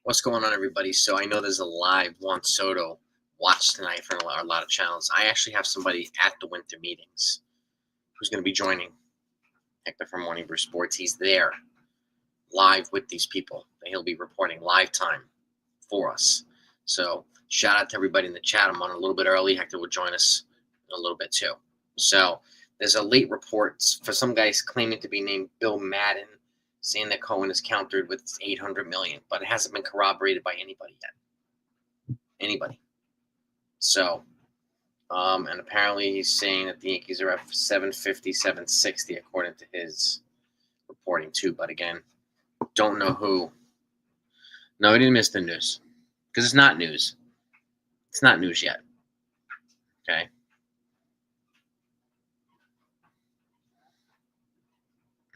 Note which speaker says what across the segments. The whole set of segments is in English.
Speaker 1: What's going on, everybody? So I know there's a live Juan Soto watch tonight for a lot of channels. I actually have somebody at the winter meetings who's going to be joining Hector from Morning Brew Sports. He's there live with these people. He'll be reporting live time for us. So shout out to everybody in the chat. I'm on a little bit early. Hector will join us in a little bit too. So there's a late report for some guys claiming to be named Bill Madden, saying that Cohen is countered with $800 million, but it hasn't been corroborated by anybody yet. Anybody. So, and apparently he's saying that the Yankees are at 750, 760, according to his reporting too. But again, don't know who. No, he didn't miss the news because it's not news. It's not news yet. Okay.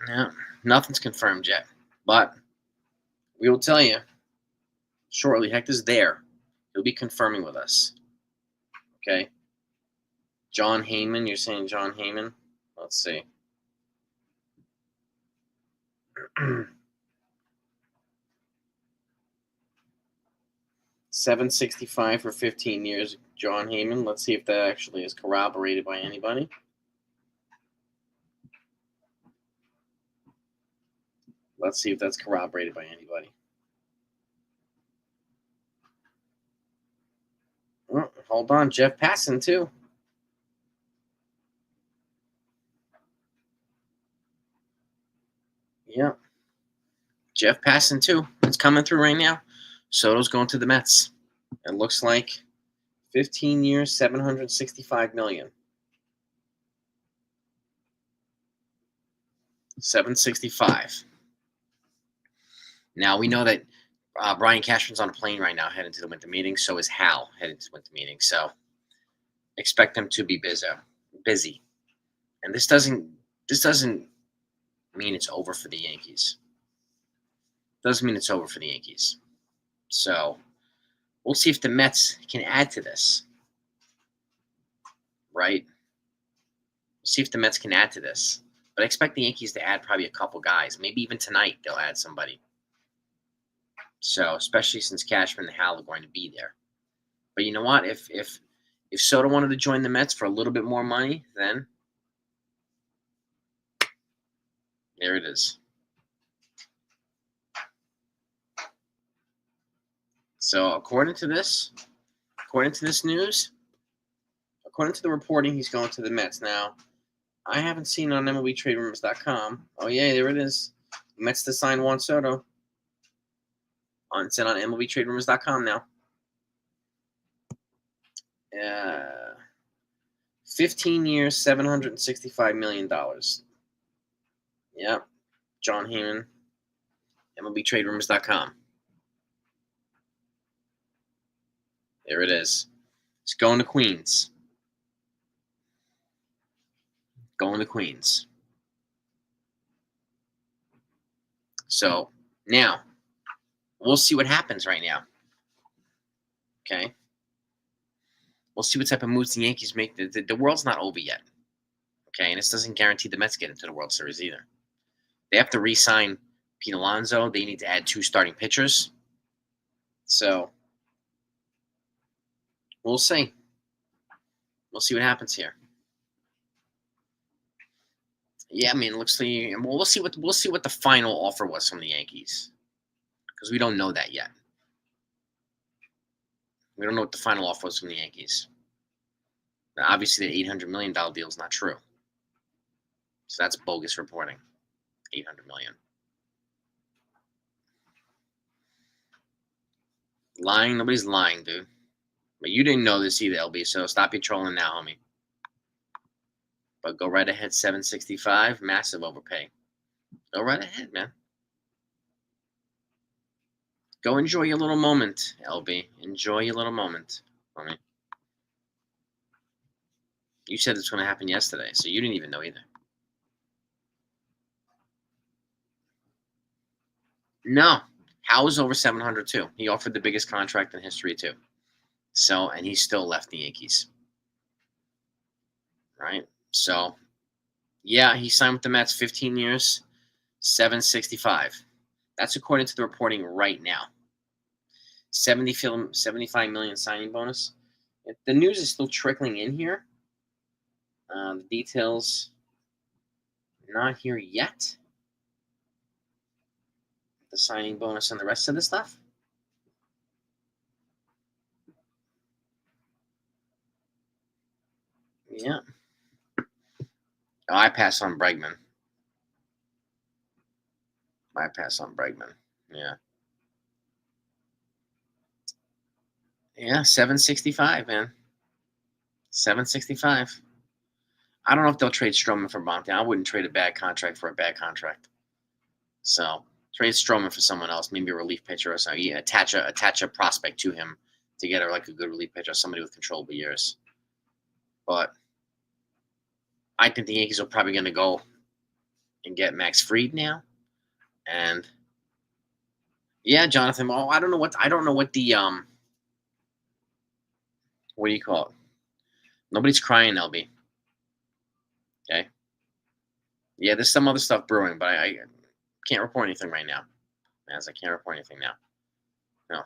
Speaker 1: Yeah, nothing's confirmed yet, but we will tell you shortly. Hector's there. He'll be confirming with us. Okay. John Heyman, you're saying John Heyman? Let's see. $765 for 15 years, John Heyman. Let's see if that actually is corroborated by anybody. Let's see if that's corroborated by anybody. Oh, hold on, Jeff Passan too. Yeah. Jeff Passan too. It's coming through right now. Soto's going to the Mets. It looks like 15 years, $765 million. 765. Now we know that Brian Cashman's on a plane right now heading to the winter meeting. So is Hal heading to the winter meeting. So expect them to be busy. And this doesn't mean it's over for the Yankees. Doesn't mean it's over for the Yankees. So we'll see if the Mets can add to this. Right? We'll see if the Mets can add to this. But I expect the Yankees to add probably a couple guys. Maybe even tonight they'll add somebody. So, especially since Cashman and Hal are going to be there. But you know what? If Soto wanted to join the Mets for a little bit more money, then there it is. So, according to this news, according to the reporting, he's going to the Mets. Now, I haven't seen it on MLBTradeRumors.com. Oh, yeah, there it is. Mets to sign Juan Soto. It's on MLBTradeRumors.com now. 15 years, $765 million. Yep. John Heyman, MLBTradeRumors.com. There it is. It's going to Queens. Going to Queens. So, now, we'll see what happens right now. Okay? We'll see what type of moves the Yankees make. The world's not over yet. Okay? And this doesn't guarantee the Mets get into the World Series either. They have to re-sign Pete Alonso. They need to add 2 starting pitchers. So, we'll see. We'll see what happens here. Yeah, I mean, it looks like we'll see what the final offer was from the Yankees, because we don't know that yet. We don't know what the final offer was from the Yankees. Now, obviously, the $800 million deal is not true, so that's bogus reporting. $800 million. Lying? Nobody's lying, dude. But you didn't know this either, LB. So stop your trolling now, homie. But go right ahead, 765, massive overpay. Go right ahead, man. Go enjoy your little moment, LB. Enjoy your little moment, homie. You said it's going to happen yesterday, so you didn't even know either. No, Hal was over 700 too. He offered the biggest contract in history too. So, and he still left the Yankees. Right? So, yeah, he signed with the Mets 15 years, 765. That's according to the reporting right now. $75 million signing bonus. The news is still trickling in here. The details not here yet. The signing bonus and the rest of the stuff. Yeah. Oh, I pass on Bregman. Yeah. Yeah, 765, man. 765. I don't know if they'll trade Stroman for Bonte. I wouldn't trade a bad contract for a bad contract. So trade Stroman for someone else, maybe a relief pitcher or something. Yeah, attach a prospect to him to get like a good relief pitcher, somebody with controllable years. But I think the Yankees are probably going to go and get Max Fried now, and yeah, Jonathan. Oh, I don't know what the what do you call it? Nobody's crying, LB. Okay. Yeah, there's some other stuff brewing, but I can't report anything right now. As I can't report anything now. No.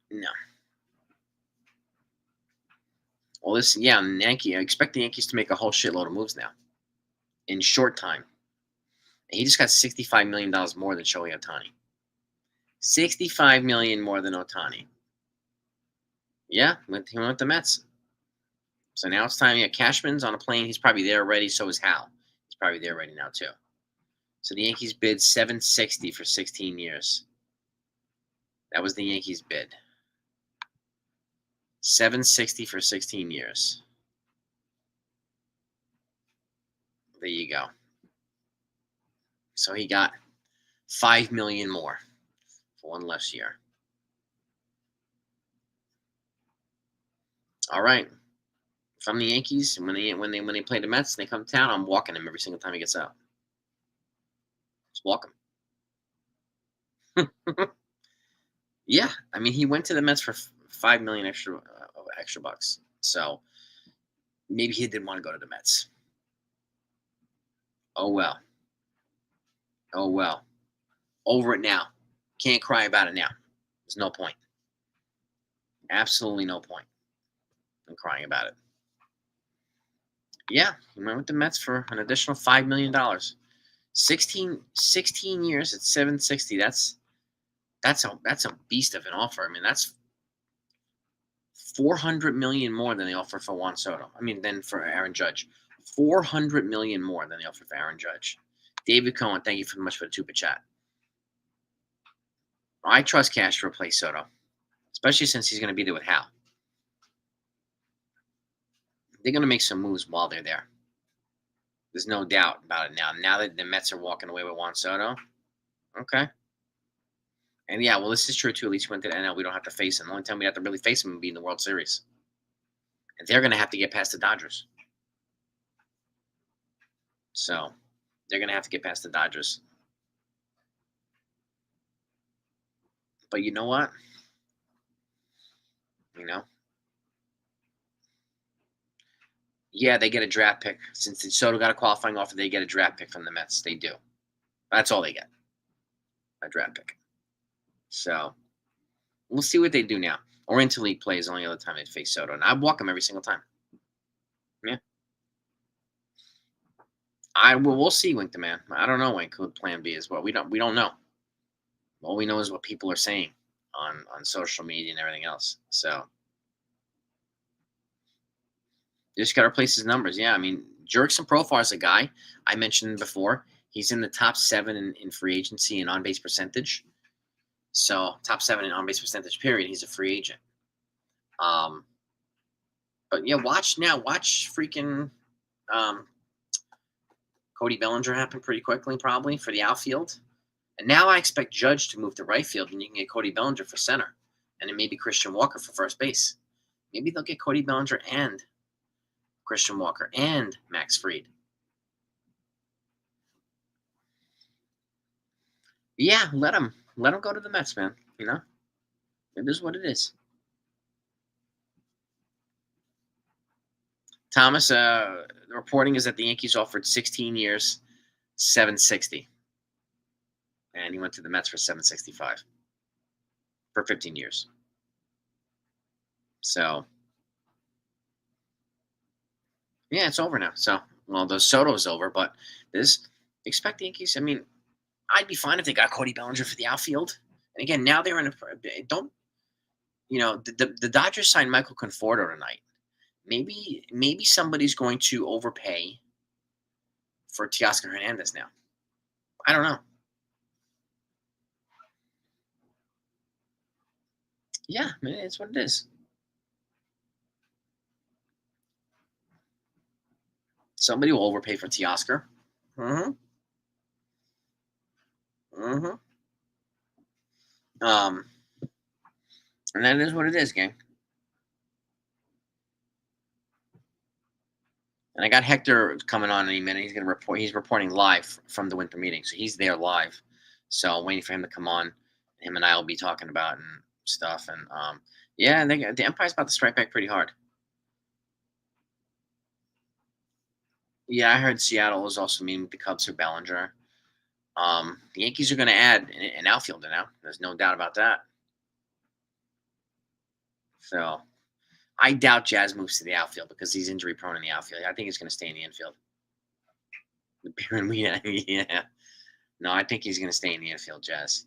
Speaker 1: No. Well, I expect the Yankees to make a whole shitload of moves now in short time. And he just got $65 million more than Shohei Ohtani. $65 million more than Ohtani. Yeah, he went with the Mets. So now it's time. Yeah, Cashman's on a plane. He's probably there already. So is Hal. He's probably there already now too. So the Yankees bid $760 for 16 years. That was the Yankees bid. $760 for 16 years. There you go. So he got $5 million more for one less year. All right. If I'm the Yankees, when they play the Mets and they come to town, I'm walking him every single time he gets out. Just walk him. Yeah, I mean he went to the Mets for $5 million extra bucks. So maybe he didn't want to go to the Mets. Oh well. Oh well. Over it now. Can't cry about it now. There's no point. Absolutely no point in crying about it. Yeah, he went with the Mets for an additional $5 million. 16 years at 760. That's a beast of an offer. I mean, that's $400 million more than they offer for Juan Soto. I mean, than for Aaron Judge. $400 million more than they offer for Aaron Judge. David Cohen, thank you so much for the super chat. I trust Cash to replace Soto, especially since he's going to be there with Hal. They're going to make some moves while they're there. There's no doubt about it now. Now that the Mets are walking away with Juan Soto, okay. And yeah, well, this is true too. At least we went to the NL. We don't have to face him. The only time we have to really face him would be in the World Series. And they're going to have to get past the Dodgers. So they're going to have to get past the Dodgers. But you know what? Yeah, they get a draft pick. Since Soto got a qualifying offer, they get a draft pick from the Mets. They do. That's all they get. A draft pick. So we'll see what they do now. Or interleague play is the only other time they face Soto. And I walk them every single time. Yeah. We'll see, Wink the Man. I don't know, Wink, who plan B is. Well, we don't know. All we know is what people are saying on social media and everything else. So you just got to replace his numbers. Yeah, I mean, Jurickson Profar is a guy I mentioned before. He's in the top 7 in free agency and on-base percentage. So top 7 in on-base percentage, period. He's a free agent. But yeah, watch freaking Cody Bellinger happen pretty quickly, probably, for the outfield. And now I expect Judge to move to right field, and you can get Cody Bellinger for center. And then maybe Christian Walker for first base. Maybe they'll get Cody Bellinger and Christian Walker and Max Fried. Yeah, let him go to the Mets, man. It is what it is. Thomas, the reporting is that the Yankees offered 16 years, $760. and he went to the Mets for 765 for 15 years. So yeah, it's over now. So well, the Soto's over, but this expect the Yankees. I mean, I'd be fine if they got Cody Bellinger for the outfield. And again, now they're in a don't the Dodgers signed Michael Conforto tonight. Maybe somebody's going to overpay for Teoscar Hernandez now. I don't know. Yeah, I mean, it's what it is. Somebody will overpay for Teoscar. Mm-hmm. Mm-hmm. Um, and that is what it is, gang. And I got Hector coming on any minute. He's gonna report. He's reporting live from the winter meeting, so he's there live. So I'm waiting for him to come on. Him and I will be talking about and stuff. And yeah, and the Empire's about to strike back pretty hard. Yeah, I heard Seattle is also meeting with the Cubs for Bellinger. The Yankees are going to add an outfielder now. There's no doubt about that. So I doubt Jazz moves to the outfield because he's injury prone in the outfield. I think he's going to stay in the infield. Yeah. No, I think he's going to stay in the infield, Jazz.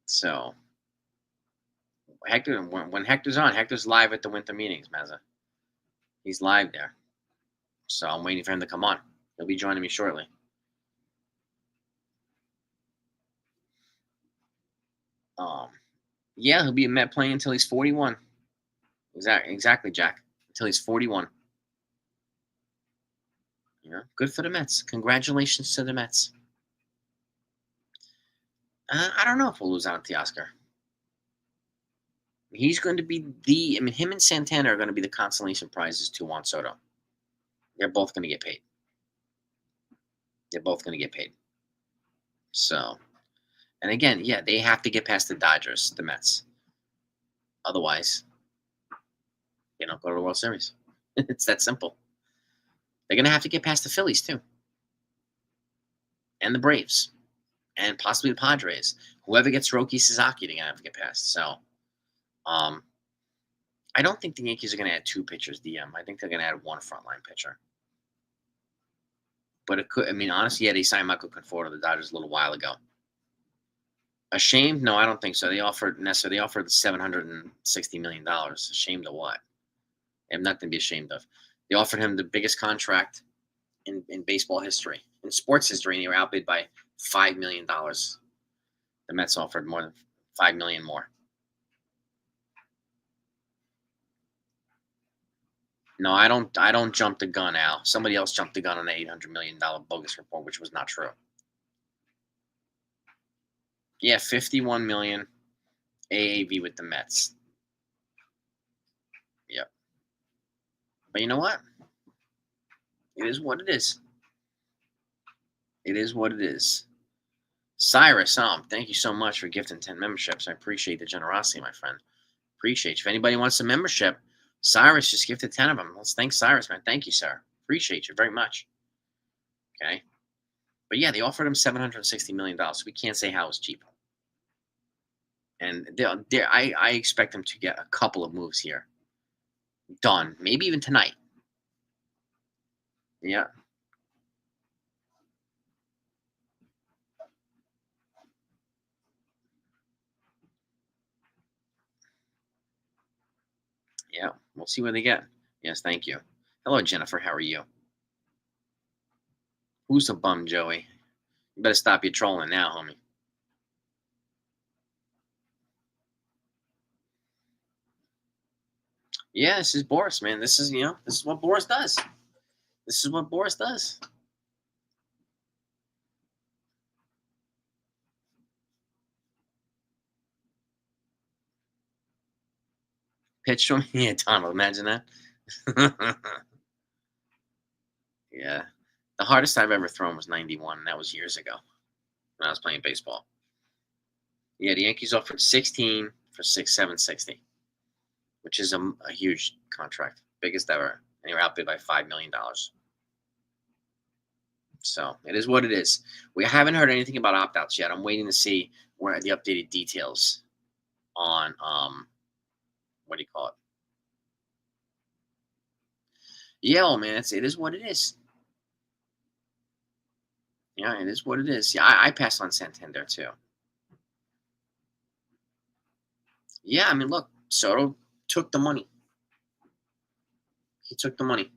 Speaker 1: So Hector, when Hector's on, Hector's live at the winter meetings, Mazza. He's live there. So I'm waiting for him to come on. He'll be joining me shortly. Um, yeah, he'll be a Met playing until he's 41. Exactly, Jack. Until he's 41. Yeah, good for the Mets. Congratulations to the Mets. I don't know if we'll lose out to Oscar. He's going to be I mean, him and Santana are going to be the consolation prizes to Juan Soto. They're both going to get paid. They're both going to get paid. So, and again, yeah, they have to get past the Dodgers, the Mets. Otherwise, go to the World Series. It's that simple. They're going to have to get past the Phillies, too. And the Braves. And possibly the Padres. Whoever gets Roki Sasaki, they're going to have to get past. So, I don't think the Yankees are going to add 2 pitchers, DM. I think they're going to add 1 frontline pitcher. But it could, I mean, honestly, yeah, they signed Michael Conforto, the Dodgers, a little while ago. Ashamed? No, I don't think so. They offered $760 million. Ashamed of what? They have nothing to be ashamed of. They offered him the biggest contract in baseball history, in sports history, and they were outbid by $5 million. The Mets offered more than $5 million more. No, I don't jump the gun, Al. Somebody else jumped the gun on the $800 million bogus report, which was not true. Yeah, $51 million AAV with the Mets. Yep. But you know what? It is what it is. It is what it is. Cyrus, thank you so much for gifting 10 memberships. I appreciate the generosity, my friend. Appreciate you. If anybody wants a membership, Cyrus just gifted 10 of them. Let's thank Cyrus, man. Thank you, sir. Appreciate you very much. Okay. But yeah, they offered him $760 million. So we can't say how it's cheap. And I expect them to get a couple of moves here done, maybe even tonight. Yeah. Yeah. We'll see what they get. Yes, thank you. Hello, Jennifer. How are you? Who's a bum, Joey? You better stop your trolling now, homie. Yeah, this is Boris, man. This is what Boris does. This is what Boris does. Pitch from yeah, Donald. Imagine that. Yeah, the hardest I've ever thrown was 91. And that was years ago when I was playing baseball. Yeah, the Yankees offered 16 for 760, which is a huge contract, biggest ever, and they were outbid by $5 million. So it is what it is. We haven't heard anything about opt outs yet. I'm waiting to see where the updated details on what do you call it? Yeah, well, man, it is what it is. Yeah, it is what it is. Yeah, I passed on Santander too. Yeah, I mean, look, Soto took the money. He took the money.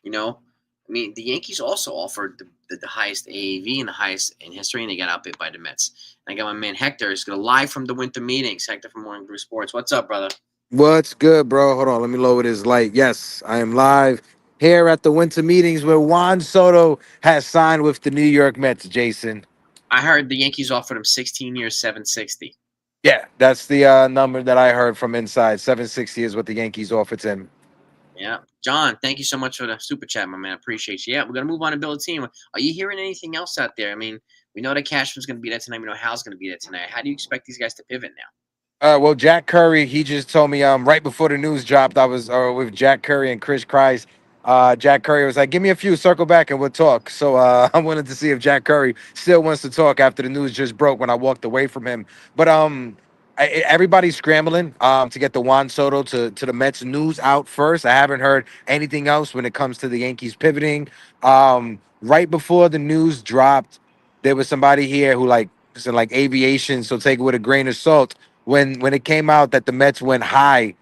Speaker 1: You know, I mean, the Yankees also offered the highest AAV and the highest in history, and they got outbid by the Mets. And I got my man Hector. Is going to live from the winter meetings. Hector from Morning Brew Sports. What's up, brother?
Speaker 2: What's good, bro? Hold on, let me lower this light. Yes, I am live here at the winter meetings where Juan Soto has signed with the New York Mets, Jason.
Speaker 1: I heard the Yankees offered him 16 years, 760.
Speaker 2: Yeah, that's the number that I heard from inside. 760 is what the Yankees offered him.
Speaker 1: Yeah, John, thank you so much for the super chat, my man. Appreciate you. Yeah, we're gonna move on and build a team. Are you hearing anything else out there? I mean, we know that Cashman's gonna be there tonight. We know Hal's gonna be there tonight. How do you expect these guys to pivot now?
Speaker 2: Well, Jack Curry, he just told me right before the news dropped, I was with Jack Curry and Chris Christ. Jack Curry was like, "Give me a few, circle back, and we'll talk." So I wanted to see if Jack Curry still wants to talk after the news just broke when I walked away from him. But everybody's scrambling to get the Juan Soto to the Mets news out first. I haven't heard anything else when it comes to the Yankees pivoting. Right before the news dropped, there was somebody here who like in like aviation, so take it with a grain of salt when it came out that the Mets went high,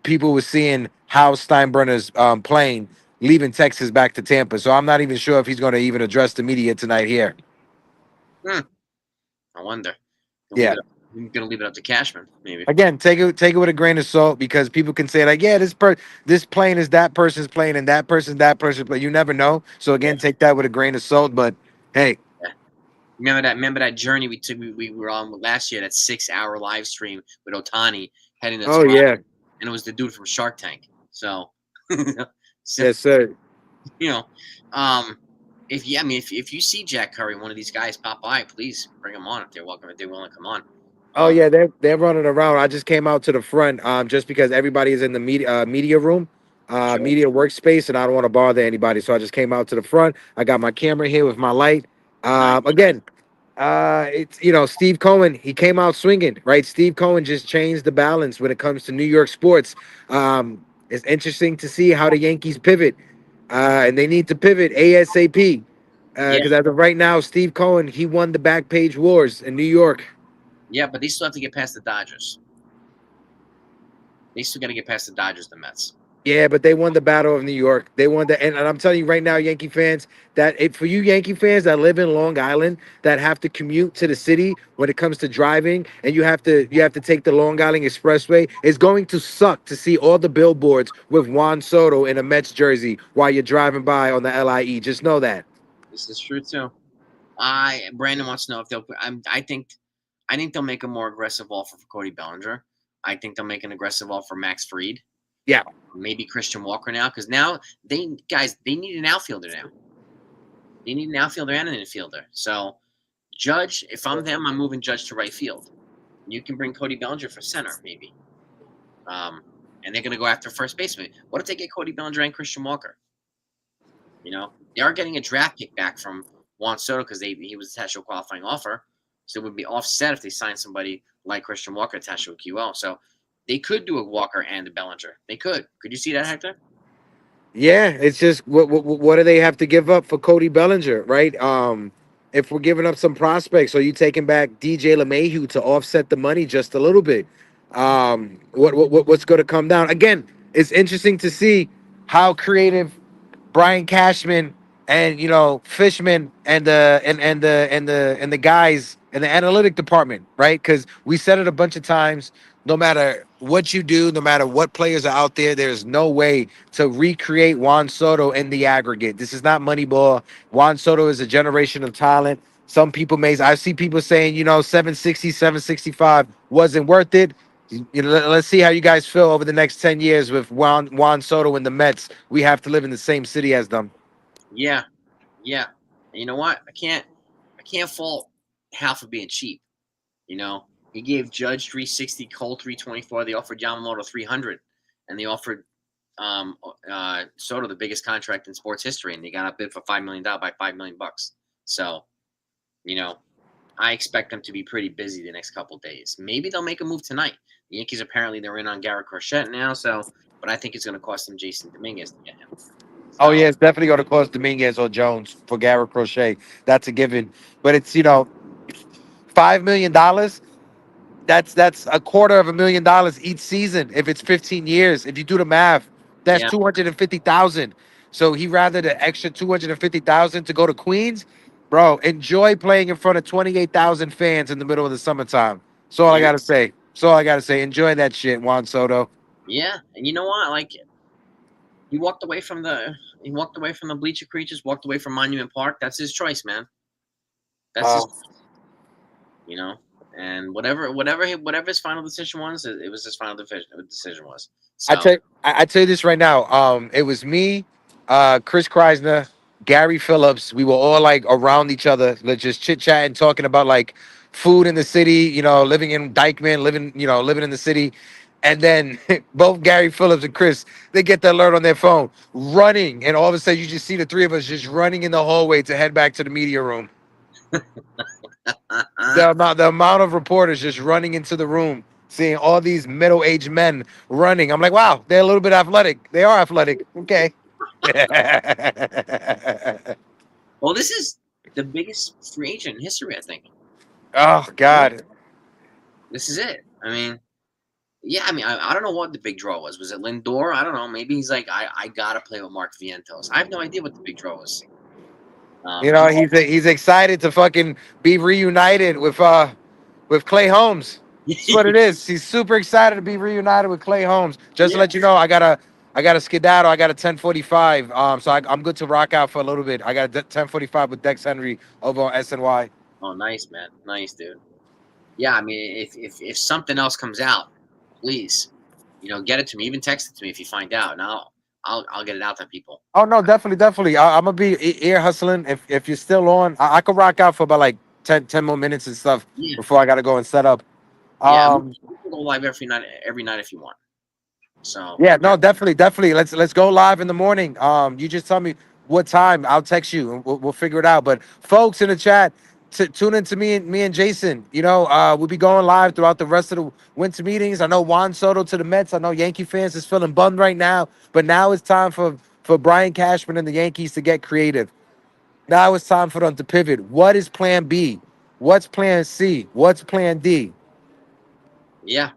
Speaker 2: people were seeing Hal Steinbrenner's plane leaving Texas back to Tampa. So I'm not even sure if he's going to even address the media tonight here.
Speaker 1: Hmm, I wonder. Gonna leave
Speaker 2: Yeah.
Speaker 1: it up. I'm gonna leave it up to Cashman, maybe.
Speaker 2: Again, take it with a grain of salt because people can say like, yeah, this plane is that person's plane and that person's that person's plane. You never know. So
Speaker 1: Yeah,
Speaker 2: again, take that with a grain of salt. But hey,
Speaker 1: yeah. Remember that journey we took? We were on last year. That 6 hour live stream with Otani heading to
Speaker 2: oh
Speaker 1: Toronto,
Speaker 2: yeah,
Speaker 1: and it was the dude from Shark Tank. So, so
Speaker 2: yes sir.
Speaker 1: you know, um, if yeah, I mean, if you see Jack Curry, one of these guys pop by, please bring them on if they're welcome. If they're willing to come on.
Speaker 2: Oh
Speaker 1: Um,
Speaker 2: yeah, they're running around. I just came out to the front just because everybody is in the media room,
Speaker 1: sure.
Speaker 2: media workspace, and I don't want to bother anybody. So I just came out to the front. I got my camera here with my light.
Speaker 1: Nice.
Speaker 2: Again, it's Steve Cohen. He came out swinging, right? Steve Cohen just changed the balance when it comes to New York sports. It's interesting to see how the Yankees pivot, and they need to pivot ASAP.
Speaker 1: Yeah,
Speaker 2: Because as of right now, Steve Cohen he won the back page wars in New York.
Speaker 1: yeah, but they still have to get past the Dodgers. They still got to get past the Dodgers, the Mets.
Speaker 2: Yeah, but they won the battle of New York. They won and I'm telling you right now, Yankee fans, for you Yankee fans that live in Long Island that have to commute to the city when it comes to driving, and you have to take the Long Island Expressway, it's going to suck to see all the billboards with Juan Soto in a Mets jersey while you're driving by on the LIE. Just know that.
Speaker 1: This is true too. I Brandon wants to know if they'll. I think they'll make a more aggressive offer for Cody Bellinger. I think they'll make an aggressive offer for Max Fried.
Speaker 2: Yeah.
Speaker 1: Maybe Christian Walker now, because now they need an outfielder now. They need an outfielder and an infielder. So Judge, if I'm them, I'm moving Judge to right field. You can bring Cody Bellinger for center, maybe. Um, and they're going to go after first baseman. What if they get Cody Bellinger and Christian Walker? They are getting a draft pick back from Juan Soto because he was attached to a qualifying offer. So it would be offset if they signed somebody like Christian Walker attached to a QL. So they could do a Walker and a Bellinger. They could. Could you see that, Hector?
Speaker 2: Yeah, it's just what do they have to give up for Cody Bellinger, right? If we're giving up some prospects, or you taking back DJ LeMahieu to offset the money just a little bit, what's going to come down? Again, it's interesting to see how creative Brian Cashman and Fishman and the guys in the analytic department, right? Because we said it a bunch of times. No matter what you do, no matter what players are out there, there's no way to recreate Juan Soto in the aggregate. This is not Moneyball. Juan Soto is a generation of talent. Some people I see people saying, 760, 765 wasn't worth it. Let's see how you guys feel over the next 10 years with Juan Soto and the Mets. We have to live in the same city as them.
Speaker 1: Yeah, yeah. And you know what? I can't fault Hal for being cheap. He gave Judge 360, Cole 324. They offered Yamamoto 300, and they offered um, Soto the biggest contract in sports history, and they got a bid for $5 million by $5 million. So you know, I expect them to be pretty busy the next couple days. Maybe they'll make a move tonight. The Yankees apparently they're in on Garrett Crochet now, but I think it's going to cost them Jason Dominguez to get him.
Speaker 2: Oh
Speaker 1: So
Speaker 2: yeah, it's definitely going to cost Dominguez or Jones for Garrett Crochet. That's a given. But it's $5 million. That's $250,000 each season. If it's 15 years, if you do the math, that's
Speaker 1: yeah,
Speaker 2: 250,000. So he rather the extra 250,000 to go to Queens, bro. Enjoy playing in front of 28,000 fans in the middle of the summertime. That's all I
Speaker 1: yeah,
Speaker 2: gotta say. That's all I gotta say. Enjoy that shit, Juan Soto.
Speaker 1: yeah. And you know what? Like he walked away from the bleacher creatures, walked away from Monument Park. That's his choice, man. That's his
Speaker 2: Um,
Speaker 1: choice, you know. And whatever his final decision was, it was his final decision was.
Speaker 2: I
Speaker 1: So
Speaker 2: tell I tell you this right now. It was me, Chris Kreisner, Gary Phillips. We were all like around each other, like just chit chatting, talking about like food in the city. Living in Dykeman, living in the city. And then both Gary Phillips and Chris, they get the alert on their phone, running, and all of a sudden you just see the three of us just running in the hallway to head back to the media room. The amount of reporters just running into the room, seeing all these middle-aged men running. I'm like, wow, they're a little bit athletic. They are athletic. Okay.
Speaker 1: well, this is the biggest free agent in history, I think.
Speaker 2: Oh God.
Speaker 1: This is it. I mean, yeah, I mean, I don't know what the big draw was. Was it Lindor? I don't know. Maybe he's like, I gotta play with Mark Vientos. I have no idea what the big draw was. He,
Speaker 2: He's excited to fucking be reunited with Clay Holmes. That's what it is. He's super excited to be reunited with Clay Holmes. Just to
Speaker 1: yeah.
Speaker 2: let you know, I got a skedaddle. I got a 10:45. So I'm good to rock out for a little bit. I got a 10:45 with Dex Henry over on SNY.
Speaker 1: Oh, nice, man. Nice, dude. Yeah, I mean, if something else comes out, please, get it to me. Even text it to me if you find out, and I'll get it out to people.
Speaker 2: Oh no, definitely, definitely. I'm gonna be ear hustling. If you're still on, I could rock out for about like 10 more minutes and stuff
Speaker 1: Yeah,
Speaker 2: before I gotta go and set up.
Speaker 1: yeah. We
Speaker 2: Um,
Speaker 1: we can go live every night if you want. So
Speaker 2: yeah, no, definitely, definitely. Let's go live in the morning. You just tell me what time. I'll text you and we'll figure it out. But folks in the chat, tune in to me and Jason. We'll be going live throughout the rest of the winter meetings. I know Juan Soto to the Mets. I know Yankee fans is feeling bummed right now, but now it's time for Brian Cashman and the Yankees to get creative. Now it's time for them to pivot. What is Plan B? What's Plan C? What's Plan D?
Speaker 1: yeah,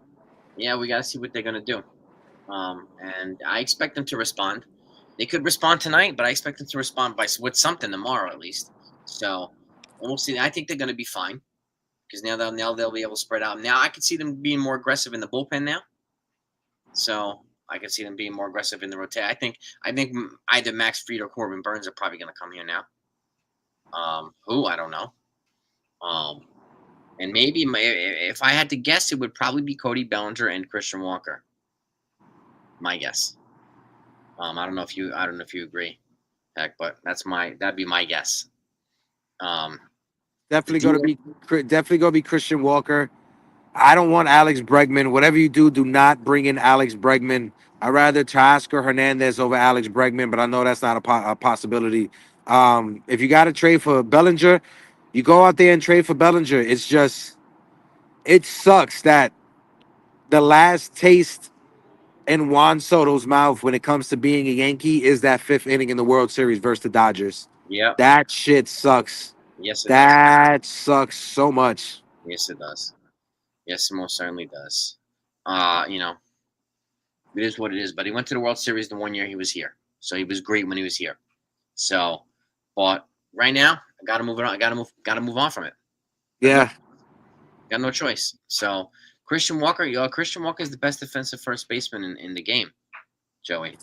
Speaker 1: yeah, we gotta see what they're gonna do. And I expect them to respond. They could respond tonight, but I expect them to respond with something tomorrow at least. So, and we'll see. I think they're going to be fine because now they'll be able to spread out. Now I can see them being more aggressive in the bullpen now. So I can see them being more aggressive in the rotation. I think either Max Fried or Corbin Burns are probably going to come here now. Who I don't know. Um, and maybe if I had to guess, it would probably be Cody Bellinger and Christian Walker. My guess. I don't know if you agree, Heck, but that'd be my guess. Um, the
Speaker 2: Definitely going to
Speaker 1: duo,
Speaker 2: be definitely going to be Christian Walker. I don't want Alex Bregman. Whatever you do, do not bring in Alex Bregman. I'd rather Teoscar Hernandez over Alex Bregman, but I know that's not a possibility. If you got to trade for Bellinger, you go out there and trade for Bellinger. It sucks that the last taste in Juan Soto's mouth when it comes to being a Yankee is that fifth inning in the World Series versus the Dodgers.
Speaker 1: yep,
Speaker 2: That shit sucks.
Speaker 1: yes, it does.
Speaker 2: That sucks so much.
Speaker 1: Yes, it does. Yes, it most certainly does. You know, it is what it is. But he went to the World Series the one year he was here, so he was great when he was here. So, but right now, I got to move it on. I got to move on from it.
Speaker 2: Yeah.
Speaker 1: Got no choice. So, Christian Walker is the best defensive first baseman in the game. Joey,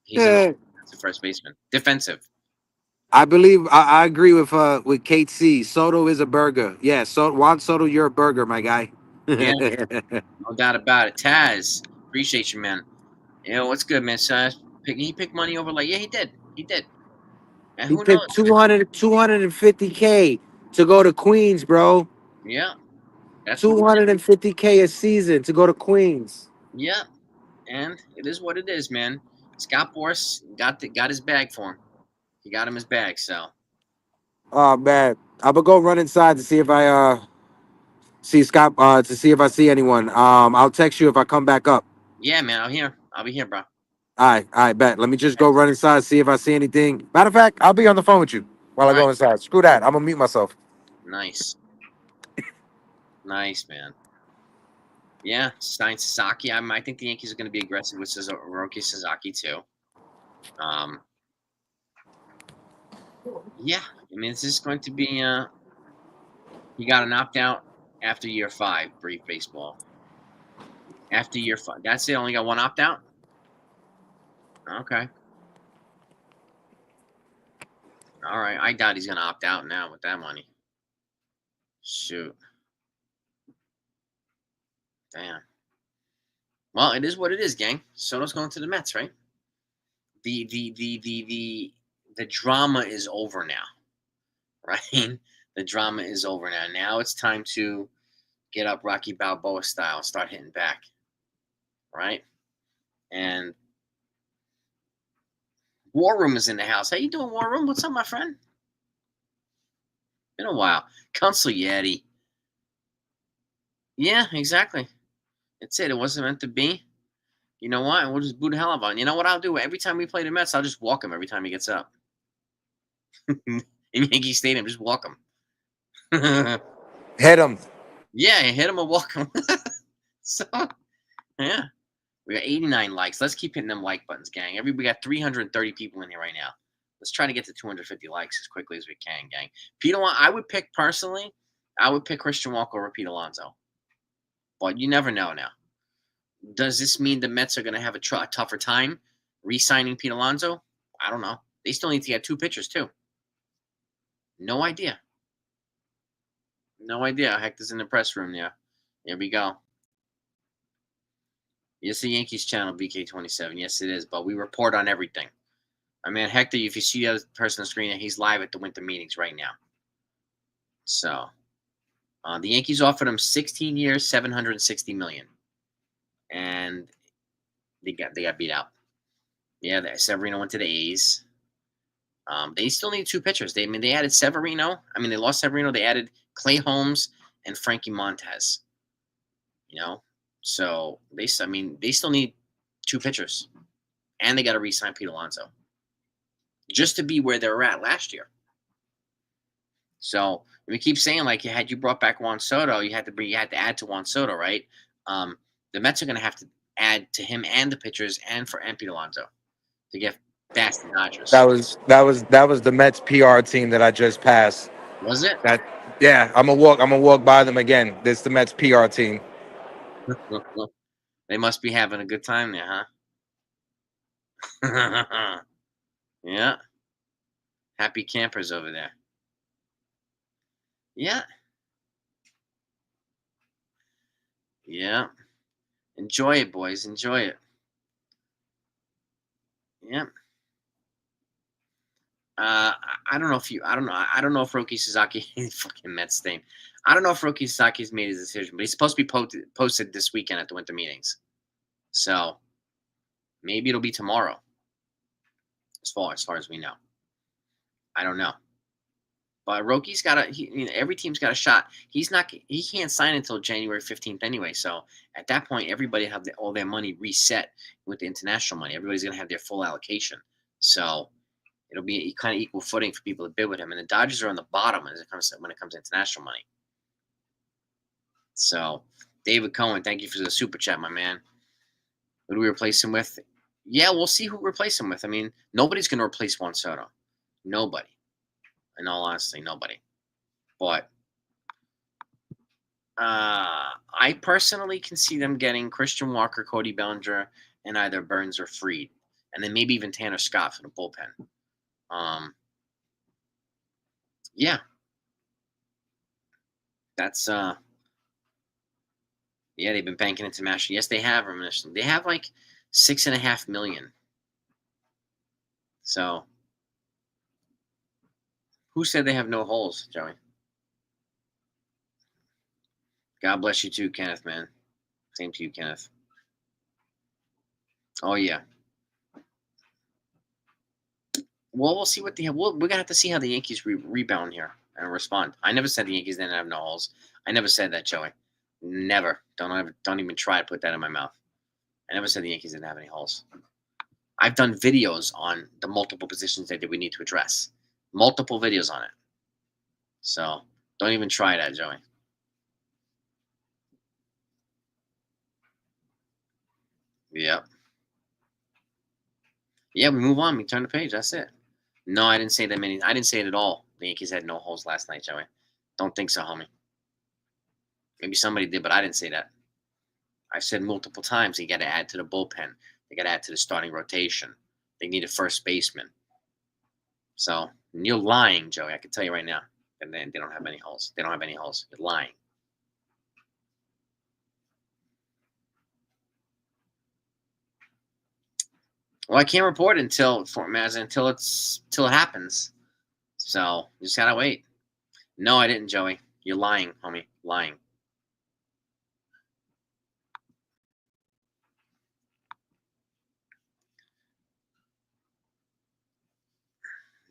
Speaker 1: he's an
Speaker 2: Yeah.
Speaker 1: offensive first baseman. Defensive.
Speaker 2: I believe I agree with Kate C. Soto is a burger. Yeah, Juan Soto, you're a burger, my guy.
Speaker 1: Yeah,
Speaker 2: he
Speaker 1: no doubt about it. Taz, appreciate you, man. What's good, man? So, he picked money over like, yeah, he did. He did. And who knows?
Speaker 2: picked 250K to go to Queens, bro.
Speaker 1: Yeah, that's what he did.
Speaker 2: 250K a season to go to Queens.
Speaker 1: Yeah, And it is what it is, man. Scott Boras got his bag for him. He got him his bag. So
Speaker 2: Oh man, I'm gonna go run inside to see if I see Scott to see if I see anyone. I'll text you if I come back up.
Speaker 1: yeah, man. I'll be here, bro.
Speaker 2: All right, bet. Let me just go run inside, see if I see anything. Matter of fact, I'll be on the phone with you while I
Speaker 1: All right.
Speaker 2: go inside. Screw that. I'm gonna mute myself.
Speaker 1: Nice. Nice, man. Yeah, signed Sasaki. I think the Yankees are going to be aggressive with Roki Sasaki too. Um, yeah, I mean, it's just going to be. He got an opt out after year 5, brief baseball. After year 5, that's it. Only got one opt out. Okay, all right. I doubt he's going to opt out now with that money. Shoot, damn. Well, it is what it is, gang. Soto's going to the Mets, right? The drama is over now, right? The drama is over now. Now it's time to get up Rocky Balboa style and start hitting back, right? And War Room is in the house. How you doing, War Room? What's up, my friend? Been a while. Council Yeti. Yeah, exactly. That's it. It wasn't meant to be. You know what? We'll just boot the hell out of him. You know what I'll do? Every time we play the Mets, I'll just walk him every time he gets up. In Yankee Stadium, just walk him.
Speaker 2: Hit him.
Speaker 1: Yeah, hit him or walk him. So, yeah. We got 89 likes. Let's keep hitting them like buttons, gang. We got 330 people in here right now. Let's try to get to 250 likes as quickly as we can, gang. Pete Alonso, I would pick personally. I would pick Christian Walker over Pete Alonso, but you never know now. Does this mean the Mets are going to have a tougher time re-signing Pete Alonso? I don't know. They still need to get 2 pitchers too. No idea. No idea. Hector's in the press room there. Here we go. Yes, the Yankees channel, BK27. Yes, it is. But we report on everything. I mean, Hector, if you see the other person on the screen, he's live at the winter meetings right now. So, the Yankees offered him 16 years, $760 million, and they got beat out. Yeah, Severino went to the A's. They still need 2 pitchers. They added Severino. I mean, they lost Severino. They added Clay Holmes and Frankie Montez. You know, so they still need 2 pitchers, and they got to re-sign Pete Alonso just to be where they were at last year. So we keep saying, like, had you brought back Juan Soto, you had to add to Juan Soto, right? The Mets are going to have to add to him and the pitchers and Pete Alonso to get past the Dodgers.
Speaker 2: That was the Mets PR team that I just passed.
Speaker 1: Was it?
Speaker 2: That yeah, I'm gonna walk by them again. This the Mets PR team.
Speaker 1: They must be having a good time there, huh? Yeah. Happy campers over there. Yeah. Yeah. Enjoy it, boys. Enjoy it. Yeah. I don't know if you. I don't know. I don't know if Roki Sasaki fucking Mets thing. I don't know if Roki Sasaki's made his decision, but he's supposed to be posted this weekend at the winter meetings. So maybe it'll be tomorrow. As far as we know, I don't know. But Roki's got every team's got a shot. He can't sign until January 15th anyway. So at that point, everybody have all their money reset with the international money. Everybody's gonna have their full allocation. So it'll be kind of equal footing for people to bid with him. And the Dodgers are on the bottom when it comes to international money. So David Cohen, thank you for the super chat, my man. Who do we replace him with? Yeah, we'll see who we replace him with. I mean, nobody's gonna replace Juan Soto. Nobody. In all honesty, nobody. But I personally can see them getting Christian Walker, Cody Bellinger, and either Burns or Fried, and then maybe even Tanner Scott for the bullpen. Yeah, that's yeah. They've been banking into Mash. Yes, they have reminiscent. They have like $6.5 million. So, who said they have no holes, Joey? God bless you too, Kenneth, man. Same to you, Kenneth. Oh yeah. Well, we'll see what we're gonna have to see how the Yankees rebound here and respond. I never said the Yankees didn't have no holes. I never said that, Joey. Never. Don't even try to put that in my mouth. I never said the Yankees didn't have any holes. I've done videos on the multiple positions that we need to address. Multiple videos on it. So don't even try that, Joey. Yep. Yeah, we move on. We turn the page. That's it. No, I didn't say that many. I didn't say it at all. The Yankees had no holes last night, Joey. Don't think so, homie. Maybe somebody did, but I didn't say that. I've said multiple times they got to add to the bullpen. They got to add to the starting rotation. They need a first baseman. So you're lying, Joey. I can tell you right now. And then they don't have any holes. They don't have any holes. You're lying. Well, I can't report it until it happens. So you just gotta wait. No, I didn't, Joey. You're lying, homie. Lying.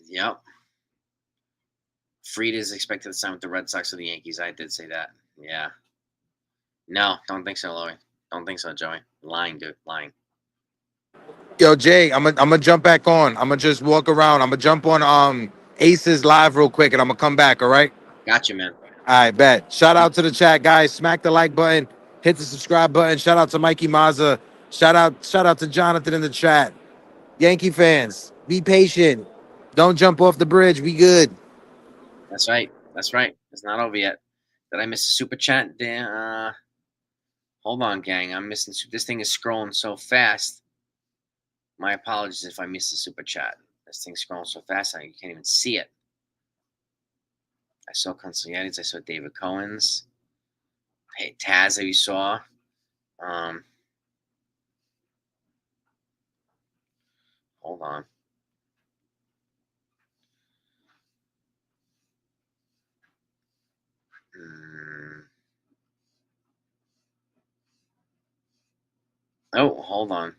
Speaker 1: Yep. Fried is expected to sign with the Red Sox or the Yankees. I did say that. Yeah. No, don't think so, Louie. Don't think so, Joey. Lying, dude. Lying.
Speaker 2: Yo, Jay, I'm gonna jump back on. I'm gonna just walk around. I'm gonna jump on Aces live real quick, and I'm gonna come back. All right.
Speaker 1: Got you, man.
Speaker 2: All right, bet. Shout out to the chat, guys. Smack the like button. Hit the subscribe button. Shout out to Mikey Mazza. Shout out to Jonathan in the chat. Yankee fans, be patient. Don't jump off the bridge. We good.
Speaker 1: That's right. That's right. It's not over yet. Did I miss a super chat? Hold on, gang. I'm missing. This thing is scrolling so fast. My apologies if I missed the super chat. This thing's scrolling so fast, you can't even see it. I saw Consigliates. I saw David Cohen's. Hey, Taz, that you saw. Hold on. Oh, hold on.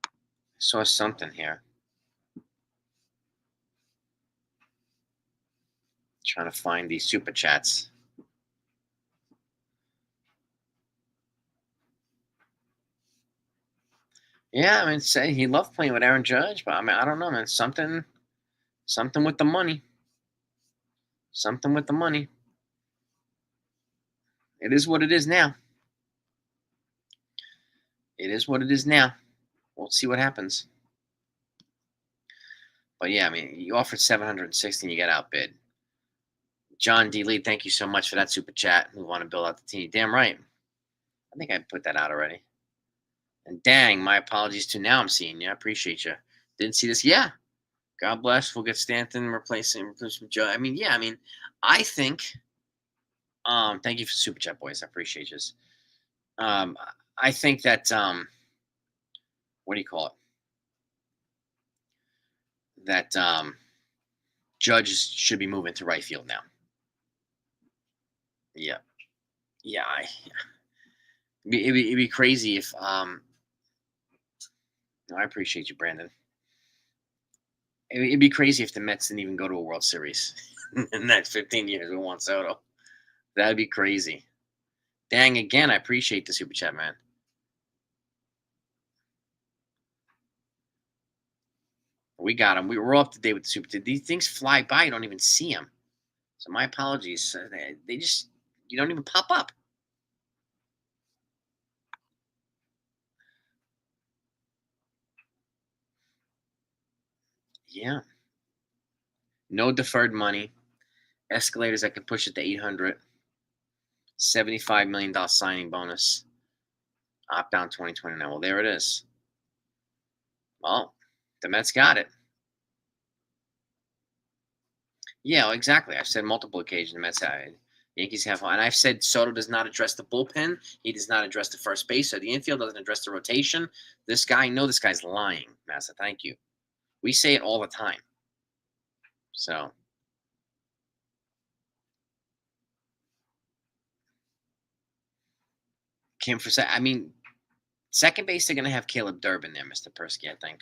Speaker 1: I saw something here. Trying to find these super chats. Yeah, I mean, say he loved playing with Aaron Judge, but I mean, I don't know, man. Something with the money. Something with the money. It is what it is now. It is what it is now. We'll see what happens. But yeah, I mean, you offered 760 and you got outbid. John D. Lee, thank you so much for that super chat. We want to build out the team. Damn right. I think I put that out already. And dang, my apologies to now I'm seeing you. I appreciate you. Didn't see this. Yeah. God bless. We'll get Stanton replacement Joe. I mean, yeah, I mean, I think thank you for super chat, boys. I appreciate you. I think that what do you call it? That Judge should be moving to right field now. Yeah. Yeah, it'd be crazy if no, I appreciate you, Brandon. It'd be crazy if the Mets didn't even go to a World Series in the next 15 years with Juan Soto. That'd be crazy. Dang, again, I appreciate the super chat, man. We got them. We were up to date with the super chat. These things fly by. You don't even see them. So my apologies. They just, you don't even pop up. Yeah. No deferred money. Escalators that can push it to 800. $75 million signing bonus. Uptown 2029. Well, there it is. Well, the Mets got it. Yeah, exactly. I've said multiple occasions the Mets have it. Yankees have one. And I've said Soto does not address the bullpen. He does not address the first base. So the infield doesn't address the rotation. This guy, no, this guy's lying, Massa. Thank you. We say it all the time. So Kim for I mean, second base, they're going to have Caleb Durbin there, Mr. Persky, I think.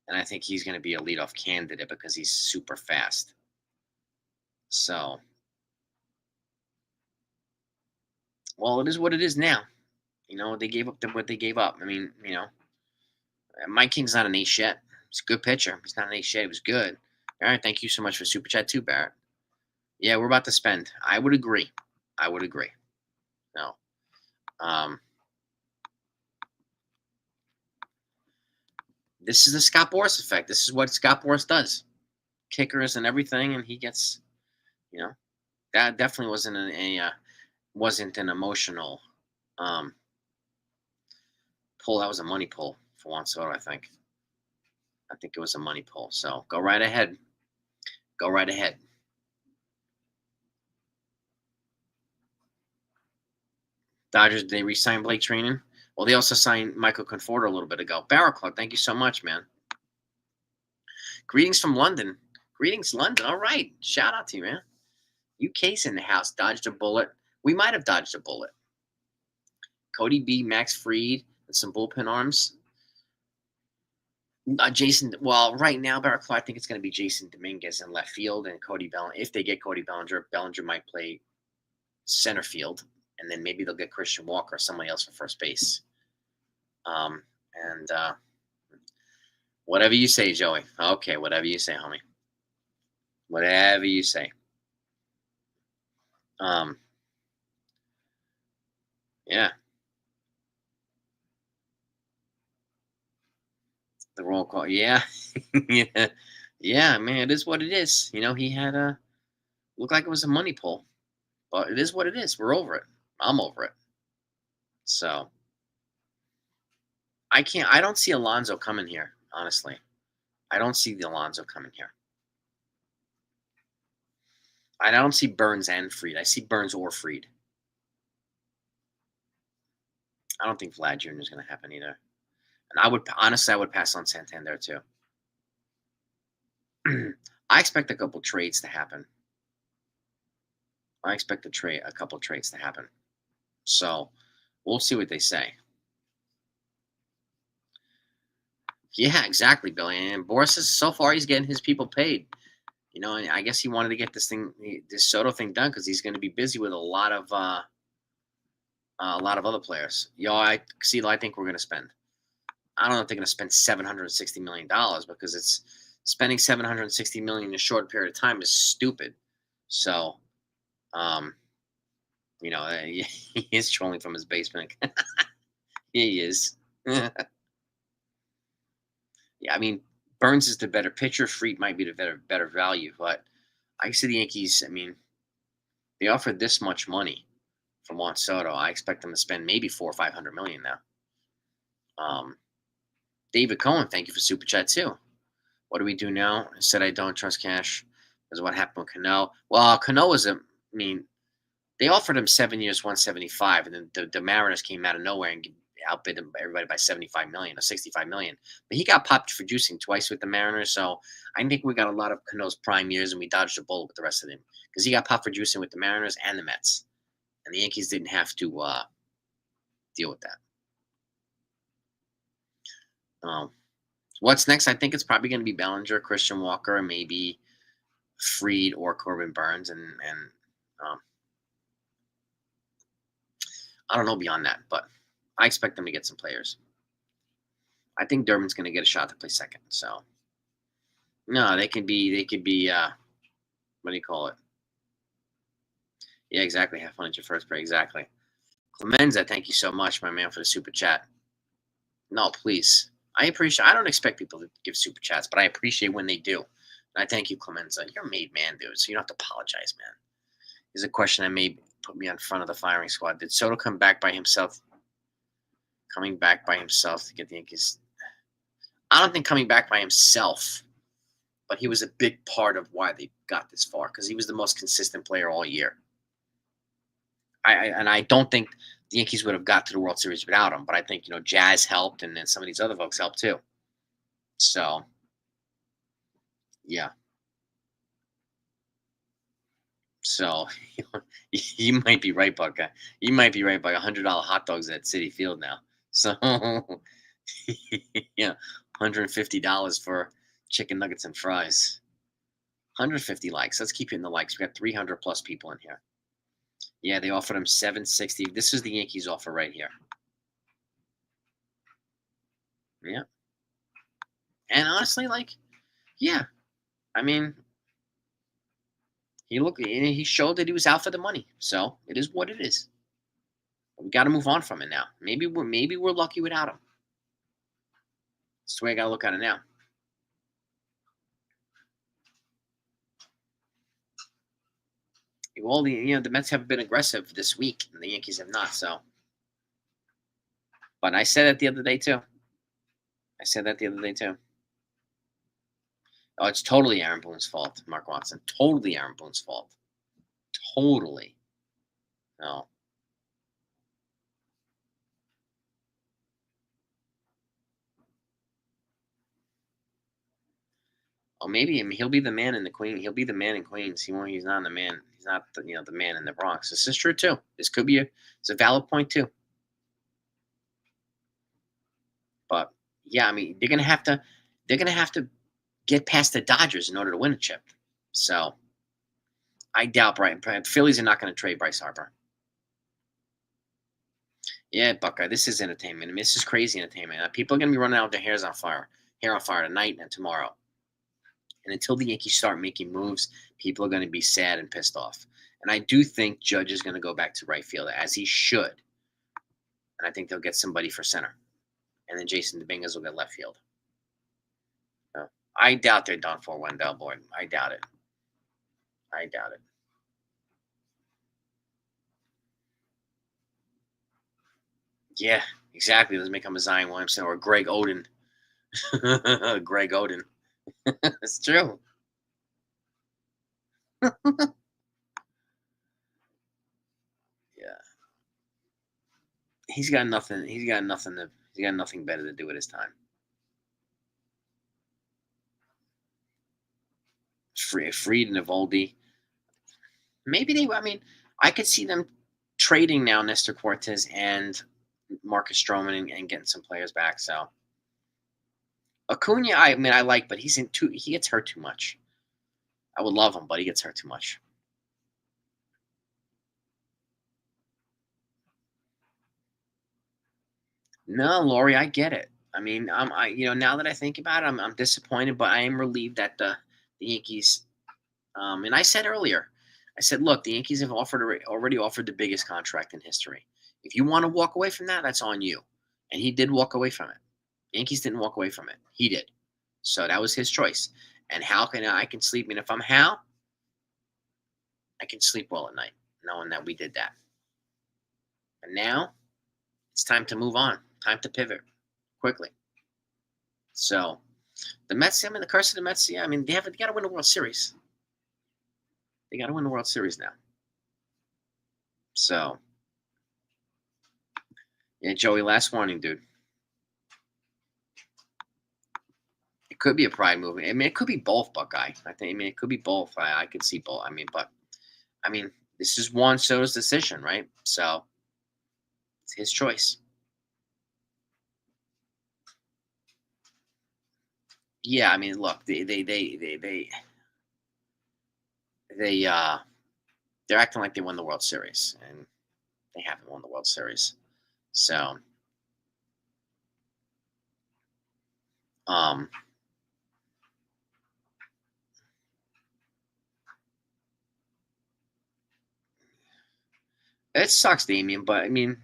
Speaker 1: And I think he's going to be a leadoff candidate because he's super fast. So, well, it is what it is now. They gave up what they gave up. I mean, Mike King's not an ace yet. He's a good pitcher. He's not an ace yet. He was good. All right, thank you so much for Super Chat too, Barrett. Yeah, we're about to spend. I would agree. No. This is the Scott Boras effect. This is what Scott Boras does. Kickers and everything, and he gets, that definitely wasn't an emotional pull. That was a money pull for Juan Soto, I think. I think it was a money pull. So go right ahead. Dodgers, they re-signed Blake Treinen. Well, they also signed Michael Conforto a little bit ago. Barrel Club, thank you so much, man. Greetings from London. Greetings, London. All right. Shout out to you, man. UK's in the house. Dodged a bullet. We might have dodged a bullet. Cody B, Max Fried, and some bullpen arms. Jason, well, right now, Barrel Club, I think it's going to be Jason Dominguez in left field and Cody Bellinger. If they get Cody Bellinger might play center field. And then maybe they'll get Christian Walker or somebody else for first base. Whatever you say, Joey. Okay, whatever you say, homie. Whatever you say. Yeah. The roll call. Yeah. Yeah. Yeah, man, it is what it is. He had looked like it was a money pull. But it is what it is. We're over it. I'm over it. So I don't see Alonso coming here, honestly. I don't see the Alonso coming here. I don't see Burns and Fried. I see Burns or Fried. I don't think Vlad Jr. is going to happen either. And I would pass on Santander too. I expect a couple trades to happen. I expect a couple trades to happen. So we'll see what they say. Yeah, exactly, Billy. And Boris says so far he's getting his people paid. And I guess he wanted to get this Soto thing done because he's going to be busy with a lot of other players. I think we're going to spend. I don't know if they're going to spend $760 million because it's spending $760 million in a short period of time is stupid. So, he is trolling from his basement. He is. Yeah, I mean, Burns is the better pitcher. Fried might be the better value, but I see the Yankees. I mean, they offered this much money from Juan Soto. I expect them to spend maybe $400 or $500 million now. David Cohen, thank you for Super Chat too. What do we do now? I said I don't trust cash. Is what happened with Cano. Well, Cano was they offered him 7 years, 175, and then the Mariners came out of nowhere and outbid him everybody by $75 million or $65 million. But he got popped for juicing twice with the Mariners, so I think we got a lot of Cano's prime years, and we dodged a bullet with the rest of them because he got popped for juicing with the Mariners and the Mets, and the Yankees didn't have to deal with that. What's next? I think it's probably going to be Bellinger, Christian Walker, and maybe Fried or Corbin Burns, and I don't know beyond that, but I expect them to get some players. I think Durbin's going to get a shot to play second. So no, they could be. What do you call it? Yeah, exactly. Have fun at your first break. Exactly. Clemenza, thank you so much, my man, for the super chat. No, please. I don't expect people to give super chats, but I appreciate when they do. And I thank you, Clemenza. You're a made man, dude, so you don't have to apologize, man. Here's a question that may put me on front of the firing squad. Did Soto come back by himself? Coming back by himself to get the Yankees? I don't think coming back by himself, but he was a big part of why they got this far because he was the most consistent player all year. I don't think the Yankees would have got to the World Series without him, but I think Jazz helped, and then some of these other folks helped too. So, yeah. So you might be right, Buckeye. You might be right by $100 hot dogs at City Field now. So yeah, $150 for chicken nuggets and fries. 150 likes. Let's keep hitting the likes. We got 300 plus people in here. Yeah, they offered him 760. This is the Yankees offer right here. Yeah. And honestly, like, yeah. I mean, he showed that he was out for the money. So it is what it is. We got to move on from it now. Maybe we're lucky without him. That's the way I got to look at it now. Well, the Mets have been aggressive this week, and the Yankees have not. So, but I said that the other day too. I said that the other day too. Oh, it's totally Aaron Boone's fault, Mark Watson. Totally Aaron Boone's fault. Totally. No. Oh, maybe he'll be the man in the Queen. He'll be the man in Queens. He's not the man. He's not the man in the Bronx. This is true too. This could be it's a valid point too. But yeah, I mean they're gonna have to get past the Dodgers in order to win a chip. So I doubt Phillies are not going to trade Bryce Harper. Yeah, Buckeye, this is entertainment. I mean, this is crazy entertainment. People are going to be running out with their hair on fire tonight and tomorrow. And until the Yankees start making moves, people are going to be sad and pissed off. And I do think Judge is going to go back to right field, as he should. And I think they'll get somebody for center. And then Jason Dominguez will get left field. I doubt they're done for Wendell Boyd. I doubt it. I doubt it. Yeah, exactly. Let's make him a Zion Williamson or Greg Oden. Greg Oden. It's true. Yeah. He's got nothing. He's got nothing better to do with his time. Freed and Evaldi. Maybe they. I mean, I could see them trading now Nestor Cortez and Marcus Stroman and getting some players back. So Acuna, I mean, I like, but he gets hurt too much. I would love him, but he gets hurt too much. No, Lori, I get it. I mean, now that I think about it, I'm disappointed, but I am relieved that the Yankees. And I said earlier, I said, look, the Yankees have already offered the biggest contract in history. If you want to walk away from that, that's on you. And he did walk away from it. Yankees didn't walk away from it. He did. So that was his choice. And how can I can sleep? And if I'm Hal, I can sleep well at night knowing that we did that. And now it's time to move on. Time to pivot quickly. So the Mets, I mean, the curse of the Mets, yeah, I mean, they got to win the World Series. They got to win the World Series now. So, yeah, Joey, last warning, dude. It could be a pride move. I mean, it could be both, Buckeye. I mean, it could be both. I could see both. I mean, this is Juan Soto's decision, right? So, it's his choice. Yeah, I mean, look, they're acting like they won the World Series, and they haven't won the World Series. So, um, it sucks, Damien, but I mean, I'm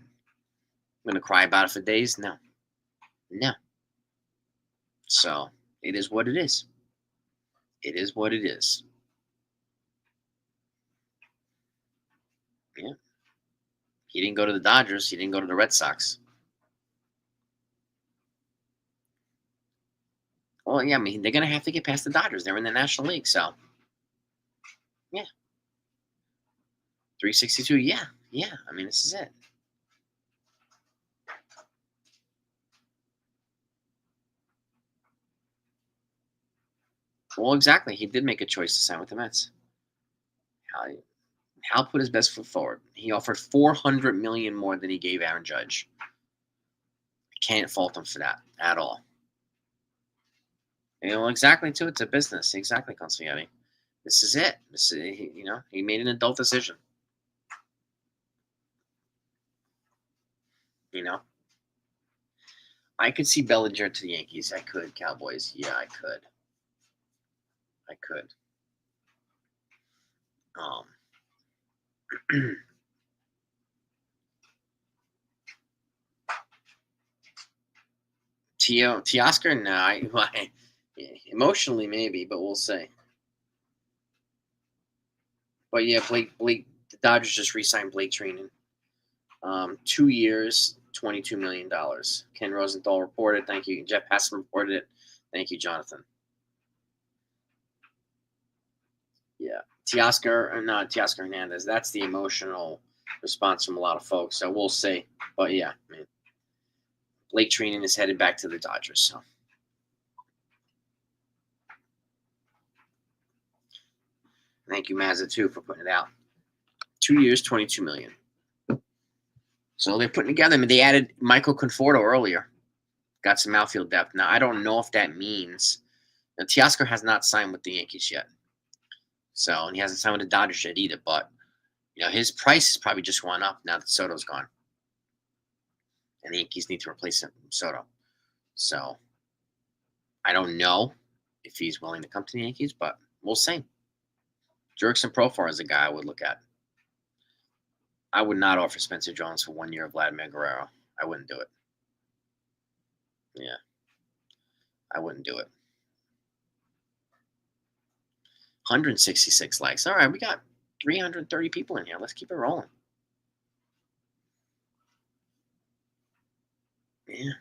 Speaker 1: gonna cry about it for days. No, no. So it is what it is. It is what it is. Yeah. He didn't go to the Dodgers. He didn't go to the Red Sox. Well, yeah, I mean, they're gonna have to get past the Dodgers. They're in the National League, so yeah, 362. Yeah, yeah. I mean, this is it. Well, exactly. He did make a choice to sign with the Mets. How Hal put his best foot forward. He offered $400 million more than he gave Aaron Judge. I can't fault him for that at all. Exactly too. It's a business. Exactly, Consigliere. This is it. He made an adult decision. I could see Bellinger to the Yankees. I could. Cowboys. Yeah, I could. Teoscar? No. Emotionally, maybe, but we'll see. But yeah, Blake. The Dodgers just re-signed Blake Trinan. 2 years, $22 million. Ken Rosenthal reported. Thank you. Jeff Passan reported it. Thank you, Jonathan. Yeah. Teoscar Hernandez. That's the emotional response from a lot of folks. So we'll see. But yeah, man. Blake Trinan is headed back to the Dodgers. So. Thank you, Mazda, too, for putting it out. 2 years, $22 million. So they're putting together. I mean, they added Michael Conforto earlier. Got some outfield depth. Now, I don't know if that means Teoscar has not signed with the Yankees yet. So, and he hasn't signed with the Dodgers yet either. But, his price has probably just gone up now that Soto's gone. And the Yankees need to replace him with Soto. So, I don't know if he's willing to come to the Yankees, but we'll see. Jurickson Profar is a guy I would look at. I would not offer Spencer Jones for 1 year of Vladimir Guerrero. I wouldn't do it. Yeah. I wouldn't do it. 166 likes. All right, we got 330 people in here. Let's keep it rolling. Yeah.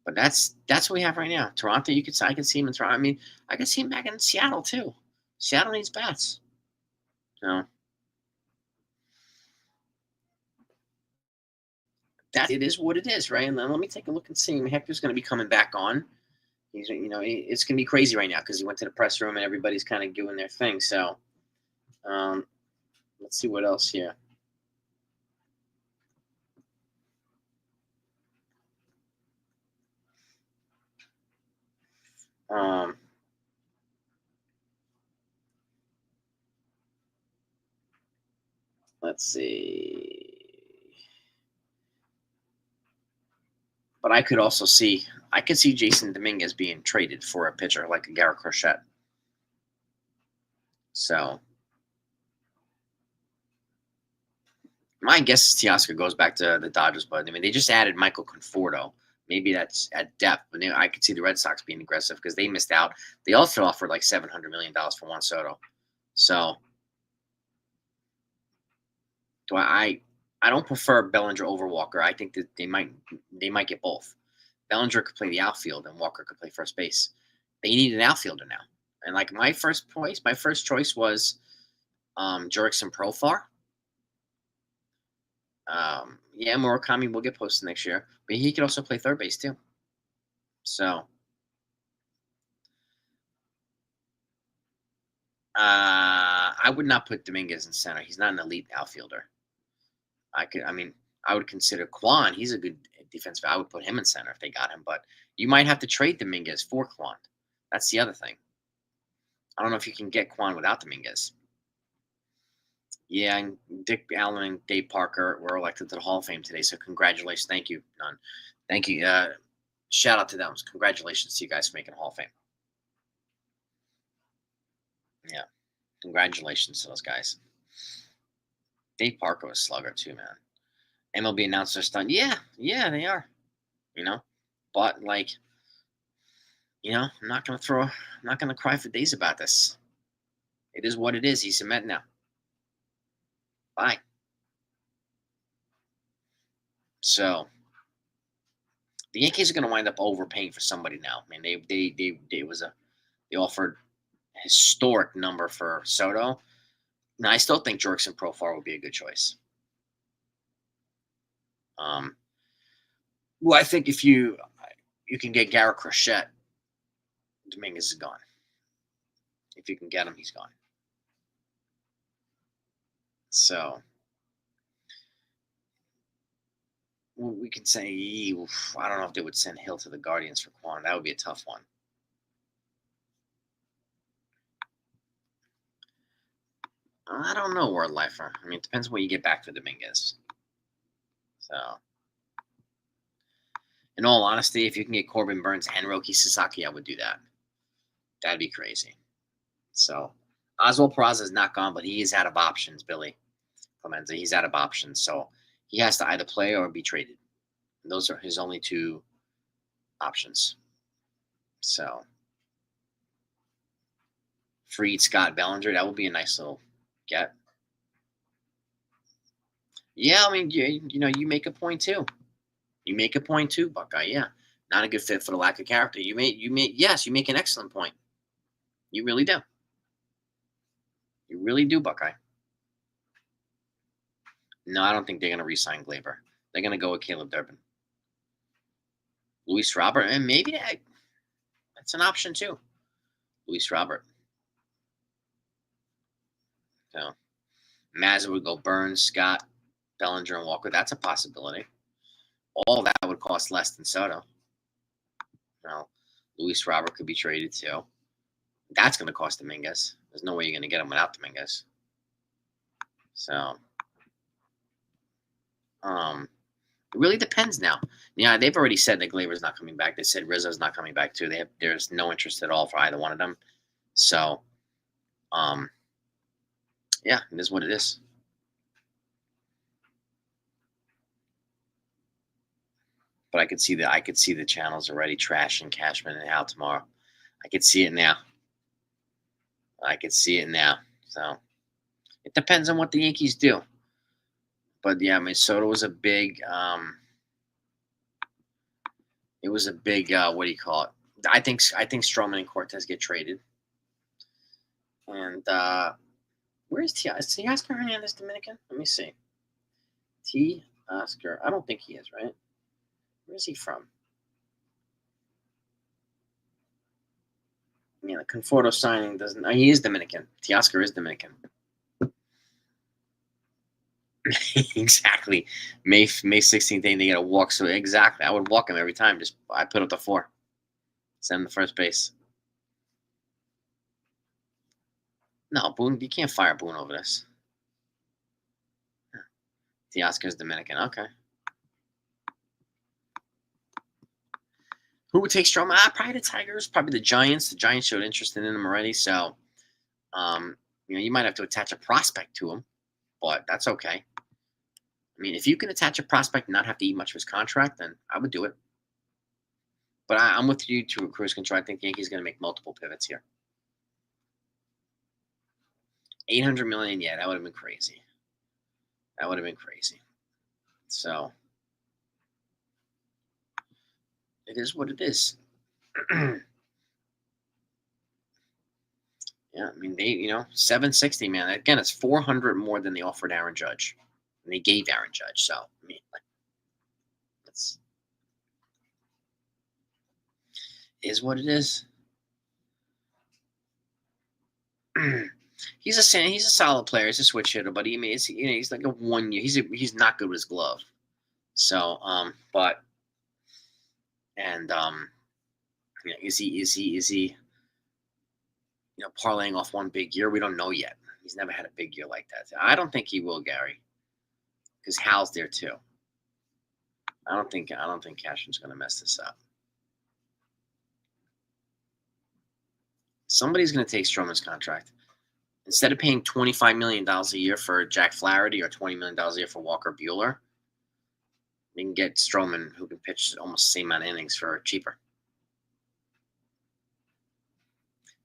Speaker 1: But that's what we have right now. Toronto, I can see him in Toronto. I mean, I can see him back in Seattle too. Seattle needs bats. It is what it is, right? And then let me take a look and see. Hector's going to be coming back on. It's going to be crazy right now because he went to the press room and everybody's kind of doing their thing. So, let's see what else here. Let's see. But I could see Jason Dominguez being traded for a pitcher like a Garrett Crochet. So my guess is Teoscar goes back to the Dodgers, but I mean they just added Michael Conforto. Maybe that's at depth, but I could see the Red Sox being aggressive because they missed out. They also offered like $700 million for Juan Soto. So I don't prefer Bellinger over Walker. I think that they might get both. Bellinger could play the outfield and Walker could play first base. They need an outfielder now. And like my first choice was Jurickson Profar. Yeah, Murakami will get posted next year, but he could also play third base too. So I would not put Dominguez in center. He's not an elite outfielder. I would consider Kwan. He's a good defensive. I would put him in center if they got him, but you might have to trade Dominguez for Kwan. That's the other thing. I don't know if you can get Kwan without Dominguez. Yeah, and Dick Allen and Dave Parker were elected to the Hall of Fame today, so congratulations. Thank you, Nunn. Thank you. Shout out to them. Congratulations to you guys for making Hall of Fame. Yeah, congratulations to those guys. Dave Parker was a slugger too, man. MLB announced their stunt. Yeah, they are. But like, I'm not gonna cry for days about this. It is what it is. He's a Met now. Bye. So the Yankees are going to wind up overpaying for somebody now. I mean, they offered a historic number for Soto. Now I still think Jurickson Profar would be a good choice. Well, I think if you can get Garrett Crochet, Dominguez is gone. If you can get him, he's gone. So we could say, oof, I don't know if they would send Hill to the Guardians for Quan. That would be a tough one. I don't know, Word Lifer. I mean, it depends what you get back for Dominguez. So, in all honesty, if you can get Corbin Burns and Roki Sasaki, I would do that. That'd be crazy. So, Oswald Peraza is not gone, but he is out of options, Billy Clemenza. He's out of options. So, he has to either play or be traded. And those are his only two options. So, freed Scott Bellinger. That would be a nice little get. Yeah, I mean, you make a point too. You make a point too, Buckeye. Yeah, not a good fit for the lack of character. Yes, you make an excellent point. You really do. You really do, Buckeye. No, I don't think they're going to re-sign Glaber. They're going to go with Caleb Durbin. Luis Robert, and maybe that's an option too. Luis Robert. So Mazza would go Burns, Scott, Bellinger, and Walker. That's a possibility. All that would cost less than Soto. Luis Robert could be traded too. That's going to cost Dominguez. There's no way you're going to get him without Dominguez. So, it really depends now. Yeah, they've already said that Glaber's not coming back. They said Rizzo's not coming back too. There's no interest at all for either one of them. So, yeah, it is what it is. But I could see the channels already trashing Cashman and Hal tomorrow. I could see it now. So it depends on what the Yankees do. But yeah, Minnesota was a big. It was a big. What do you call it? I think Stroman and Cortez get traded. And where's T? Is Teoscar Hernandez Dominican? Let me see. Oscar. I don't think he is, right? Where's he from? Yeah, the Conforto signing doesn't. He is Dominican. Teoscar is Dominican. Exactly. May 16th, they get a walk. So exactly, I would walk him every time. Just I put up the 4, send him to first base. No, Boone, you can't fire Boone over this. Teoscar's Dominican. Okay. Who would take Stroman? Probably the Tigers. Probably the Giants. The Giants showed interest in him already. So, you might have to attach a prospect to him, but that's okay. I mean, if you can attach a prospect and not have to eat much of his contract, then I would do it. But I'm with you to a cruise control. I think Yankees going to make multiple pivots here. $800 million, yeah, that would have been crazy. So it is what it is. Yeah, I mean they, 760, man. Again, it's 400 more than they offered Aaron Judge, and they gave Aaron Judge. So I mean, it's is what it is. He's a solid player. He's a switch hitter, but he's like a 1 year. He's not good with his glove. So is he parlaying off one big year? We don't know yet. He's never had a big year like that. I don't think he will, Gary, because Hal's there too. I don't think Cashman's going to mess this up. Somebody's going to take Stroman's contract. Instead of paying $25 million a year for Jack Flaherty or $20 million a year for Walker Buehler, they can get Stroman, who can pitch almost the same amount of innings, for cheaper.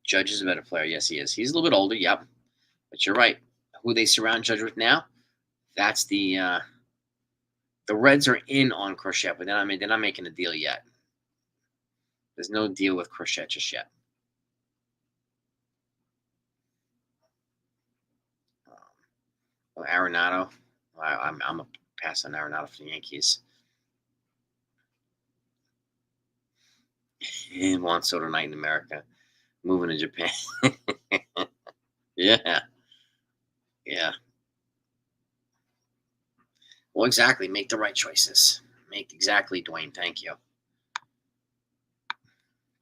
Speaker 1: Judge is a better player. Yes, he is. He's a little bit older, yep. But you're right. Who they surround Judge with now, that's the Reds are in on Crochet, but they're not making a deal yet. There's no deal with Crochet just yet. Arenado, I'm a pass on Arenado for the Yankees. And Juan Soto night in America, moving to Japan. Yeah. Well, exactly. Make the right choices. Make exactly, Dwayne. Thank you.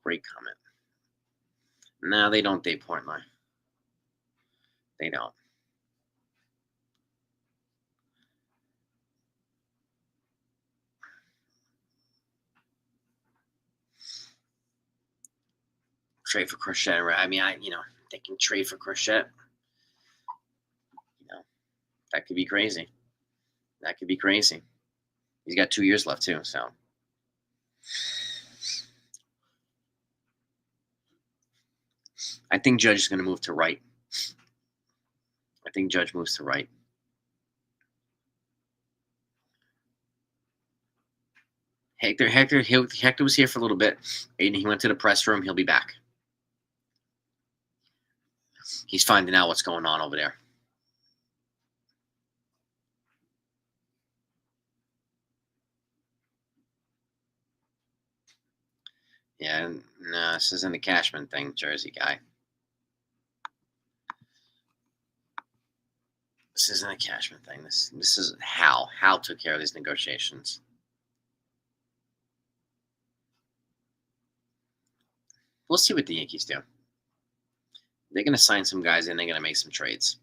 Speaker 1: Great comment. No, they don't date Portnoy. They don't. Trade for Crochet. I mean, they can trade for Crochet. That could be crazy. That could be crazy. He's got 2 years left too, so. I think Judge is going to move to right. I think Judge moves to right. Hector was here for a little bit, and he went to the press room. He'll be back. He's finding out what's going on over there. Yeah, no, this isn't a Cashman thing, Jersey guy. This isn't a Cashman thing. This is Hal. Hal took care of these negotiations. We'll see what the Yankees do. They're going to sign some guys in. They're going to make some trades.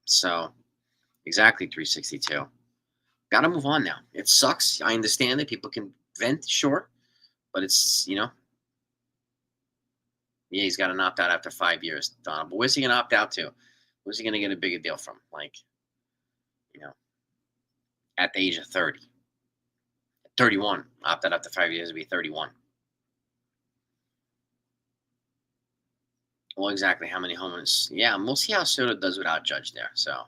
Speaker 1: So, exactly 362. Got to move on now. It sucks. I understand that people can vent, sure. But it's, yeah, he's got to opt out after 5 years, Donald. But where's he going to opt out to? Where's he going to get a bigger deal from? Like, at the age of 30. 31. Opt out after 5 years would be 31. Well, exactly how many home runs? Yeah, we'll see how Soto does without Judge there. So,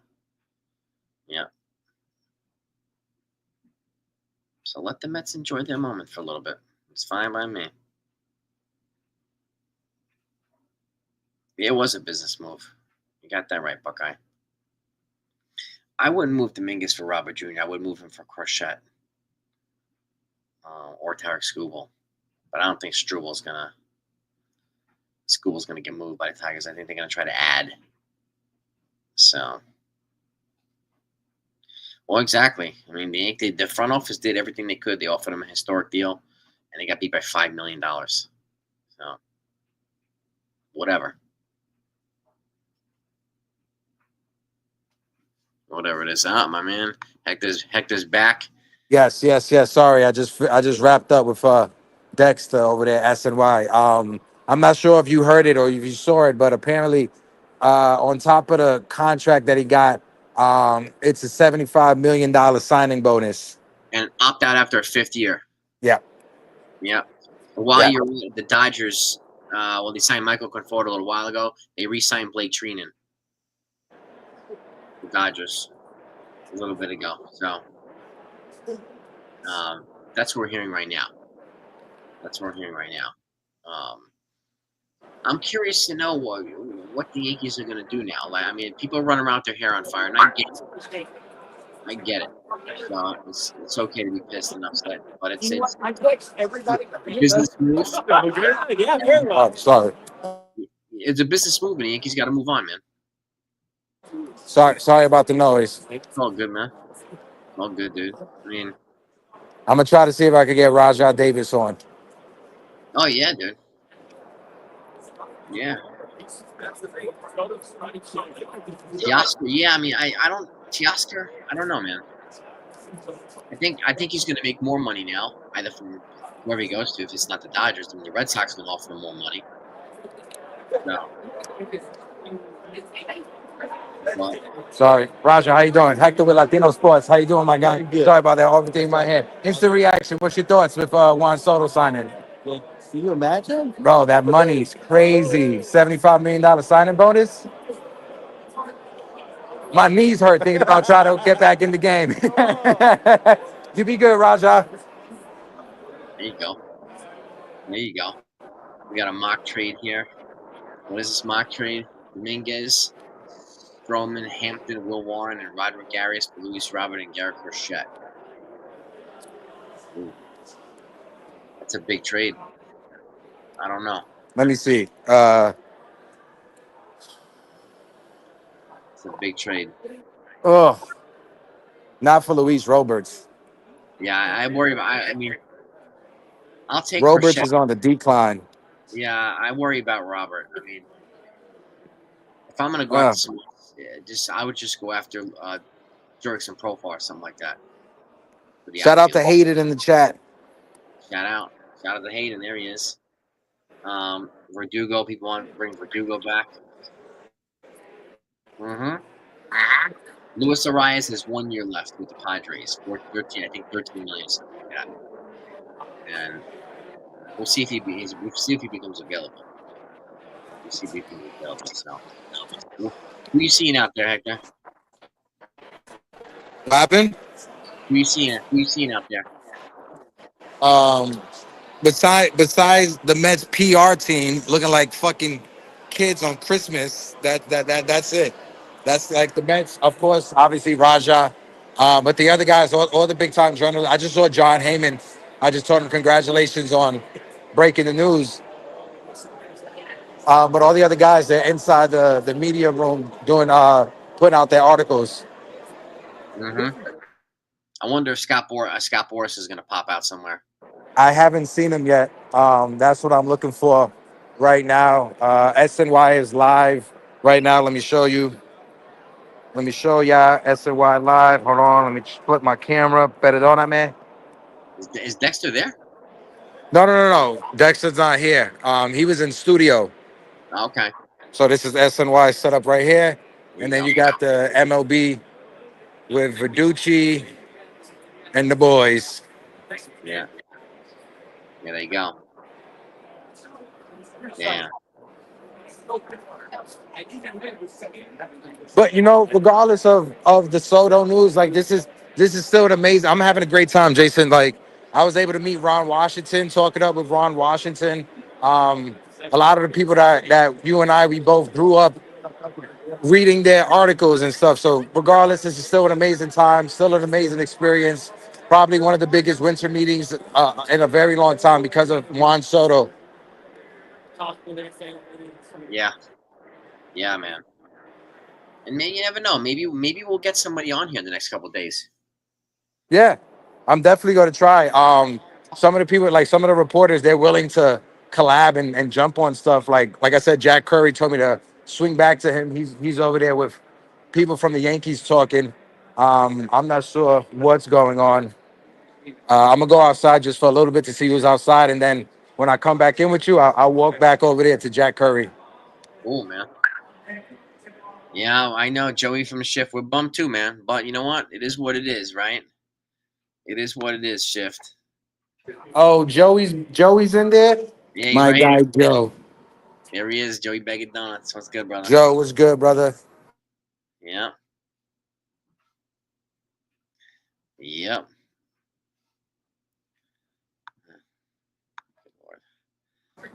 Speaker 1: yeah. So let the Mets enjoy their moment for a little bit. It's fine by me. It was a business move. You got that right, Buckeye. I wouldn't move Dominguez for Robert Jr. I would move him for Crochet or Tarek Skubal. But I don't think Strubal's gonna get moved by the Tigers. I think they're gonna try to add. So, well, exactly. I mean, the front office did everything they could. They offered him a historic deal, and they got beat by $5 million. So, whatever. Whatever it is. My man. Hector's back.
Speaker 2: Yes. Sorry, I just wrapped up with Dexter over there at SNY. I'm not sure if you heard it or if you saw it, but apparently, on top of the contract that he got, it's a $75 million signing bonus.
Speaker 1: And opt out after a 5th year.
Speaker 2: Yeah.
Speaker 1: Yeah. While you're the Dodgers, they signed Michael Conforto a little while ago. They re-signed Blake Treinen. The Dodgers a little bit ago. So that's what we're hearing right now. I'm curious to know what the Yankees are going to do now. Like, I mean, people run around with their hair on fire, and I get it. So it's okay to be pissed and upset, but it's a business move.
Speaker 2: Oh, sorry.
Speaker 1: It's a business move, and the Yankees got to move on, man.
Speaker 2: Sorry about the noise.
Speaker 1: It's all good, man. All good, dude. I mean,
Speaker 2: I'm gonna try to see if I can get Rajah Davis on.
Speaker 1: oh yeah, dude. Yeah. Teoscar, yeah. I mean, I don't Teoscar. I don't know, man. I think he's going to make more money now, either from wherever he goes to. If it's not the Dodgers, then the Red Sox will offer him more money. No. Well,
Speaker 2: Sorry, Roger. How you doing? Hector with Latino Sports. How you doing, my guy? Sorry about that. Everything in my head. Instant reaction. What's your thoughts with Juan Soto signing?
Speaker 3: Can you imagine?
Speaker 2: Bro, that money's crazy. $75 million signing bonus. My knees hurt thinking about trying to get back in the game. You be good, Raja.
Speaker 1: there you go. There you go. We got a mock trade here. What is this mock trade? Dominguez, Stroman, Hampton, Will Warren, and Roderick Arias for Luis Robert and Garrett Crochet. Ooh. That's a big trade. I don't know.
Speaker 2: Let me see.
Speaker 1: It's a big trade.
Speaker 2: Oh, Not for Luis Roberts.
Speaker 1: Yeah, I worry about. I mean, I'll take
Speaker 2: Roberts
Speaker 1: Prashad.
Speaker 2: is on the decline.
Speaker 1: Yeah, I worry about Robert. I mean, if I'm gonna go
Speaker 2: Uh,
Speaker 1: after someone, I would just go after Jurickson Profar or something like that for the
Speaker 2: Shout out
Speaker 1: outfield.
Speaker 2: to Hated in the chat.
Speaker 1: Shout out, shout out to Hayden. There he is. Verdugo. People want to bring Verdugo back. Mm-hmm. Luis Arias has 1 year left with the Padres. 13, I think 13 million, something like that. And we'll see if we'll see if he becomes available. We'll see if he becomes available. So, who are you seeing out there, Hector?
Speaker 2: What happened?
Speaker 1: Who are you seeing? Who are you seeing out there?
Speaker 2: Um, besides the Mets PR team looking like fucking kids on Christmas, that's it. That's like the Mets, of course, obviously Raja, but the other guys, all the big time journalists. I just saw John Heyman. I just told him congratulations on breaking the news. But all the other guys, they're inside the media room doing putting out their articles.
Speaker 1: Mm-hmm. I wonder if Scott Boras is going to pop out somewhere.
Speaker 2: I haven't seen him yet. That's what I'm looking for right now. SNY is live right now. Let me show you. Let me show y'all SNY live. Hold on. Let me split my camera. Perdona, man.
Speaker 1: Is Dexter there?
Speaker 2: No. Dexter's not here. He was in studio.
Speaker 1: Okay,
Speaker 2: So this is SNY set up right here.
Speaker 1: there
Speaker 2: And
Speaker 1: you
Speaker 2: then
Speaker 1: go.
Speaker 2: you got the MLB with Verducci and the boys.
Speaker 1: Yeah, yeah, there you go. Yeah.
Speaker 2: But regardless of the Soto news, like this is still an amazing. I'm having a great time, Jason. Like I was able to meet Ron Washington, talk it up with Ron Washington. A lot of the people that you and we both grew up reading their articles and stuff. So regardless, this is still an amazing time, still an amazing experience. Probably one of the biggest winter meetings in a very long time because of Juan Soto.
Speaker 1: Yeah, yeah, man. And maybe you never know. Maybe we'll get somebody on here in the next couple of days.
Speaker 2: Yeah, I'm definitely going to try. Some of the people, like some of the reporters, they're willing to collab and jump on stuff. Like I said, Jack Curry told me to swing back to him. He's over there with people from the Yankees talking. I'm not sure what's going on. I'm gonna go outside just for a little bit to see who's outside, and then when I come back in with you, I'll walk back over there to Jack Curry.
Speaker 1: Oh man. Yeah, I know Joey from the shift. We're bummed too, man. But you know what? It is what it is, right? It is what it is. Shift.
Speaker 2: Oh, Joey's in there.
Speaker 1: Yeah, he's
Speaker 2: My
Speaker 1: right here.
Speaker 2: guy Joe.
Speaker 1: Here he is, Joey Bag of Donuts. What's good, brother?
Speaker 2: Joe was good, brother.
Speaker 1: Yeah. Yep.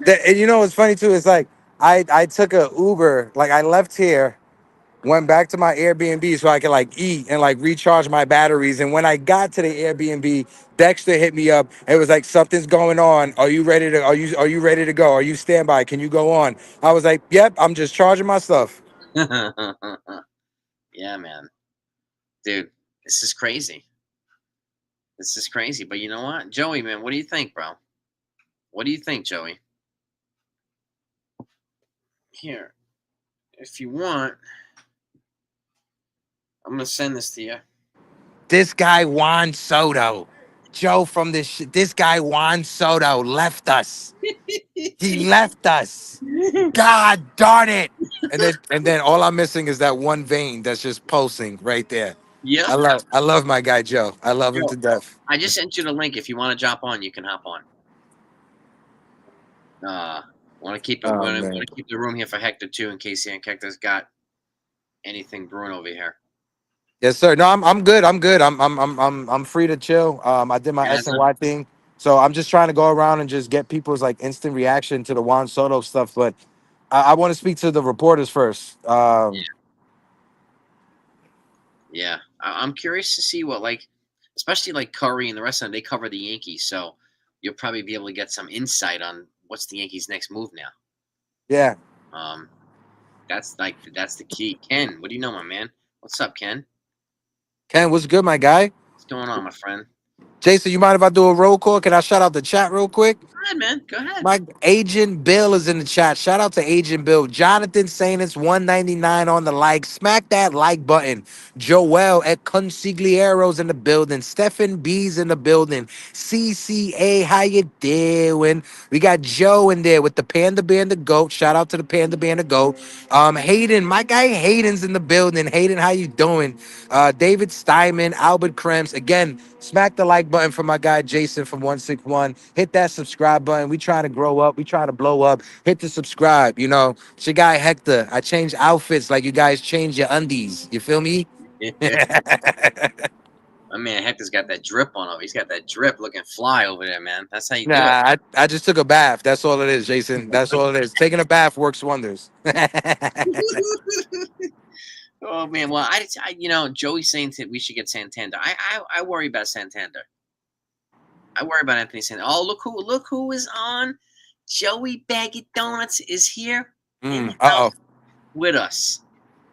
Speaker 2: And what's funny too? It's like I took a Uber. Like I left here, went back to my Airbnb so I could like eat and like recharge my batteries. And when I got to the Airbnb, Dexter hit me up. It was like something's going on. Are you ready to? Are you ready to go? Are you standby? Can you go on? I was like, yep. I'm just charging my stuff.
Speaker 1: Yeah, man. Dude, this is crazy. This is crazy. But you know what? Joey, man, what do you think, bro? What do you think, Joey? Here, if you want, I'm gonna send this to you.
Speaker 2: This guy Juan Soto, Joe from this guy Juan Soto left us. He left us. God darn it. And then all I'm missing is that one vein that's just pulsing right there.
Speaker 1: Yep.
Speaker 2: I love my guy Joe. I love him
Speaker 1: Joe,
Speaker 2: to death.
Speaker 1: I just sent you the link. If you want to jump on, you can hop on. Want to keep it?
Speaker 2: Oh
Speaker 1: Want
Speaker 2: man.
Speaker 1: to keep the room here for Hector too, in case Hector's got anything brewing over here.
Speaker 2: Yes, sir. No, I'm good. I'm good. I'm free to chill. I did my
Speaker 1: Gaza?
Speaker 2: SNY thing. So I'm just trying to go around and just get people's like instant reaction to the Juan Soto stuff. But I want to speak to the reporters first.
Speaker 1: Yeah, I'm curious to see what especially like Curry and the rest of them. They cover the Yankees, so you'll probably be able to get some insight on what's the Yankees' next move now.
Speaker 2: Yeah.
Speaker 1: Um, that's the key. Ken, what do you know, my man? What's up, Ken?
Speaker 2: Ken, what's good, my guy?
Speaker 1: What's going on, my friend?
Speaker 2: Jason, you mind if I do a roll call? Can I shout out the chat real quick?
Speaker 1: Go ahead, man. Go ahead.
Speaker 2: My agent Bill is in the chat. Shout out to Agent Bill. Jonathan saying it's 199 on the like. Smack that like button. Joel at Consigliero's in the building. Stephen B's in the building. CCA, how you doing? We got Joe in there with the Panda Bear and the Goat. Shout out to the Panda Bear and the Goat. Hayden, my guy Hayden's in the building. Hayden, how you doing? David Steinman, Albert Krems. Again, smack the like button for my guy Jason from 161. Hit that subscribe button. We trying to grow up. We trying to blow up. Hit the subscribe. You know, it's your guy Hector. I change outfits like you guys change your undies. You feel me?
Speaker 1: My man Hector's got that drip on him. He's got that drip looking fly over there, man. That's how you do it.
Speaker 2: Nah, I just took a bath. That's all it is, Jason. That's all it is. Taking a bath works wonders.
Speaker 1: Oh man, well, Joey's saying that we should get Santander. I worry about Santander. I worry about Anthony Santander. Oh, look who is on. Joey Bag of Donuts is here in the house with us.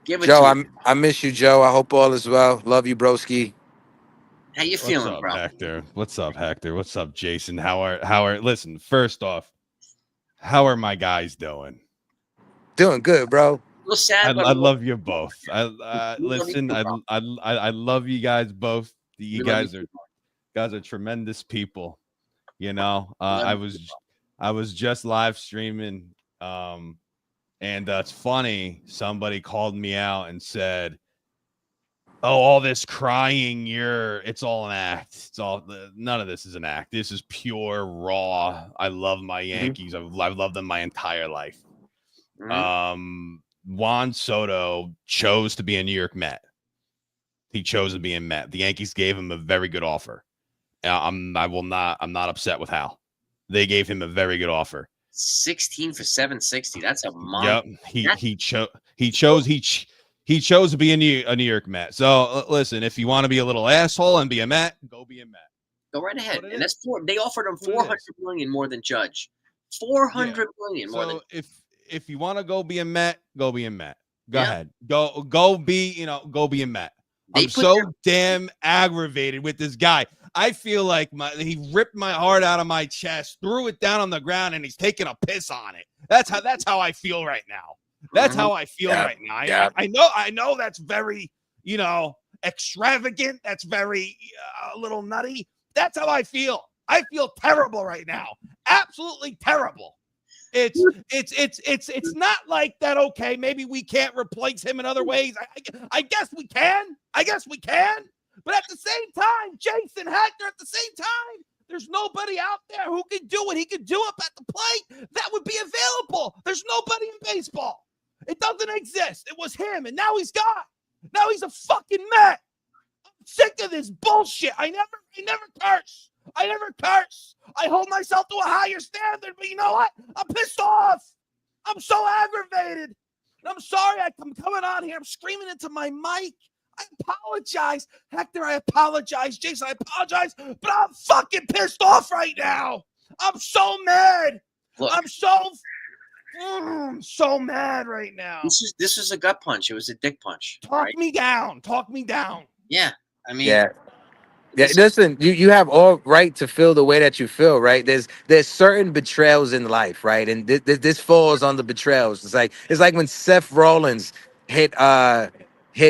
Speaker 1: Give it
Speaker 2: Joe,
Speaker 1: to him.
Speaker 2: I miss you, Joe. I hope all is well. Love you, broski.
Speaker 1: How you feeling, bro?
Speaker 4: Hector? What's up, Hector? What's up, Jason? How are listen, first off, how are my guys doing?
Speaker 2: Doing good, bro.
Speaker 1: A little sad,
Speaker 4: I love you both. Listen, I love you guys both. You guys are tremendous people. You know, I was just live streaming, and it's funny. Somebody called me out and said, "Oh, all this crying, it's all an act. None of this is an act. This is pure raw. I love my Yankees. I've loved them my entire life." Juan Soto chose to be a New York Met. He chose to be a Met. The Yankees gave him a very good offer. I'm not upset with how they gave him a very good offer.
Speaker 1: 16 for 760. That's a month.
Speaker 4: Yep. He chose to be a New York Met. So listen, if you want to be a little asshole and be a Met, go be a Met.
Speaker 1: Go right ahead. And that's they offered him 400 million more than Judge. 400 million more than.
Speaker 4: If you want to go be a Met, go be a Met. Go ahead. Go be a Met. I'm so damn aggravated with this guy. I feel like he ripped my heart out of my chest, threw it down on the ground, and he's taking a piss on it. That's how I feel right now. That's how I feel right now. I know that's very, extravagant. That's very a little nutty. That's how I feel. I feel terrible right now. Absolutely terrible. It's not like that. Okay, maybe we can't replace him in other ways. I guess we can. But at the same time, Jason Hector, at the same time, there's nobody out there who can do what he could do up at the plate that would be available. There's nobody in baseball. It doesn't exist. It was him, and now he's gone. Now he's a fucking Met. I'm sick of this bullshit. I never curse. I hold myself to a higher standard, but you know what? I'm pissed off. I'm so aggravated. And I'm sorry I'm coming on here. I'm screaming into my mic. I apologize. Hector, I apologize. Jason, I apologize. But I'm fucking pissed off right now. I'm so mad.
Speaker 1: Look,
Speaker 4: I'm so mad right now.
Speaker 1: This is a gut punch. It was a dick punch.
Speaker 4: Talk me down.
Speaker 1: Yeah. I mean,
Speaker 2: yeah. Listen, you have all right to feel the way that you feel, right? There's certain betrayals in life, right? And this falls on the betrayals. It's like when Seth Rollins hit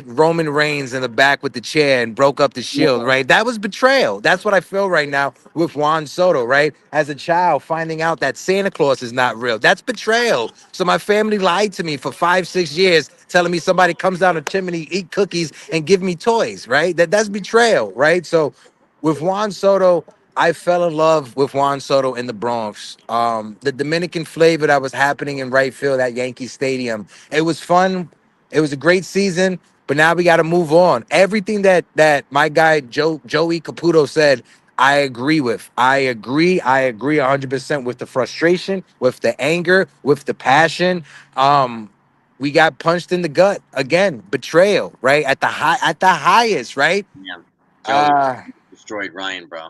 Speaker 2: Roman Reigns in the back with the chair and broke up the Shield, right? That was betrayal. That's what I feel right now with Juan Soto, right? As a child, finding out that Santa Claus is not real. That's betrayal. So my family lied to me for 5-6 years, telling me somebody comes down a chimney, eat cookies, and give me toys, right? That's betrayal, right? So with Juan Soto, I fell in love with Juan Soto in the Bronx. The Dominican flavor that was happening in right field at Yankee Stadium. It was fun. It was a great season, but now we got to move on. Everything that my guy Joey Caputo said, I agree with. I agree 100% with the frustration, with the anger, with the passion. We got punched in the gut again. Betrayal, right? At the highest, right?
Speaker 1: Yeah. Joey destroyed Ryan, bro.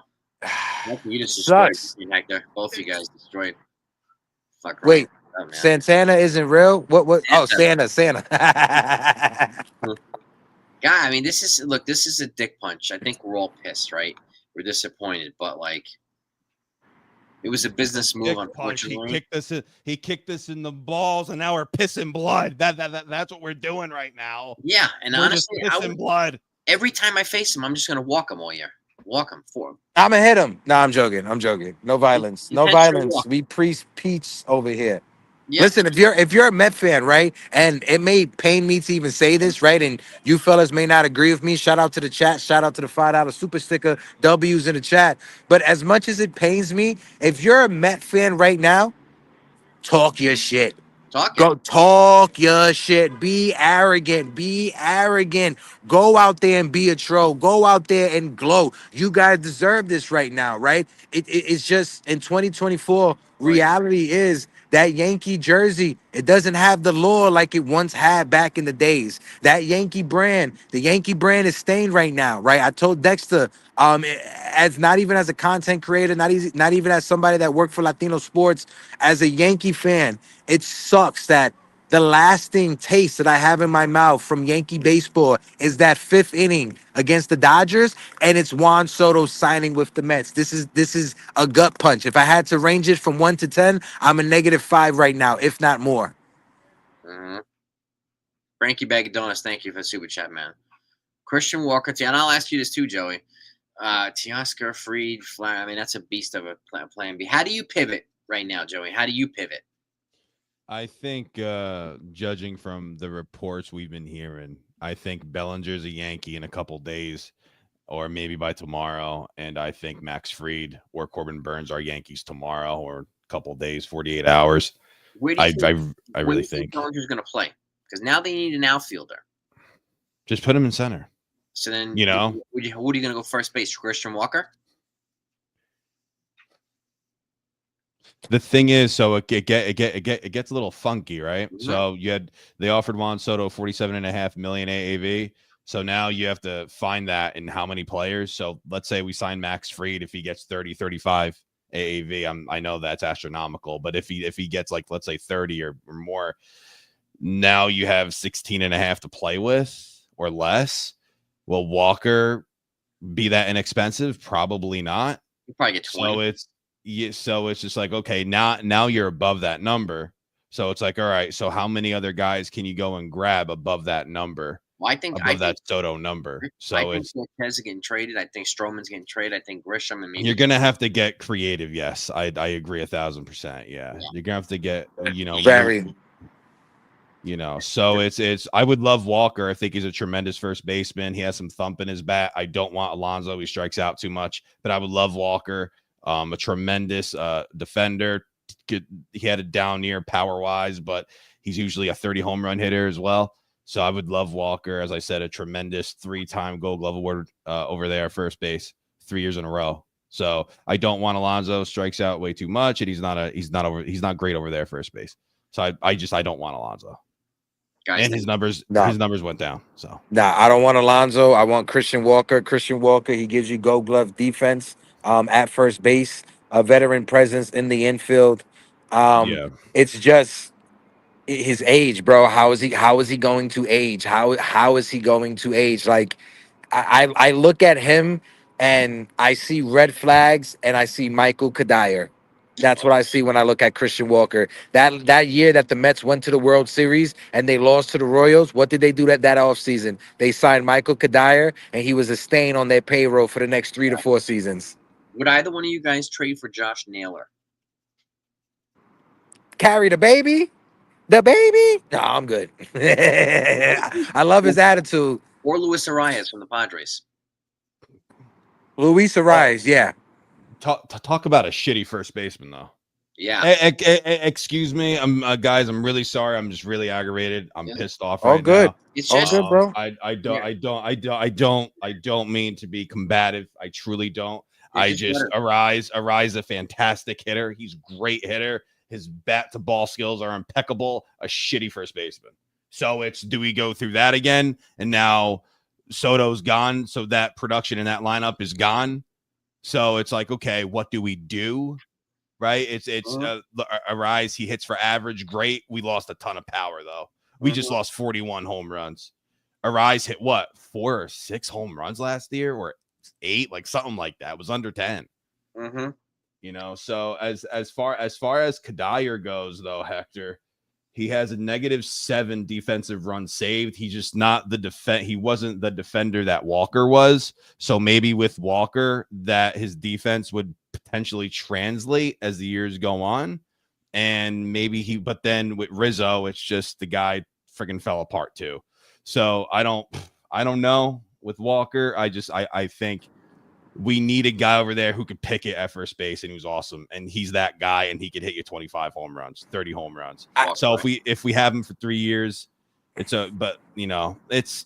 Speaker 1: You just destroyed Hector. Both of you guys destroyed. Fuck Ryan.
Speaker 2: Wait. Santana isn't real? What? Oh, Santa.
Speaker 1: God, I mean, this is a dick punch. I think we're all pissed, right? We're disappointed, but like, it was a business move,
Speaker 4: Dick punch. He
Speaker 1: unfortunately.
Speaker 4: kicked us. He kicked us in the balls, and now we're pissing blood. That's what we're doing right now.
Speaker 1: Yeah, and
Speaker 4: We're just
Speaker 1: honestly,
Speaker 4: pissing blood.
Speaker 1: every time I face him, I'm just gonna walk him all year. Walk him for him.
Speaker 2: I'm gonna hit him. No, I'm joking. I'm joking. No violence. No
Speaker 1: Intentional
Speaker 2: violence.
Speaker 1: walk.
Speaker 2: We preach peace over here.
Speaker 1: Yeah.
Speaker 2: Listen, if you're a Met fan, right, and it may pain me to even say this, right, and you fellas may not agree with me. Shout out to the chat. Shout out to the $5 super sticker W's in the chat. But as much as it pains me, if you're a Met fan right now, talk your shit.
Speaker 1: Talking.
Speaker 2: Go talk your shit. Be arrogant. Be arrogant. Go out there and be a troll. Go out there and glow. You guys deserve this right now, right? It's just in 2024,
Speaker 1: Right.
Speaker 2: reality is that Yankee jersey, it doesn't have the lore like it once had back in the days. That Yankee brand, the Yankee brand is stained right now, right? I told Dexter, as not even as a content creator, not even as somebody that worked for Latino sports, as a Yankee fan, it sucks that the lasting taste that I have in my mouth from Yankee baseball is that fifth inning against the Dodgers, and it's Juan Soto signing with the Mets. This is a gut punch. If I had to range it from 1 to 10, I'm a -5 right now, if not more.
Speaker 1: Mhm. Frankie Bag of Donuts, thank you for the super chat, man. Christian Walker, and I'll ask you this too, Joey. Teoscar, Freed, I mean, that's a beast of a plan B. How do you pivot right now, Joey? How do you pivot?
Speaker 4: I think, judging from the reports we've been hearing, I think Bellinger's a Yankee in a couple days, or maybe by tomorrow, and I think Max Fried or Corbin Burns are Yankees tomorrow or a couple days, 48 hours.
Speaker 1: Where do you
Speaker 4: I
Speaker 1: where
Speaker 4: really
Speaker 1: do you think
Speaker 4: think
Speaker 1: Bellinger's going to play? Because now they need an outfielder.
Speaker 4: just put him in center.
Speaker 1: So then,
Speaker 4: You know,
Speaker 1: who are you going to go first base? Christian Walker?
Speaker 4: the thing is, so it gets a little funky, right?
Speaker 1: Mhm.
Speaker 4: So they offered Juan Soto 47.5 million AAV. So now you have to find that in how many players. So let's say we sign Max Fried. If he gets 30, 35 AAV, I know that's astronomical, but if he gets, like, let's say 30 or more, now you have 16.5 to play with or less. Will Walker be that inexpensive? Probably not.
Speaker 1: You probably get 20.
Speaker 4: So it's just like, okay, now you're above that number. So it's like, all right, so how many other guys can you go and grab above that number,
Speaker 1: Well,
Speaker 4: above that Soto number?
Speaker 1: I
Speaker 4: So
Speaker 1: think
Speaker 4: it's
Speaker 1: Cortez is getting traded. I think Stroman's getting traded. I think Grisham and maybe
Speaker 4: you're gonna have to get creative. Yes, I agree 1,000%. Yeah, you're gonna have to get
Speaker 2: Very.
Speaker 4: So it's I would love Walker. I think he's a tremendous first baseman. He has some thump in his bat. I don't want Alonso. He strikes out too much, but I would love Walker. A tremendous defender. He had it down near power wise, but he's usually a 30 home run hitter as well. So I would love Walker. As I said, a tremendous 3-time Gold Glove Award over there at first base, 3 years in a row. So I don't want Alonso. Strikes out way too much, and he's not great over there at first base. So I don't want Alonso.
Speaker 1: guys.
Speaker 4: And his numbers went down. So
Speaker 2: Nah, I don't want Alonso. I want Christian Walker. Christian Walker, he gives you Gold Glove defense at first base, a veteran presence in the infield.
Speaker 4: yeah,
Speaker 2: It's just his age, bro. How is he going to age? How is he going to age? Like I look at him and I see red flags and I see Michael Kadire. That's what I see when I look at Christian Walker. That year that the Mets went to the World Series and they lost to the Royals, what did they do that offseason? They signed Michael Kadire, and he was a stain on their payroll for the next 3 to 4 seasons.
Speaker 1: Would either one of you guys trade for Josh Naylor?
Speaker 2: Carry the baby? The baby? No, I'm good. I love his attitude.
Speaker 1: Or Luis Arias from the Padres?
Speaker 2: Luis Arias, yeah.
Speaker 4: talk about a shitty first baseman though.
Speaker 1: Yeah.
Speaker 4: Excuse me, guys. I'm really sorry. I'm just really aggravated. I'm pissed off.
Speaker 2: All
Speaker 4: right
Speaker 2: good.
Speaker 4: now.
Speaker 1: It's
Speaker 2: All
Speaker 1: just
Speaker 2: good, bro.
Speaker 4: I don't mean to be combative. I truly don't.
Speaker 1: It's just
Speaker 4: Arise a fantastic hitter. He's a great hitter. His bat to ball skills are impeccable. A shitty first baseman. So do we go through that again? And now Soto's gone, so that production in that lineup is gone. So it's like, okay, what do we do? Right? It's Arise. He hits for average. Great. We lost a ton of power though. We just lost 41 home runs. Arise hit what 4 or 6 home runs last year, or 8, like something like that. It was under 10.
Speaker 1: Mm-hmm.
Speaker 4: You know, so as far as Kadire goes, though, Hector, he has a -7 defensive run saved. He's just not the he wasn't the defender that Walker was. So maybe with Walker, that his defense would potentially translate as the years go on. And maybe but then with Rizzo, it's just the guy freaking fell apart too. So I don't know with Walker. I think we need a guy over there who could pick it at first base, and he was awesome. And he's that guy, and he could hit you 25 home runs, 30 home runs. So if we have him for 3 years, but you know,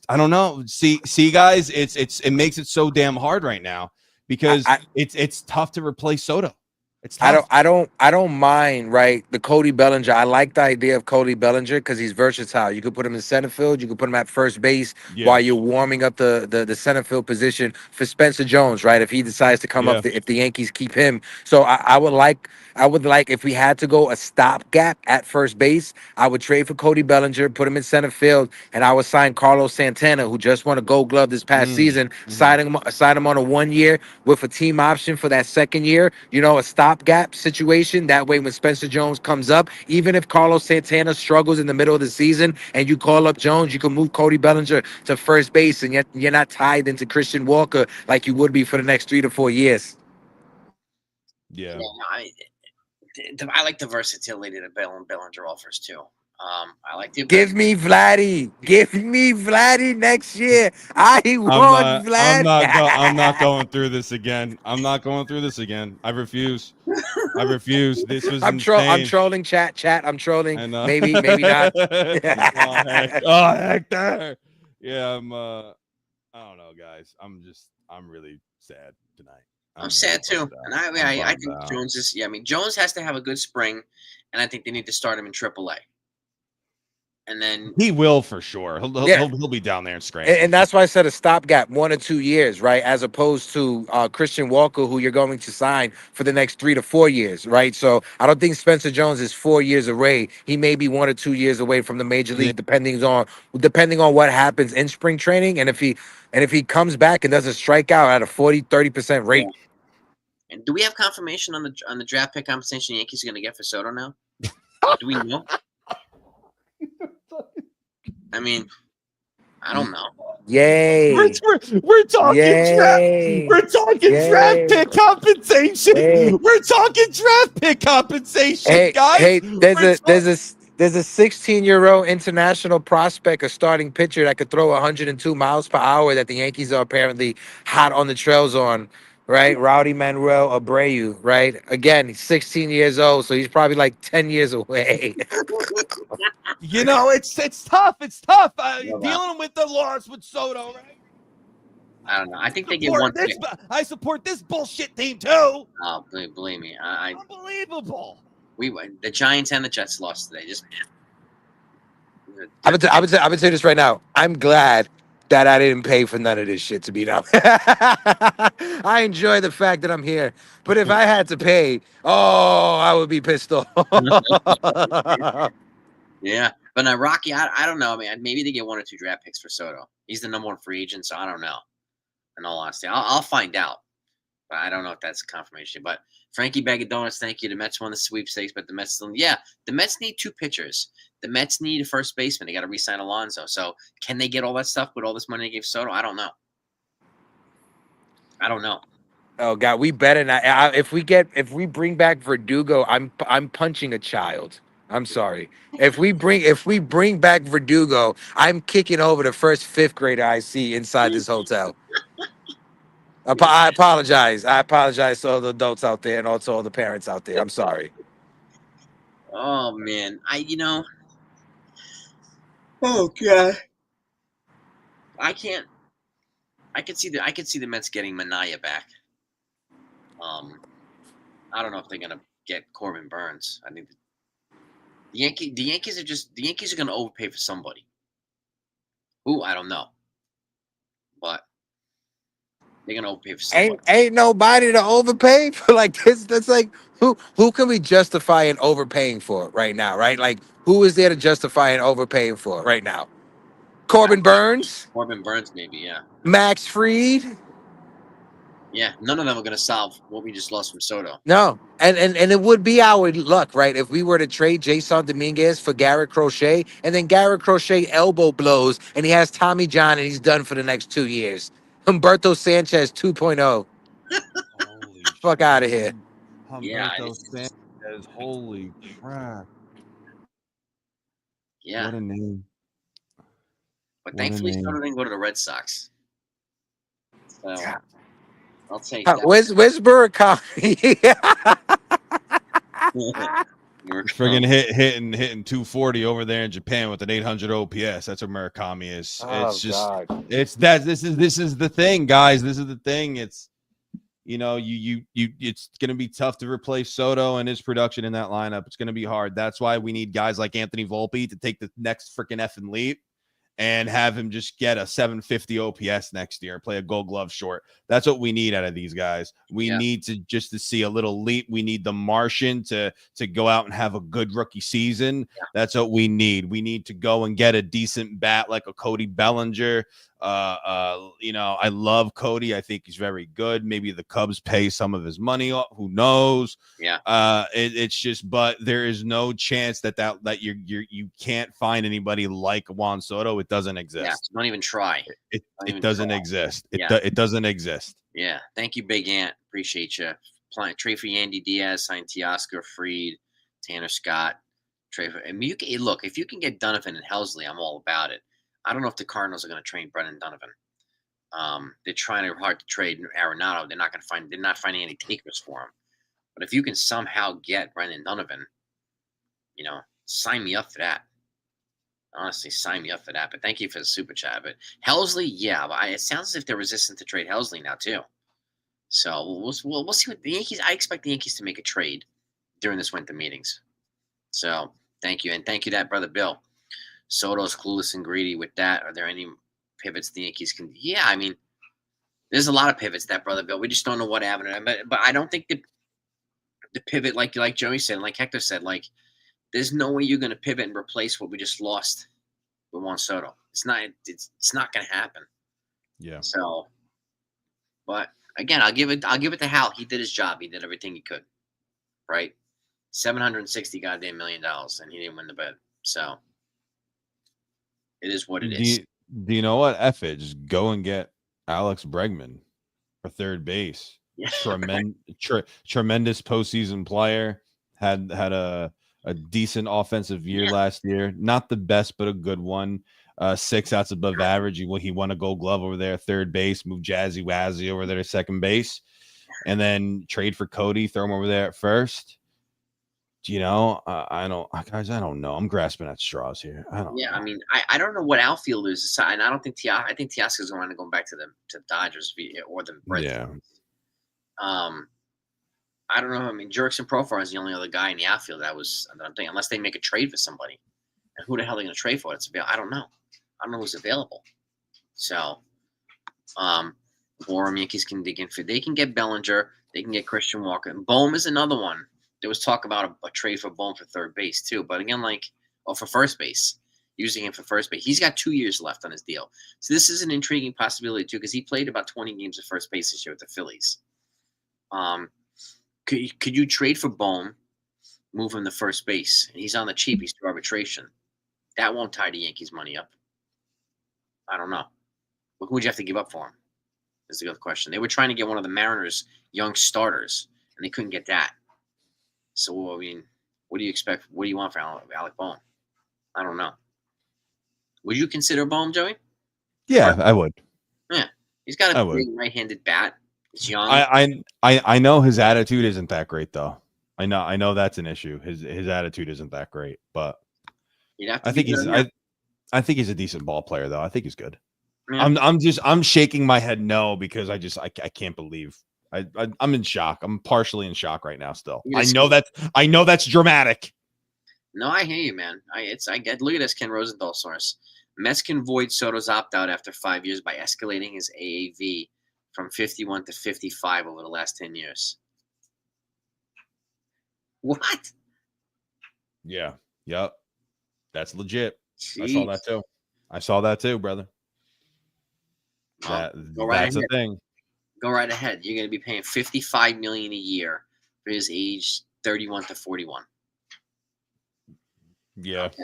Speaker 4: I don't know. See, guys, it makes it so damn hard right now because it's tough to replace Soto. It's tough.
Speaker 2: I don't mind, right? The Cody Bellinger. I like the idea of Cody Bellinger because he's versatile. You could put him in center field, you could put him at first base while you're warming up the center field position for Spencer Jones, right? If he decides to come up, if the Yankees keep him. So I would like if we had to go a stopgap at first base, I would trade for Cody Bellinger, put him in center field, and I would sign Carlos Santana, who just won a Gold Glove this past season, sign him on a 1 year with a team option for that second year. You know, a stopgap situation. That way, when Spencer Jones comes up, even if Carlos Santana struggles in the middle of the season and you call up Jones, you can move Cody Bellinger to first base, and yet you're not tied into Christian Walker like you would be for the next 3 to 4 years.
Speaker 1: Yeah, I like the versatility that Bellinger offers too. I like the
Speaker 2: Give me Vladdy next year. I want Vladdy.
Speaker 4: I'm not going through this again. I refuse. This was insane.
Speaker 2: I'm trolling chat. I'm trolling.
Speaker 4: I know.
Speaker 2: Maybe not.
Speaker 4: Oh, Hector. Yeah, I don't know, guys. I'm really sad tonight.
Speaker 1: I'm sad too, and I think Jones is. Yeah, I mean Jones has to have a good spring, and I think they need to start him in AAA. And then
Speaker 4: he will for sure. He'll be down there and scrambling.
Speaker 2: And that's why I said a stopgap, 1 or 2 years, right? As opposed to Christian Walker, who you're going to sign for the next 3 to 4 years, right? So I don't think Spencer Jones is 4 years away. He may be 1 or 2 years away from the major league, depending on what happens in spring training, and if he comes back and doesn't strike out at a 40-30% rate.
Speaker 1: And do we have confirmation on the draft pick compensation the Yankees are going to get for Soto now? Do we know? I mean, I don't know.
Speaker 2: Yay!
Speaker 4: We're talking we're talking draft pick compensation. We're talking draft pick compensation, guys.
Speaker 2: Hey, there's a 16-year-old international prospect, a starting pitcher that could throw 102 miles per hour that the Yankees are apparently hot on the trails on. Right, Rowdy Manuel Abreu, right? Again, he's 16 years old, so he's probably like 10 years away.
Speaker 4: You know, it's tough. It's tough dealing with the loss with Soto, right?
Speaker 1: I don't know. I think they get one pick.
Speaker 4: I support this bullshit team too.
Speaker 1: Oh, believe me,
Speaker 4: unbelievable.
Speaker 1: The Giants and the Jets lost today.
Speaker 2: I would say this right now. I'm glad that I didn't pay for none of this shit to be done. I enjoy the fact that I'm here. But if I had to pay, I would be pissed off.
Speaker 1: Yeah. But now Rocky, I don't know. I mean, maybe they get 1 or 2 draft picks for Soto. He's the #1 free agent, so I don't know. In all honesty, I'll find out. But I don't know if that's a confirmation. But Frankie Bag of Donuts, thank you. The Mets won the sweepstakes, but the Mets the Mets need 2 pitchers. The Mets need a first baseman. They got to re-sign Alonso. So can they get all that stuff with all this money they gave Soto? I don't know. Oh
Speaker 2: God, we better not. If we bring back Verdugo, I'm punching a child. I'm sorry. If we bring back Verdugo, I'm kicking over the first 5th grader I see inside this hotel. I apologize. I apologize to all the adults out there and also all the parents out there. I'm sorry.
Speaker 1: Oh man, oh God, I can't. I could see the Mets getting Minaya back. I don't know if they're gonna get Corbin Burns. I think the Yankees are gonna overpay for somebody. Who I don't know, but they're gonna overpay for somebody.
Speaker 2: Ain't nobody to overpay for like this. That's like who can we justify an overpaying for right now? Right, like who is there to justify an overpaying for right now? Corbin Burns,
Speaker 1: Corbin Burns, maybe. Yeah.
Speaker 2: Max Fried.
Speaker 1: Yeah. None of them are going to solve what we just lost from Soto.
Speaker 2: No, and it would be our luck, right? If we were to trade Jason Dominguez for Garrett Crochet, and then Garrett Crochet elbow blows, and he has Tommy John, and he's done for the next 2 years. Humberto Sanchez 2.0.
Speaker 4: Holy
Speaker 2: Fuck out of here.
Speaker 1: Yeah.
Speaker 4: Humberto Sanchez, holy crap.
Speaker 1: Yeah.
Speaker 4: What a name.
Speaker 1: But
Speaker 4: What a
Speaker 1: thankfully,
Speaker 4: name.
Speaker 1: Soto didn't go to the Red Sox. So I'll take that.
Speaker 2: Where's Murakami?
Speaker 4: Friggin' hitting 240 over there in Japan with an 800 OPS. That's what Murakami is. It's just it's that this is the thing, guys. This is the thing. It's it's gonna be tough to replace Soto and his production in that lineup. It's gonna be hard. That's why we need guys like Anthony Volpe to take the next freaking effing leap and have him just get a 750 OPS next year, play a Gold Glove short. That's what we need out of these guys. We need to see a little leap. We need the Martian to go out and have a good rookie season.
Speaker 1: Yeah.
Speaker 4: That's what we need. We need to go and get a decent bat like a Cody Bellinger. I love Cody. I think he's very good. Maybe the Cubs pay some of his money off. Who knows?
Speaker 1: Yeah.
Speaker 4: It's just, but there is no chance that you can't find anybody like Juan Soto. It doesn't exist.
Speaker 1: Yeah. Don't even try.
Speaker 4: It doesn't exist. It doesn't exist.
Speaker 1: Yeah. Thank you, Big Ant. Appreciate you. Trade for Yandy Diaz, sign Teoscar, Fried, Tanner Scott. Trade for. I mean, look, if you can get Donovan and Helsley, I'm all about it. I don't know if the Cardinals are going to train Brendan Donovan. They're trying hard to trade Arenado. They're not finding any takers for him. But if you can somehow get Brendan Donovan, sign me up for that. Honestly, sign me up for that. But thank you for the super chat. But Helsley, yeah, but it sounds as if they're resistant to trade Helsley now too. So we'll see what the Yankees. I expect the Yankees to make a trade during this winter meetings. So thank you, and thank you, that brother Bill. Soto's clueless and greedy with that. Are there any pivots the Yankees can? Yeah, I mean, there's a lot of pivots, that brother Bill. We just don't know what avenue. But I don't think the pivot, like Joey said, like Hector said, like there's no way you're going to pivot and replace what we just lost with Juan Soto. It's not going to happen.
Speaker 4: Yeah.
Speaker 1: So, but again, I'll give it to Hal. He did his job. He did everything he could. Right. $760 goddamn million, and he didn't win the bet. So. It is what it is.
Speaker 4: Do you know what? F it. Just go and get Alex Bregman for third base.
Speaker 1: Yeah.
Speaker 4: Tremendous postseason player. Had a decent offensive year last year. Not the best, but a good one. 6 outs above average. He won a Gold Glove over there, third base. Moved Jazzy Wazzy over there to second base, and then trade for Cody. Throw him over there at first. I don't know. I'm grasping at straws here. I don't know.
Speaker 1: I mean, I don't know what outfielders, and I don't think I think Teoscar's going to go back to the Dodgers or the Red Sox. I don't know. I mean, Jurickson Profar is the only other guy in the outfield that I'm thinking, unless they make a trade for somebody. And who the hell are they going to trade for? I don't know. I don't know who's available. So, or Yankees can they can get Bellinger, they can get Christian Walker. And Bohm is another one. There was talk about a trade for Bohm for third base too, but again, for first base, using him for first base. He's got 2 years left on his deal, so this is an intriguing possibility too, because he played about 20 games at first base this year with the Phillies. Could you trade for Bohm, move him to first base, and he's on the cheap? He's through arbitration. That won't tie the Yankees' money up. I don't know. What would you have to give up for him? Is the good question. They were trying to get one of the Mariners' young starters, and they couldn't get that. So, I mean, what do you expect? What do you want for Alec Bohm? I don't know. Would you consider Bohm, Joey?
Speaker 4: Yeah, I would.
Speaker 1: Yeah. He's got a big right-handed bat. He's young.
Speaker 4: I know his attitude isn't that great, though. I know that's an issue. His attitude isn't that great, but I think he's a decent ball player, though. I think he's good. Yeah. I'm shaking my head no, because I can't believe I'm in shock. I'm partially in shock right now still. I know that's dramatic.
Speaker 1: No, I hear you, man. Look at this Ken Rosenthal source. Mets can void Soto's opt-out after 5 years by escalating his AAV from 51 to 55 over the last 10 years. What?
Speaker 4: Yeah. Yep. That's legit.
Speaker 1: Jeez.
Speaker 4: I saw that too. I saw that too, brother.
Speaker 1: Well, go right
Speaker 4: That's a
Speaker 1: ahead.
Speaker 4: thing.
Speaker 1: Go right ahead. You're going to be paying $55 million a year for his age 31 to 41.
Speaker 4: Yeah.
Speaker 1: Okay.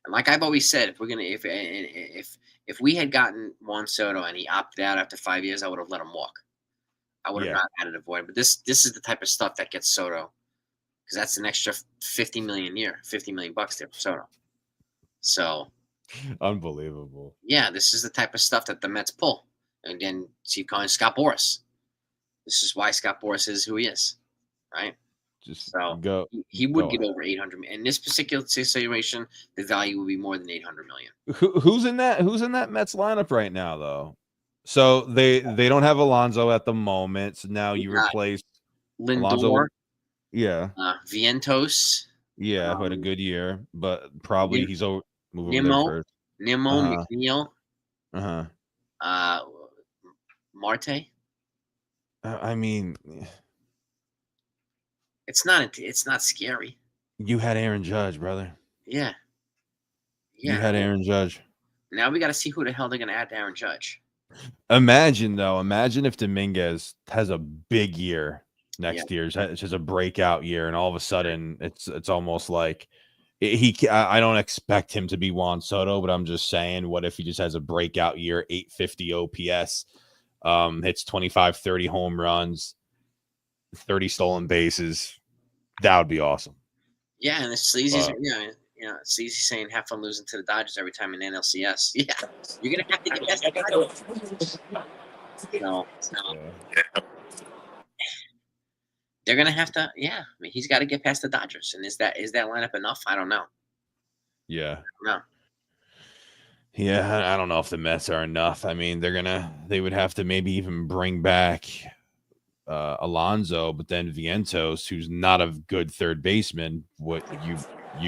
Speaker 1: And like I've always said, if we're gonna if we had gotten Juan Soto and he opted out after 5 years, I would have let him walk. I would have
Speaker 4: Yeah.
Speaker 1: not added a void. But this is the type of stuff that gets Soto, because that's an extra $50 million a year, $50 million there for Soto. So
Speaker 4: Unbelievable.
Speaker 1: yeah, this is the type of stuff that the Mets pull. And again, see calling Scott Boras. This is why Scott Boras is who he is, right?
Speaker 4: Just
Speaker 1: So
Speaker 4: go.
Speaker 1: he would
Speaker 4: go
Speaker 1: get
Speaker 4: ahead.
Speaker 1: over 800. In this particular situation, the value would be more than 800 million.
Speaker 4: Who's in that Mets lineup right now, though? So they don't have Alonso at the moment. So now you
Speaker 1: Got
Speaker 4: replace Alonso.
Speaker 1: Lindor,
Speaker 4: Yeah,
Speaker 1: Vientos,
Speaker 4: yeah, who had a good year, but probably
Speaker 1: Nim-
Speaker 4: he's over move over there
Speaker 1: Nimmo,
Speaker 4: first.
Speaker 1: Nimmo,
Speaker 4: Uh-huh.
Speaker 1: McNeil,
Speaker 4: Uh-huh.
Speaker 1: uh, Marte.
Speaker 4: I mean,
Speaker 1: It's not scary.
Speaker 4: you had Aaron Judge, brother.
Speaker 1: Yeah,
Speaker 4: You
Speaker 1: yeah.
Speaker 4: had Aaron Judge.
Speaker 1: Now we got to see who the hell they're gonna add to Aaron Judge.
Speaker 4: Imagine if Dominguez has a big year next year. It's just a breakout year, and all of a sudden, it's almost like I don't expect him to be Juan Soto, but I'm just saying, what if he just has a breakout year, 850 OPS, hits 25, 30 home runs, 30 stolen bases? That would be awesome.
Speaker 1: Yeah, and it's sleazy. It's sleazy saying have fun losing to the Dodgers every time in NLCS. Yeah, you're gonna have to get past the No. They're gonna have to. Yeah, I mean, he's got to get past the Dodgers. And is that lineup enough? I don't know.
Speaker 4: Yeah.
Speaker 1: No.
Speaker 4: Yeah, I don't know if the Mets are enough. I mean, they would have to maybe even bring back Alonso, but then Vientos, who's not a good third baseman, what you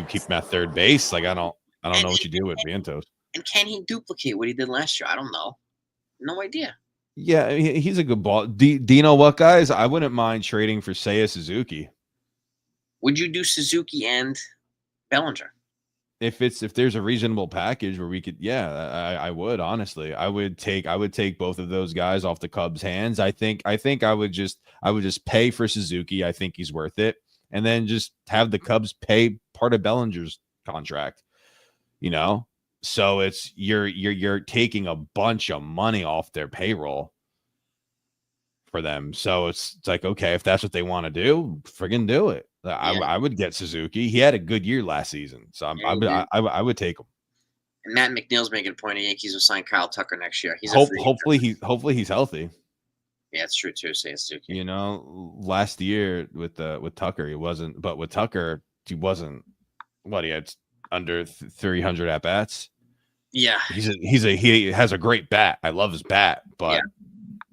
Speaker 4: keep him at third base? Like I don't know what you do with Vientos.
Speaker 1: And can he duplicate what he did last year? I don't know. No idea.
Speaker 4: Yeah, he's a good ball. Do you know what, guys? I wouldn't mind trading for Seiya Suzuki.
Speaker 1: Would you do Suzuki and Bellinger?
Speaker 4: If there's a reasonable package where we could, yeah, I would honestly. I would take both of those guys off the Cubs' hands. I think I would just pay for Suzuki. I think he's worth it, and then just have the Cubs pay part of Bellinger's contract. You know, so it's you're taking a bunch of money off their payroll for them. So it's like, okay, if that's what they want to do, friggin' do it. I would get Suzuki. He had a good year last season, so I would take him.
Speaker 1: And Matt McNeil's making a point. The Yankees will sign Kyle Tucker next year. He's
Speaker 4: hopefully he's healthy.
Speaker 1: Yeah, it's true too. Say Suzuki.
Speaker 4: You know, last year with Tucker, he wasn't. But with Tucker, he wasn't. What, he had under 300 at bats.
Speaker 1: Yeah,
Speaker 4: he has a great bat. I love his bat, but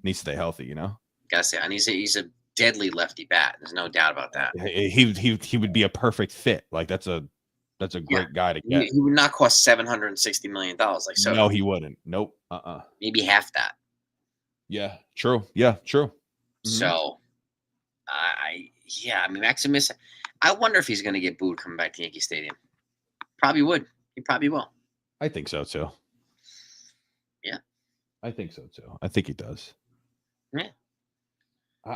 Speaker 4: needs to stay healthy. You know,
Speaker 1: gotta say, and he's a deadly lefty bat. There's no doubt about that.
Speaker 4: He would be a perfect fit. Like that's a great guy to get.
Speaker 1: He would not cost $760 million like so.
Speaker 4: No, he wouldn't. Nope.
Speaker 1: Maybe half that.
Speaker 4: Yeah. True. Yeah. True. Mm-hmm.
Speaker 1: So, I mean, Maximus. I wonder if he's going to get booed coming back to Yankee Stadium. Probably would. He probably will.
Speaker 4: I think so too.
Speaker 1: Yeah.
Speaker 4: I think so too. I think he does.
Speaker 1: Yeah.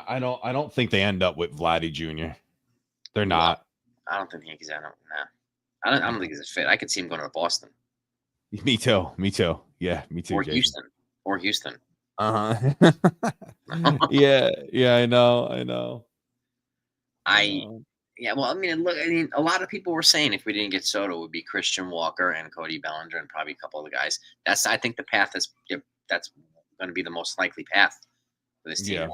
Speaker 4: I don't think they end up with Vladdy Jr. They're not.
Speaker 1: I don't think the Yankees. I don't think he's a fit. I could see him going to Boston.
Speaker 4: Me too. Yeah, me too.
Speaker 1: Or
Speaker 4: Jason.
Speaker 1: Houston.
Speaker 4: Uh-huh. yeah, I know.
Speaker 1: Well, I mean, a lot of people were saying if we didn't get Soto, it would be Christian Walker and Cody Bellinger and probably a couple of the guys. I think the path that's going to be the most likely path for this team. Yeah.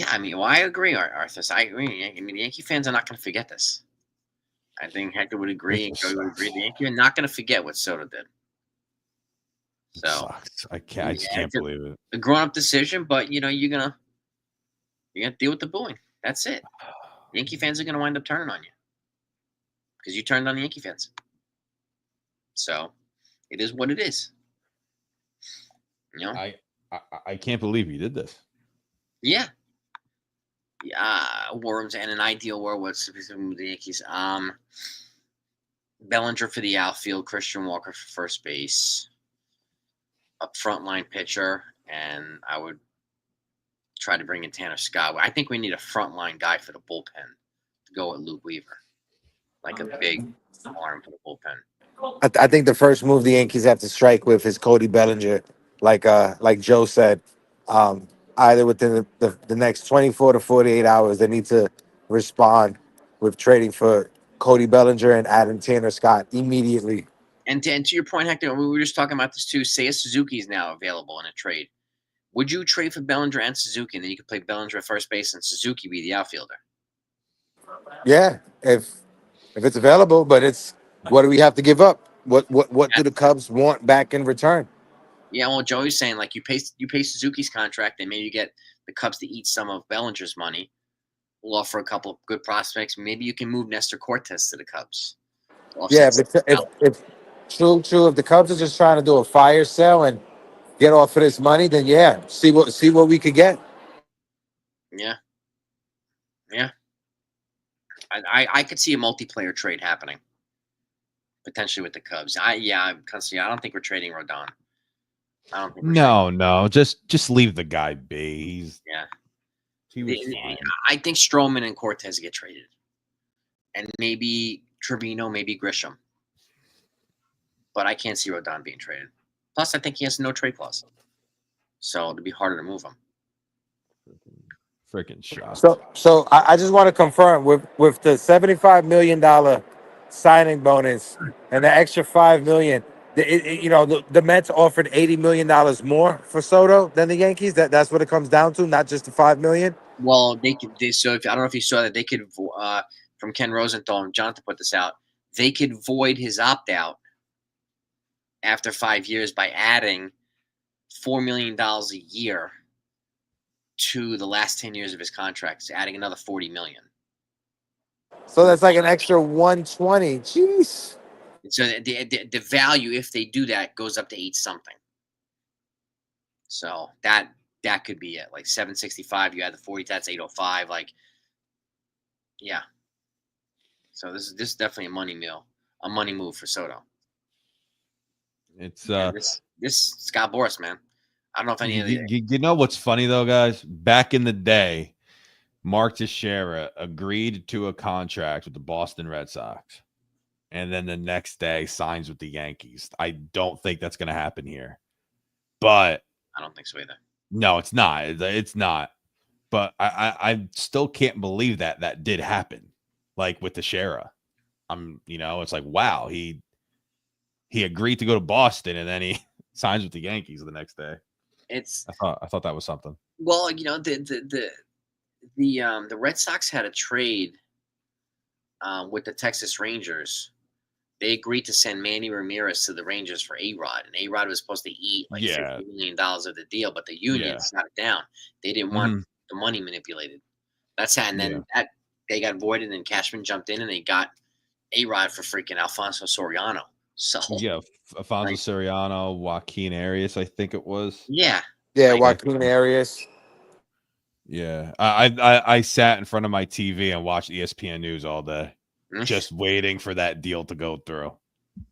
Speaker 1: I mean, I agree, Arthur. I agree. I mean, the Yankee fans are not going to forget this. I think Hector would agree, and Cody would agree. The Yankees are not going to forget what Soto did. So
Speaker 4: I just can't believe it.
Speaker 1: A grown-up decision, but you're gonna deal with the booing. That's it. Yankee fans are gonna wind up turning on you because you turned on the Yankee fans. So it is what it is.
Speaker 4: I can't believe he did this.
Speaker 1: Yeah. Worms and an ideal world. What's the Yankees? Bellinger for the outfield, Christian Walker for first base, a frontline pitcher, and I would try to bring in Tanner Scott. I think we need a frontline guy for the bullpen to go with Luke Weaver, like a big arm for the bullpen.
Speaker 2: I think the first move the Yankees have to strike with is Cody Bellinger, like Joe said. Either within the next 24 to 48 hours, they need to respond with trading for Cody Bellinger and adding Tanner Scott immediately.
Speaker 1: And to your point, Hector, we were just talking about this too. Say a Suzuki is now available in a trade. Would you trade for Bellinger and Suzuki, and then you could play Bellinger at first base and Suzuki be the outfielder?
Speaker 2: Yeah, if it's available, but it's what do we have to give up? What do the Cubs want back in return?
Speaker 1: Yeah, well, Joey's saying like you pay Suzuki's contract, and maybe you get the Cubs to eat some of Bellinger's money. We'll offer a couple of good prospects. Maybe you can move Nestor Cortez to the Cubs.
Speaker 2: Yeah, but if true, if the Cubs are just trying to do a fire sale and get off of this money, then yeah, see what we could get.
Speaker 1: Yeah. I could see a multiplayer trade happening potentially with the Cubs. I don't think we're trading Rodon. I don't think.
Speaker 4: No, just leave the guy be. He was fine.
Speaker 1: I think Stroman and Cortez get traded, and maybe Trevino, maybe Grisham. But I can't see Rodon being traded. Plus, I think he has no trade clause, so it'd be harder to move him.
Speaker 4: Freaking shot.
Speaker 2: So I just want to confirm with the $75 million signing bonus and the extra $5 million. The Mets offered $80 million more for Soto than the Yankees. That's what it comes down to, not just the $5 million.
Speaker 1: Well, so I don't know if you saw that they could from Ken Rosenthal and Jonathan put this out. They could void his opt out after 5 years by adding $4 million a year to the last 10 years of his contract, adding another $40 million.
Speaker 2: So that's like an extra 120. Jeez.
Speaker 1: So the value, if they do that, goes up to 8 something. So that could be it. Like 765, you add the 40, that's 805. Like, yeah. So this is definitely a money move for Soto.
Speaker 4: It's
Speaker 1: this Scott Boras, man. I don't know if any of the
Speaker 4: you know what's funny though, guys? Back in the day, Mark Teixeira agreed to a contract with the Boston Red Sox, and then the next day signs with the Yankees. I don't think that's going to happen here, but
Speaker 1: I don't think so either.
Speaker 4: No, it's not. It's not. But I still can't believe that did happen. Like with Teixeira, it's like wow, he agreed to go to Boston, and then he signs with the Yankees the next day. I thought that was something.
Speaker 1: Well, the Red Sox had a trade with the Texas Rangers. They agreed to send Manny Ramirez to the Rangers for A-Rod, and A-Rod was supposed to eat like $50 million of the deal, but the union shot it down. They didn't want the money manipulated. That's how, and then they got voided, and Cashman jumped in, and they got A-Rod for freaking Alfonso Soriano. So
Speaker 4: Alfonso Soriano, Joaquin Arias, I think it was.
Speaker 2: Yeah, Joaquin Arias.
Speaker 4: Yeah, I sat in front of my TV and watched ESPN News all day, just waiting for that deal to go through.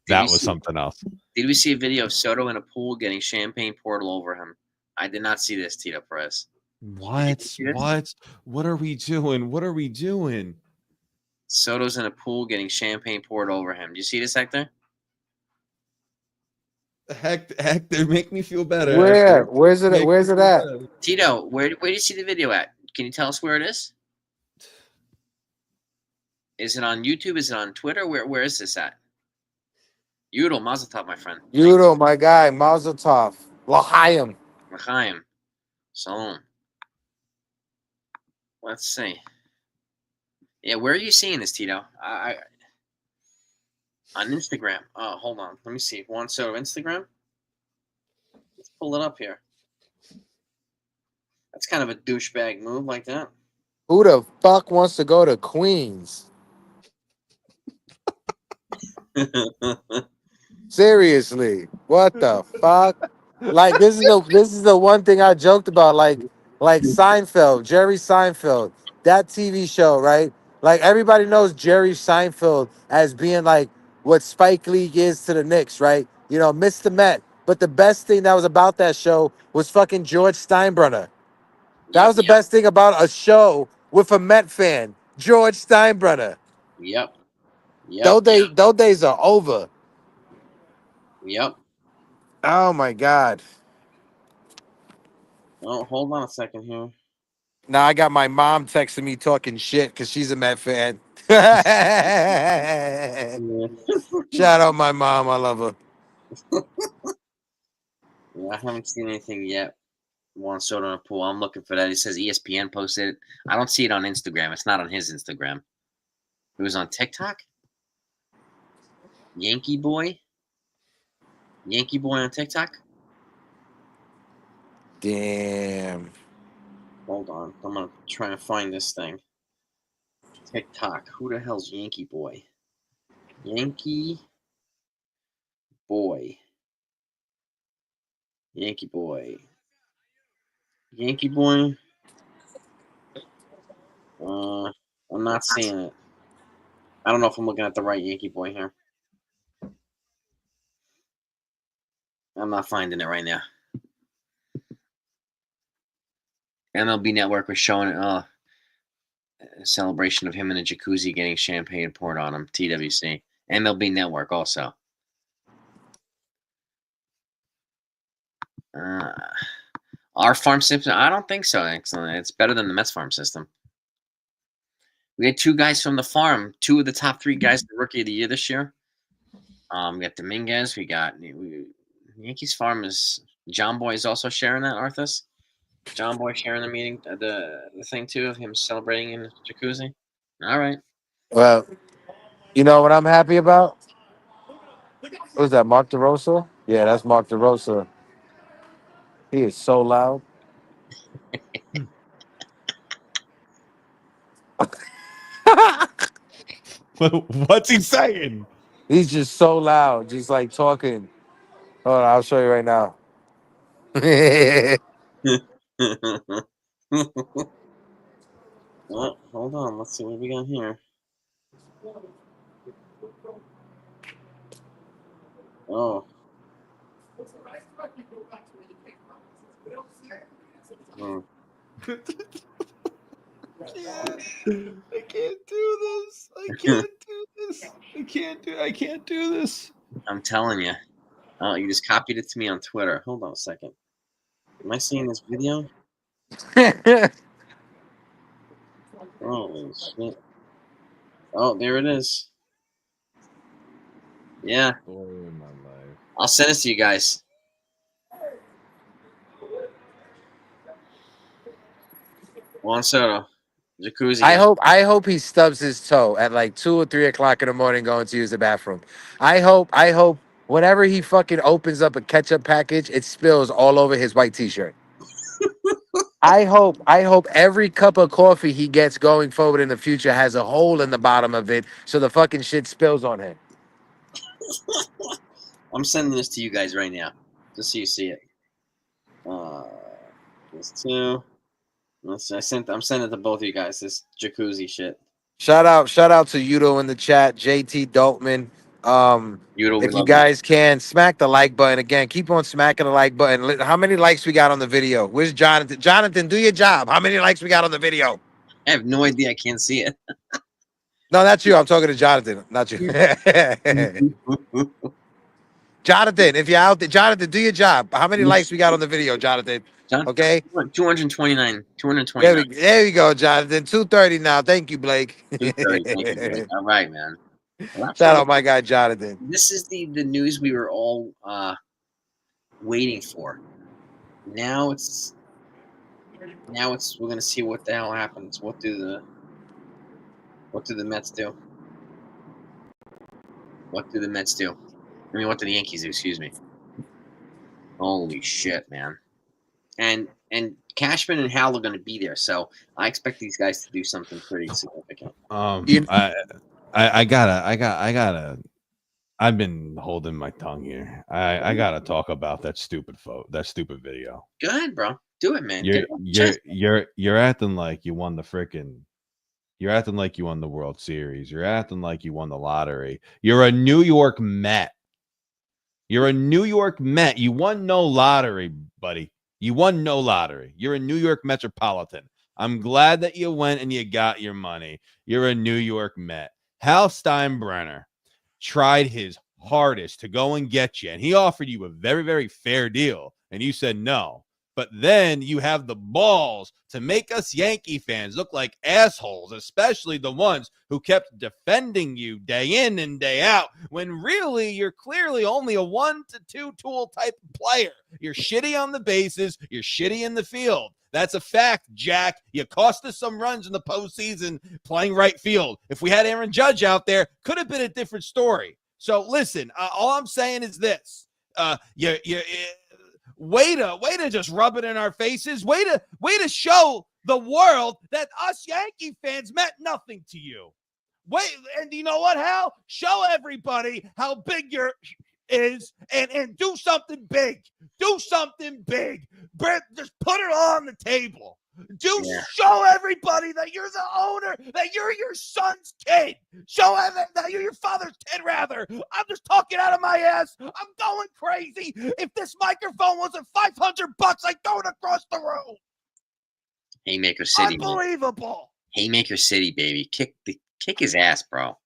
Speaker 4: That was something else.
Speaker 1: Did we see a video of Soto in a pool getting champagne poured all over him? I did not see this, Tito Perez.
Speaker 4: What? What are we doing?
Speaker 1: Soto's in a pool getting champagne poured over him. Do you see this, Hector?
Speaker 4: Hector, make me feel better.
Speaker 2: Where? Where's it at?
Speaker 1: Tito, where do you see the video at? Can you tell us where it is? Is it on YouTube? Is it on Twitter? Where is this at? Yudel, Mazel Tov, my friend.
Speaker 2: Yudel, my guy, Mazel Tov. L'chaim.
Speaker 1: L'chaim. Shalom. Let's see. Yeah, where are you seeing this, Tito? I on Instagram. Oh, hold on. Let me see. Juan Soto Instagram. Let's pull it up here. That's kind of a douchebag move like that.
Speaker 2: Who the fuck wants to go to Queens? Seriously, what the fuck? Like this is the one thing I joked about. Like Seinfeld, Jerry Seinfeld, that TV show, right? Like everybody knows Jerry Seinfeld as being like what Spike Lee is to the Knicks, right? You know, Mr. Met. But the best thing that was about that show was fucking George Steinbrenner. That
Speaker 1: Yep.
Speaker 2: was the best thing about a show with a Met fan, George Steinbrenner.
Speaker 1: Yep. Yep.
Speaker 2: Those days are over.
Speaker 1: Yep.
Speaker 2: Oh my God.
Speaker 1: Oh, hold on a second here.
Speaker 2: Now I got my mom texting me talking shit because she's a Met fan.
Speaker 1: Yeah.
Speaker 2: Shout out my mom. I love her.
Speaker 1: Yeah, I haven't seen anything yet. Juan Soto in a pool. I'm looking for that. He says ESPN posted it. I don't see it on Instagram. It's not on his Instagram. It was on TikTok. Yankee Boy on TikTok.
Speaker 2: Damn.
Speaker 1: Hold on, I'm gonna try and find this thing. TikTok. Who the hell's Yankee Boy? Yankee Boy. Yankee Boy. Yankee Boy. I'm not seeing it. I don't know if I'm looking at the right Yankee Boy here. I'm not finding it right now. MLB Network was showing a celebration of him in a jacuzzi getting champagne poured on him. TWC. MLB Network also. Our farm system? I don't think so. Excellent. It's better than the Mets farm system. We had two guys from the farm. Two of the top three guys, the rookie of the year this year. We got Dominguez. Yankees farm is John Boy is also sharing that. Arthas. John Boy sharing the meeting, the thing too of him celebrating in the jacuzzi. All right.
Speaker 2: Well, you know what I'm happy about? Who's that? Mark DeRosa? Yeah, that's Mark DeRosa. He is so loud.
Speaker 4: What's he saying?
Speaker 2: He's just so loud, just like talking. Hold on, I'll show you right now.
Speaker 1: Oh, hold on. Let's see what we got here. Oh. Hmm.
Speaker 4: I can't do this. I can't do this. I can't do this.
Speaker 1: I'm telling you. Oh, you just copied it to me on Twitter. Hold on a second. Am I seeing this video? Holy shit. Oh, there it is. Yeah.
Speaker 4: Story of my life.
Speaker 1: I'll send it to you guys. Juan Soto. Jacuzzi.
Speaker 2: I hope he stubs his toe at like 2 or 3 o'clock in the morning going to use the bathroom. I hope whenever he fucking opens up a ketchup package, it spills all over his white t-shirt. I hope every cup of coffee he gets going forward in the future has a hole in the bottom of it so the fucking shit spills on him.
Speaker 1: I'm sending this to you guys right now. Just so you see it. This too. I'm sending it to both of you guys. This jacuzzi shit.
Speaker 2: Shout out to Yudo in the chat, JT Doltman.
Speaker 1: Yudo, we
Speaker 2: If you
Speaker 1: love
Speaker 2: guys can smack the like button again, keep on smacking the like button. How many likes we got on the video? Where's Jonathan? Jonathan, do your job. How many likes we got on the video?
Speaker 1: you. I have no idea. I can't see it.
Speaker 2: No, that's you. I'm talking to Jonathan, not you. Jonathan, if you're out there, Jonathan, do your job. How many likes we got on the video, Jonathan?
Speaker 1: John,
Speaker 2: Okay.
Speaker 1: 229. 229.
Speaker 2: There we go, Jonathan. 230 now. Thank you, Blake.
Speaker 1: 230. Thank you, Blake. All right, man. Well, that's
Speaker 2: Shout
Speaker 1: what
Speaker 2: out my guy, Jonathan.
Speaker 1: this is the news we were all waiting for. Now it's we're gonna see what the hell happens. What do the Mets do? What do the Mets do? I mean, what do the Yankees do? Excuse me. Holy shit, man! And Cashman and Hal are going to be there, so I expect these guys to do something pretty significant.
Speaker 2: You-
Speaker 4: I gotta. I've been holding my tongue here. I gotta talk about that stupid video.
Speaker 1: Go ahead, bro. Do it, man.
Speaker 4: You're acting like you won the frickin' You're acting like you won the World Series. You're acting like you won the lottery. You're a New York Met. You're a New York Met. You won no lottery, buddy. You won no lottery. You're a New York Metropolitan. I'm glad that you went and you got your money. You're a New York Met. Hal Steinbrenner tried his hardest to go and get you, and he offered you a very, very fair deal, and you said no. But then you have the balls to make us Yankee fans look like assholes, especially the ones who kept defending you day in and day out, when really you're clearly only a 1 to 2 tool type of player. You're shitty on the bases. You're shitty in the field. That's a fact, Jack. You cost us some runs in the postseason playing right field. If we had Aaron Judge out there, could have been a different story. So listen, all I'm saying is this: way to just rub it in our faces. Way to show the world that us Yankee fans meant nothing to you. Wait, and you know what, Hal? Show everybody how big your is and do something big. Do something big. Brett, just put it on the table. Show everybody that you're the owner, that you're your son's kid. Show them that you're your father's kid, rather. I'm just talking out of my ass. I'm going crazy. If this microphone wasn't $500, I'd throw it across the room.
Speaker 1: Haymaker City.
Speaker 4: Unbelievable.
Speaker 1: Haymaker City, baby. Kick his ass, bro.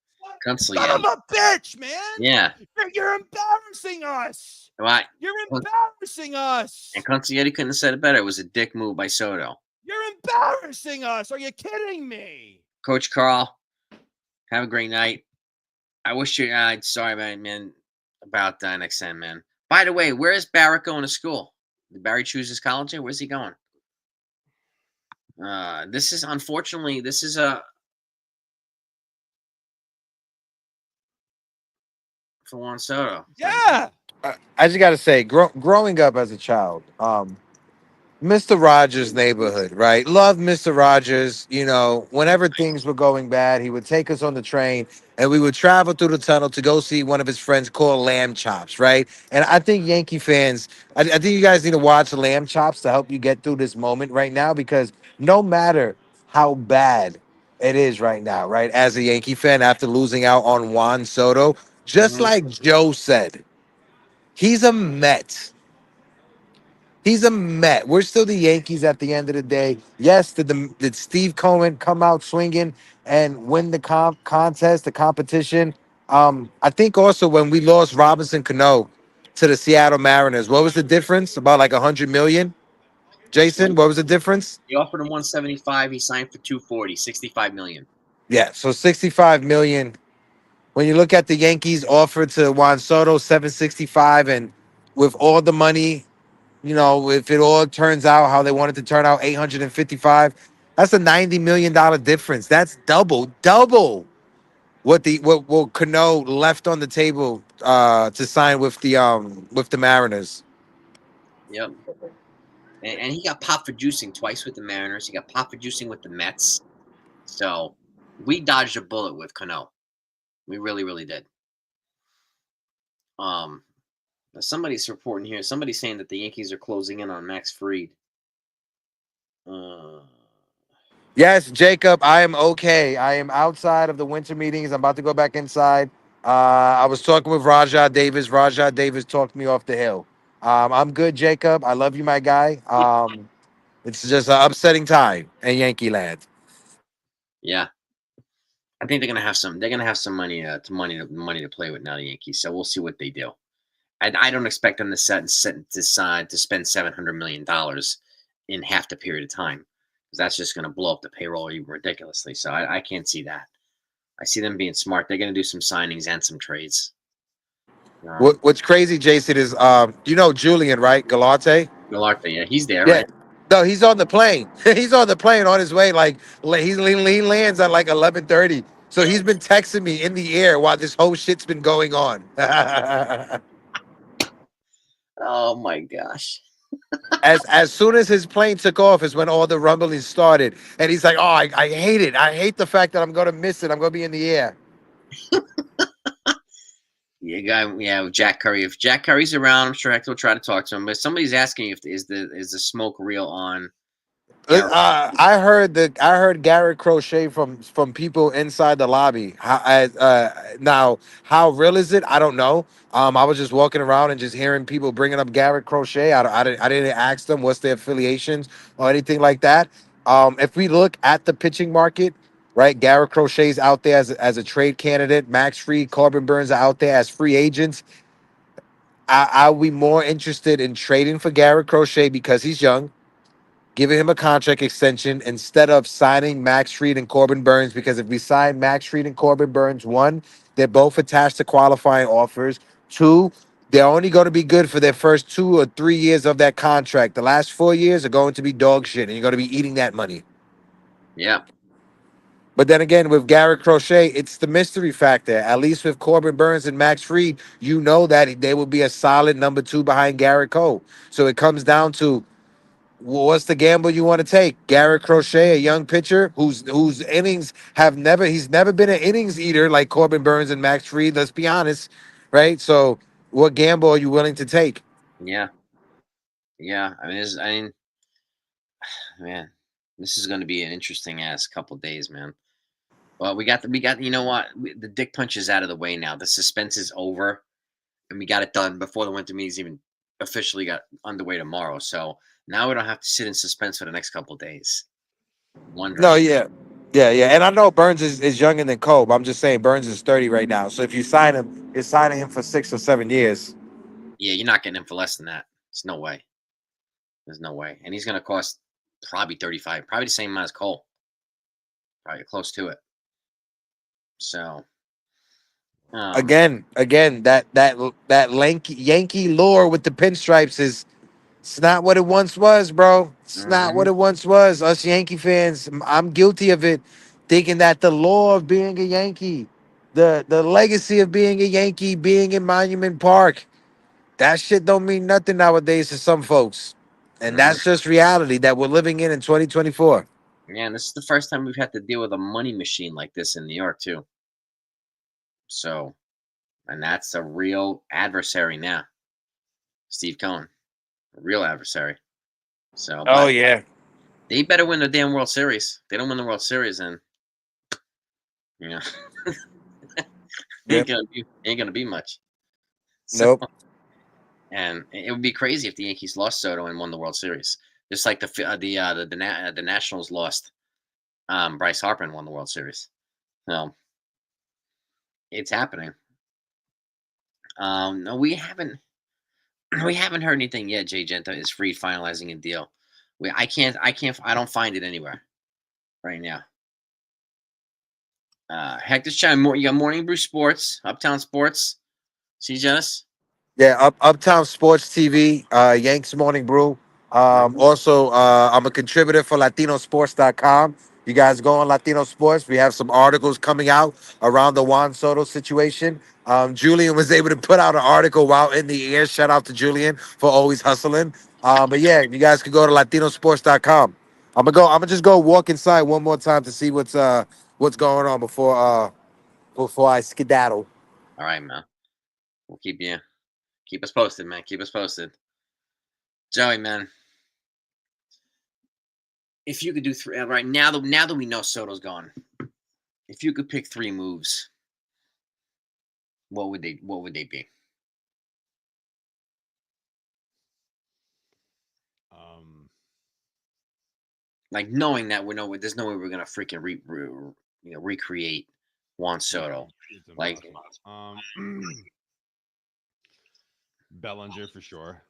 Speaker 4: Son of a bitch, man.
Speaker 1: Yeah.
Speaker 4: You're embarrassing us.
Speaker 1: Right.
Speaker 4: You're embarrassing us.
Speaker 1: And Concietti couldn't have said it better. It was a dick move by Soto.
Speaker 4: You're embarrassing us. Are you kidding me?
Speaker 1: Coach Carl, have a great night. I wish you. Sorry, man, about NXN, man. By the way, where is Barrett going to school? Did Barry choose his college? Where's he going? This is unfortunately. This is a. For Juan Soto.
Speaker 4: Yeah.
Speaker 2: I just got to say, growing up as a child, Mr. Rogers' neighborhood, right? Love Mr. Rogers. You know, whenever things were going bad, he would take us on the train and we would travel through the tunnel to go see one of his friends called Lamb Chops, right? And I think Yankee fans, I think you guys need to watch Lamb Chops to help you get through this moment right now, because no matter how bad it is right now, right, as a Yankee fan after losing out on Juan Soto, just like Joe said, he's a Met. He's a Met. We're still the Yankees at the end of the day. Yes, did Steve Cohen come out swinging and win the contest, the competition? I think also when we lost Robinson Cano to the Seattle Mariners, what was the difference? About like $100 million? Jason, what was the difference?
Speaker 1: He offered him 175. He signed for 240, 65 million.
Speaker 2: Yeah, so 65 million. When you look at the Yankees offer to Juan Soto, 765, and with all the money, you know, if it all turns out how they wanted to turn out, 855, that's a $90 million difference. That's double what Cano left on the table to sign with the Mariners.
Speaker 1: Yep. And he got popped for juicing twice with the Mariners. He got popped for juicing with the Mets. So we dodged a bullet with Cano. We really, really did. Somebody's reporting here. Somebody's saying that the Yankees are closing in on Max Fried.
Speaker 2: Yes, Jacob, I am okay. I am outside of the winter meetings. I'm about to go back inside. I was talking with Rajah Davis. Rajah Davis talked me off the hill. I'm good, Jacob. I love you, my guy. It's just an upsetting time in Yankee land.
Speaker 1: Yeah. I think they're gonna have some. They're gonna have some money to play with now, the Yankees. So we'll see what they do. I don't expect them to spend $700 million in half the period of time, because that's just going to blow up the payroll even ridiculously. So I can't see that. I see them being smart. They're going to do some signings and some trades.
Speaker 2: What's crazy, Jason, is you know Julian, right? Galante.
Speaker 1: Galante, yeah, he's there,
Speaker 2: Yeah.
Speaker 1: right?
Speaker 2: No, he's on the plane. He's on the plane on his way. Like he lands at like 11:30. So he's been texting me in the air while this whole shit's been going on.
Speaker 1: Oh my gosh.
Speaker 2: As soon as his plane took off is when all the rumblings started. And he's like, oh, I hate it. I hate the fact that I'm going to miss it. I'm going to be in the air.
Speaker 1: With Jack Curry. If Jack Curry's around, I'm sure Hector will try to talk to him. But somebody's asking if is the smoke real on Garrett.
Speaker 2: I heard Garrett Crochet from people inside the lobby. Now, how real is it? I don't know. I was just walking around and just hearing people bringing up Garrett Crochet. I didn't ask them what's their affiliations or anything like that. If we look at the pitching market, right, Garrett Crochet's out there as a trade candidate. Max Fried, Corbin Burns are out there as free agents. I'll be more interested in trading for Garrett Crochet because he's young, giving him a contract extension instead of signing Max Fried and Corbin Burns. Because if we sign Max Fried and Corbin Burns, one, they're both attached to qualifying offers. Two, they're only going to be good for their first 2 or 3 years of that contract. The last 4 years are going to be dog shit, and you're going to be eating that money.
Speaker 1: Yeah.
Speaker 2: But then again, with Garrett Crochet, it's the mystery factor. At least with Corbin Burns and Max Fried, you know that they will be a solid number 2 behind Garrett Cole. So it comes down to, well, what's the gamble you want to take? Garrett Crochet, a young pitcher whose innings have never he's never been an innings eater like Corbin Burns and Max Fried. Let's be honest, right? So, what gamble are you willing to take?
Speaker 1: Yeah. Yeah. I mean, man, this is going to be an interesting ass couple days, man. Well, you know what? The dick punch is out of the way now. The suspense is over, and we got it done before the winter meetings even officially got underway tomorrow. So now we don't have to sit in suspense for the next couple days,
Speaker 2: No,
Speaker 1: wondering.
Speaker 2: yeah. Yeah. And I know Burns is younger than Cole, but I'm just saying Burns is 30 right now. So if you sign him, you're signing him for 6 or 7 years.
Speaker 1: Yeah, you're not getting him for less than that. There's no way. There's no way. And he's going to cost probably 35, probably the same amount as Cole, probably close to it. So,
Speaker 2: Again, that Yankee lore with the pinstripes is it's not what it once was, bro. It's not what
Speaker 1: mhm,
Speaker 2: it once was. Us Yankee fans, I'm guilty of it, thinking that the lore of being a Yankee, the legacy of being a Yankee, being in Monument Park, that shit don't mean nothing nowadays to some folks. And
Speaker 1: mhm.
Speaker 2: that's just reality that we're living in 2024.
Speaker 1: Yeah, and this is the first time we've had to deal with a money machine like this in New York too. So, and that's a real adversary now, Steve Cohen, a real adversary. So,
Speaker 2: Oh
Speaker 1: but
Speaker 2: yeah.
Speaker 1: they better win the damn World Series. If they don't win the World Series, then you know,
Speaker 2: Yep.
Speaker 1: ain't gonna be much. So,
Speaker 2: Nope.
Speaker 1: and it would be crazy if the Yankees lost Soto and won the World Series, just like the Nationals lost Bryce Harper and won the World Series. So it's happening. No, we haven't heard anything yet. Jay Genta is free finalizing a deal. I don't find it anywhere right now. Hector's chatting more. You got Morning Brew Sports, Uptown Sports. See, Janice?
Speaker 2: Yeah, Uptown Sports TV, Yanks Morning Brew.
Speaker 1: Mhm.
Speaker 2: Also, I'm a contributor for LatinoSports.com. You guys go on Latino Sports. We have some articles coming out around the Juan Soto situation. Julian was able to put out an article while in the air. Shout out to Julian for always hustling. But yeah, you guys can go to LatinoSports.com. I'm gonna just go walk inside one more time to see what's going on before I skedaddle.
Speaker 1: All right, man. We'll keep us posted, man. Keep us posted. Joey, man. If you could do three right now that we know Soto's gone, if you could pick three moves, what would they be? Like knowing that there's no way we're gonna freaking recreate Juan Soto.
Speaker 4: It's
Speaker 1: Like,
Speaker 4: impossible. Bellinger for sure.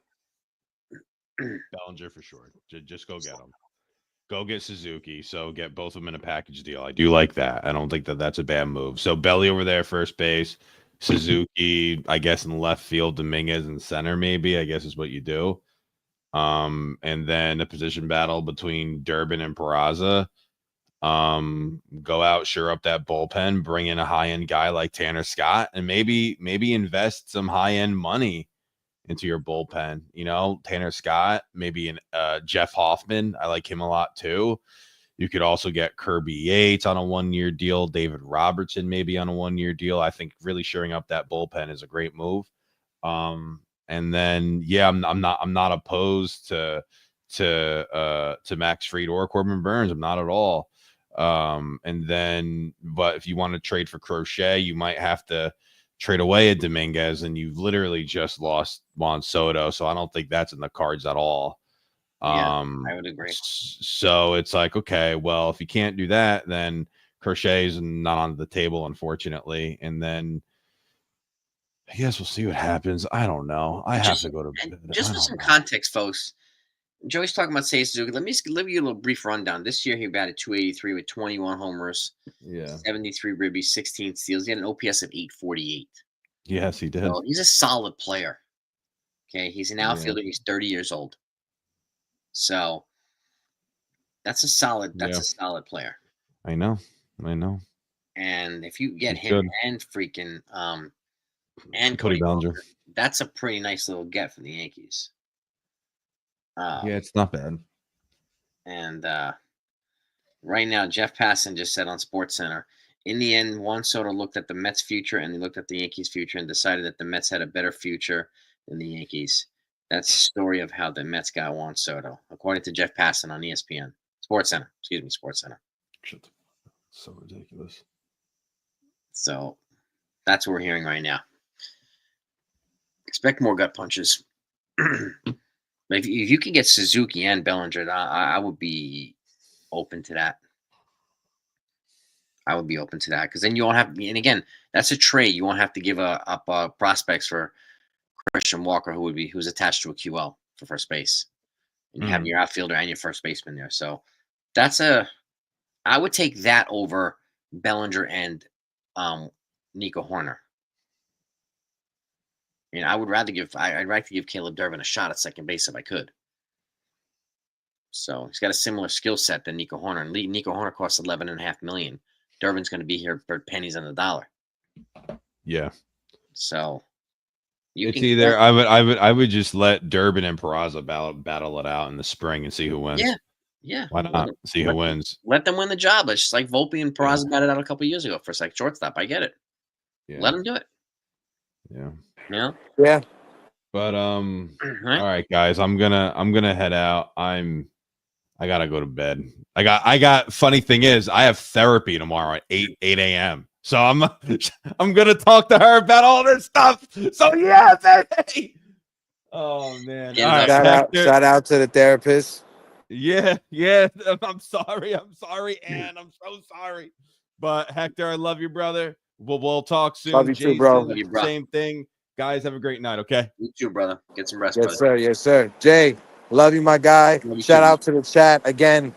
Speaker 4: Bellinger for sure. Just go get him. Go get Suzuki. So get both of them in a package deal. I do like that. I don't think that that's a bad move. So Belly over there, first base. Suzuki, I guess in left field. Dominguez in center, maybe. I guess is what you do. And then a position battle between Durbin and Peraza. Go out, sure up that bullpen, bring in a high end guy like Tanner Scott, and maybe invest some high end money into your bullpen. You know, Tanner Scott, maybe an Jeff Hoffman. I like him a lot too. You could also get Kirby Yates on a 1-year deal, David Robertson maybe on a 1-year deal. I think really shoring up that bullpen is a great move. And then yeah, I'm not opposed to
Speaker 5: to Max Fried or Corbin Burns. I'm not at all. And then, but if you want to trade for Crochet, you might have to trade away a Dominguez, and you've literally just lost Juan Soto. So I don't think that's in the cards at all.
Speaker 1: Yeah, I would agree.
Speaker 5: So it's like, okay, well, if you can't do that, then Crochet's not on the table, unfortunately. And then I guess we'll see what happens. I don't know. I have to go to bed.
Speaker 1: Just for some context, folks. Joey's talking about Seiya Suzuki. Let me give you a little brief rundown. This year, he batted .283 with 21 homers, 73 ribbies, 16 steals. He had an OPS of .848.
Speaker 5: Yes, he did.
Speaker 1: So he's a solid player. Okay, he's an outfielder. He's 30 years old. So that's a solid. That's a solid player.
Speaker 5: I know.
Speaker 1: And if you get him and freaking and
Speaker 5: Cody Bellinger,
Speaker 1: that's a pretty nice little get for the Yankees.
Speaker 5: Yeah, it's not bad.
Speaker 1: And right now, Jeff Passan just said on SportsCenter, in the end, Juan Soto looked at the Mets' future and he looked at the Yankees' future and decided that the Mets had a better future than the Yankees. That's the story of how the Mets got Juan Soto, according to Jeff Passan on ESPN. SportsCenter. Excuse me, SportsCenter.
Speaker 5: So ridiculous.
Speaker 1: So that's what we're hearing right now. Expect more gut punches. But if you can get Suzuki and Bellinger, I would be open to that. I would be open to that because then you won't have. And again, that's a trade. You won't have to give up prospects for Christian Walker, who's attached to a QL for first base, and you have your outfielder and your first baseman there. So I would take that over Bellinger and Nico Horner. And I would rather I'd like to give Caleb Durbin a shot at second base if I could. So he's got a similar skill set than Nico Horner. And Nico Horner costs $11.5 million. Durbin's going to be here for pennies on the dollar.
Speaker 5: Yeah.
Speaker 1: So
Speaker 5: it's either I would just let Durbin and Peraza battle it out in the spring and see who wins.
Speaker 1: Yeah.
Speaker 5: Why not? See who wins.
Speaker 1: Let them win the job. It's just like Volpe and Peraza batted out a couple years ago for shortstop. I get it.
Speaker 5: Yeah.
Speaker 1: Let them do it.
Speaker 5: Yeah.
Speaker 2: Yeah.
Speaker 5: But all right, guys, I'm gonna head out. I gotta go to bed. I got funny thing is I have therapy tomorrow at 8 a.m. So I'm gonna talk to her about all this stuff. So yeah, baby. Oh man.
Speaker 1: Yeah,
Speaker 5: all right,
Speaker 2: shout out to the therapist.
Speaker 5: Yeah. I'm sorry, and I'm so sorry. But Hector, I love you, brother. We'll talk soon.
Speaker 2: Love you too, bro.
Speaker 5: Same thing. Guys, have a great night, okay?
Speaker 1: You too, brother. Get some rest,
Speaker 2: brother. Yes, sir. Jay, love you, my guy. Shout out to the chat. Again,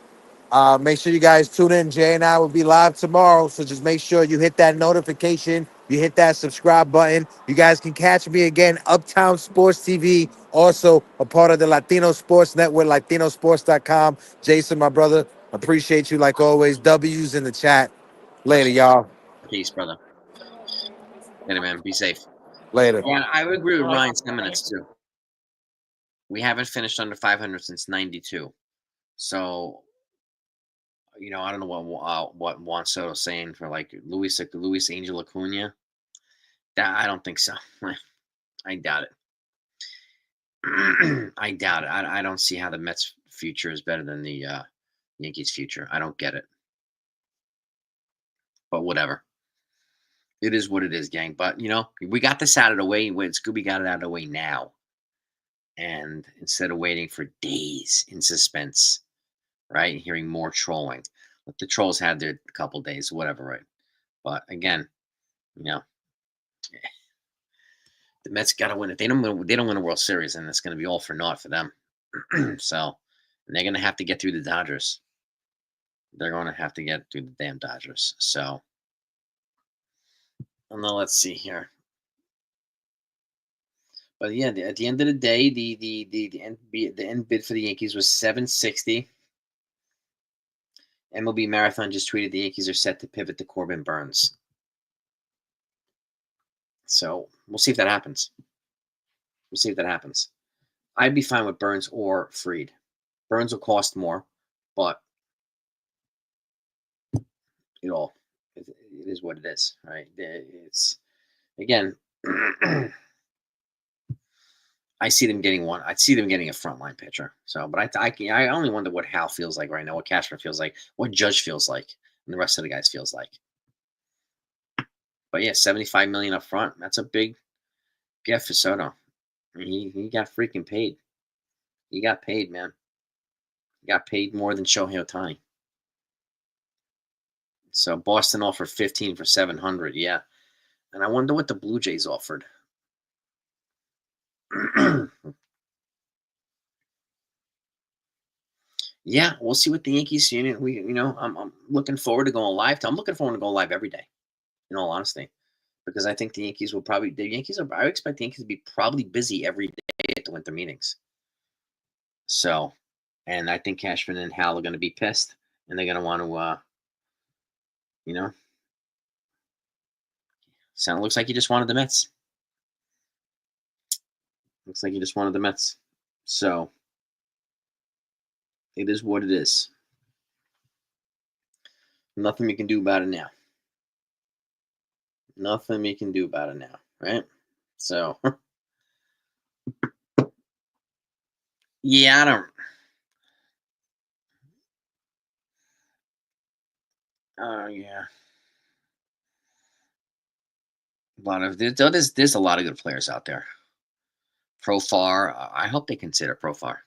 Speaker 2: make sure you guys tune in. Jay and I will be live tomorrow, so just make sure you hit that notification. You hit that subscribe button. You guys can catch me again, Uptown Sports TV, also a part of the Latino Sports Network, latinosports.com. Jason, my brother, appreciate you like always. W's in the chat. Later, y'all.
Speaker 1: Peace, brother. Later, man. Be safe.
Speaker 2: Later.
Speaker 1: Yeah, I would agree with Ryan Seminitz too. We haven't finished under 500 since '92. So, I don't know what Juan Soto's saying for like Luis Angel Acuna. That I don't think so. I doubt it. I doubt it. I don't see how the Mets' future is better than the Yankees' future. I don't get it. But whatever. It is what it is, gang. But, we got this out of the way. Scooby got it out of the way now. And instead of waiting for days in suspense, right? Hearing more trolling. Let the trolls have their couple days, whatever, right? But again, the Mets got to win it. They don't win a World Series, and it's going to be all for naught for them. So, and they're going to have to get through the Dodgers. They're going to have to get through the damn Dodgers. So, and now let's see here. But yeah, at the end of the day, the end bid for the Yankees was $760. MLB Marathon just tweeted the Yankees are set to pivot to Corbin Burns. So we'll see if that happens. I'd be fine with Burns or Fried. Burns will cost more, but it is what it is, right? It's again. I see them getting one. I'd see them getting a frontline pitcher. So, but I only wonder what Hal feels like right now, what Cashman feels like, what Judge feels like, and the rest of the guys feels like. But yeah, $75 million up front. That's a big get for Soto. He got freaking paid. He got paid, man. He got paid more than Shohei Ohtani. So Boston offered 15 for 700. Yeah, and I wonder what the Blue Jays offered. Yeah, we'll see what the Yankees. I'm looking forward to going live. I'm looking forward to going live every day. In all honesty, because I think the Yankees will probably. I expect the Yankees to be probably busy every day at the winter meetings. So, and I think Cashman and Hal are going to be pissed, and they're going to want to, looks like he just wanted the Mets. Looks like he just wanted the Mets. So, it is what it is. Nothing we can do about it now. Nothing we can do about it now, right? So, yeah, I don't. Oh, yeah. There's a lot of good players out there. Profar, I hope they consider Profar.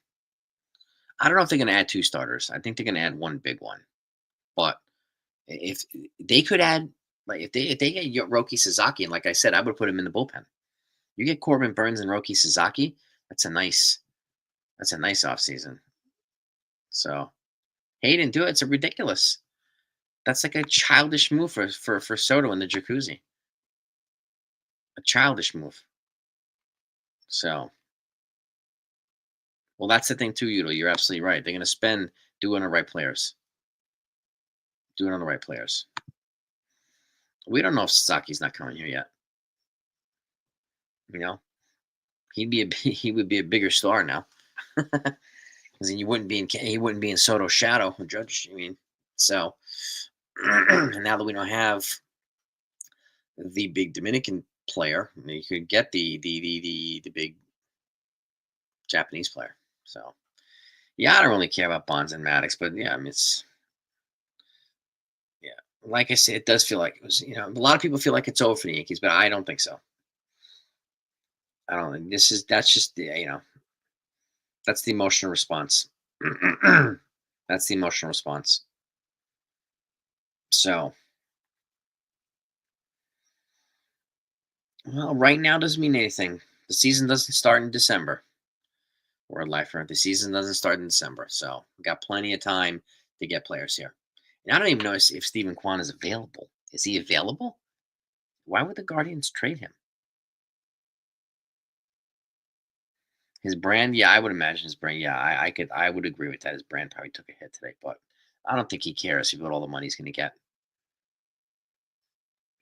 Speaker 1: I don't know if they're going to add 2 starters. I think they're going to add 1 big one. But if they could add, like if they get Roki Sasaki, and like I said, I would put him in the bullpen. You get Corbin Burns and Roki Sasaki, that's a nice offseason. So he didn't do it. It's ridiculous. That's like a childish move for Soto in the jacuzzi. A childish move. So, well, that's the thing too, Udo. You're absolutely right. They're going to spend doing the right players. Doing on the right players. We don't know if Sasaki's not coming here yet. He would be a bigger star now, because then he wouldn't be in Soto's shadow or Judge. So, and now that we don't have the big Dominican player, you could get the big Japanese player. So, yeah, I don't really care about Bonds and Maddox, but yeah, it's. Like I said, it does feel like it was, a lot of people feel like it's over for the Yankees, but I don't think so. I don't think that's just the, that's the emotional response. That's the emotional response. So, well, right now doesn't mean anything. The season doesn't start in December. We're lifer. The season doesn't start in December. So, we got plenty of time to get players here. And I don't even know if Stephen Kwan is available. Is he available? Why would the Guardians trade him? His brand, yeah, I would imagine his brand. Yeah, I would agree with that. His brand probably took a hit today, but I don't think he cares about all the money he's going to get.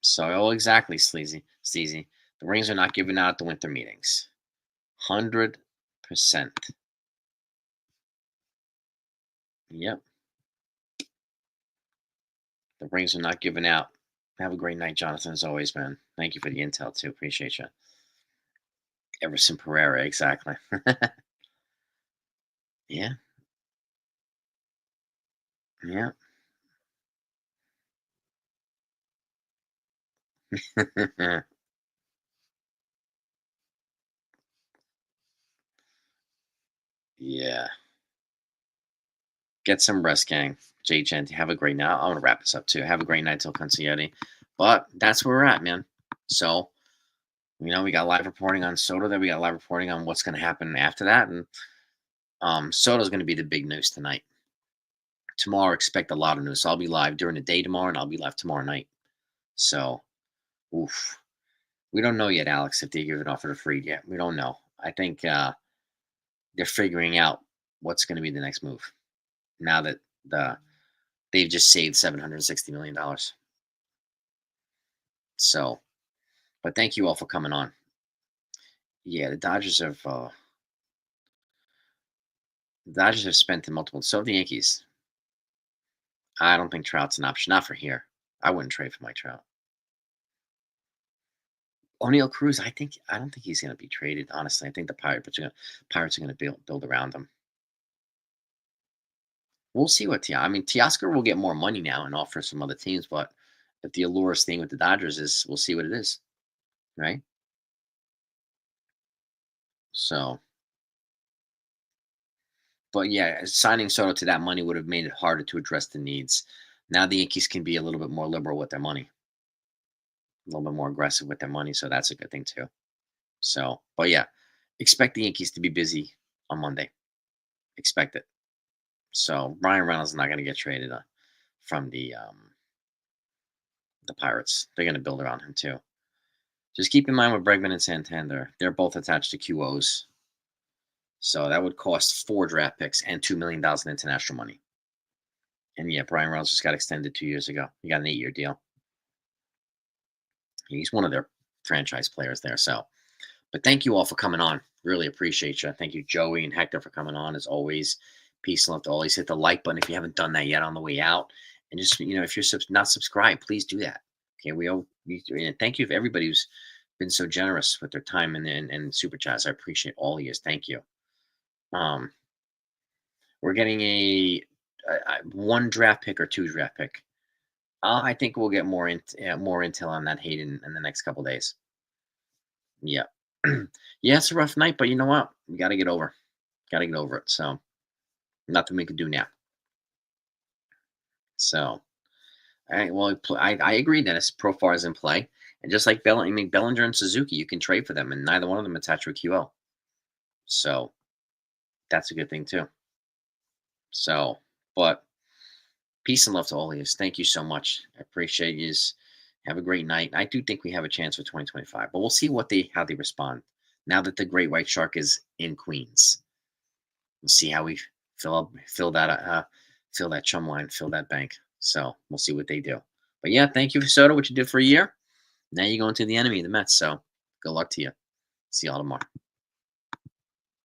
Speaker 1: So, exactly, Sleazy. The rings are not given out at the winter meetings. 100%. Yep. The rings are not given out. Have a great night, Jonathan, as always, man. Thank you for the intel, too. Appreciate you. Everson Pereira, exactly. Yeah. Yeah. Yeah. Get some rest, gang. Jay Genty, have a great night. I want to wrap this up, too. Have a great night till Concierti. But that's where we're at, man. So, we got live reporting on Soto. Then we got live reporting on what's going to happen after that. And Soto's going to be the big news tonight. Tomorrow, expect a lot of news. So I'll be live during the day tomorrow, and I'll be live tomorrow night. So, oof. We don't know yet, Alex, if they give an offer to Fried yet. We don't know. I think they're figuring out what's going to be the next move now that they've just saved $760 million. So, but thank you all for coming on. Yeah, the Dodgers have spent in multiple. So have the Yankees. I don't think Trout's an option. Not for here. I wouldn't trade for Mike Trout. O'Neal Cruz, I don't think he's going to be traded. Honestly, I think the Pirates are going to build around him. We'll see what I mean, Teoscar will get more money now and offer some other teams, but if the allure staying with the Dodgers is, we'll see what it is, right? So, but yeah, signing Soto to that money would have made it harder to address the needs. Now the Yankees can be a little bit more liberal with their money, a little bit more aggressive with their money, so that's a good thing too. So, but yeah, expect the Yankees to be busy on Monday. Expect it. So Brian Reynolds is not going to get traded from the Pirates. They're going to build around him too. Just keep in mind with Bregman and Santander, they're both attached to QOs. So that would cost 4 draft picks and $2 million in international money. And yeah, Brian Reynolds just got extended 2 years ago. He got an 8-year deal. He's one of their franchise players there. So, but thank you all for coming on. Really appreciate you. Thank you, Joey and Hector, for coming on as always. Peace and love to always hit the like button if you haven't done that yet on the way out. And just, if you're not subscribed, please do that. Okay, and thank you to everybody who's been so generous with their time and super chats. I appreciate all of you. Thank you. We're getting a 1 draft pick or 2 draft pick. I think we'll get more intel on that Hayden in the next couple days. Yeah. Yeah, it's a rough night, but you know what? We got to get over. Got to get over it. So, nothing we can do now. So, all right. Well, I agree, Dennis. Profar is in play, and just like Bellinger and Suzuki, you can trade for them, and neither one of them attached to a QL. So, that's a good thing too. So, but peace and love to all of you. Thank you so much. I appreciate you. Have a great night. I do think we have a chance for 2025, but we'll see how they respond now that the Great White Shark is in Queens. We'll see how we fill that chum line, fill that bank. So we'll see what they do. But yeah, thank you for Soto, what you did for a year. Now you're going to the enemy, the Mets. So good luck to you. See y'all tomorrow.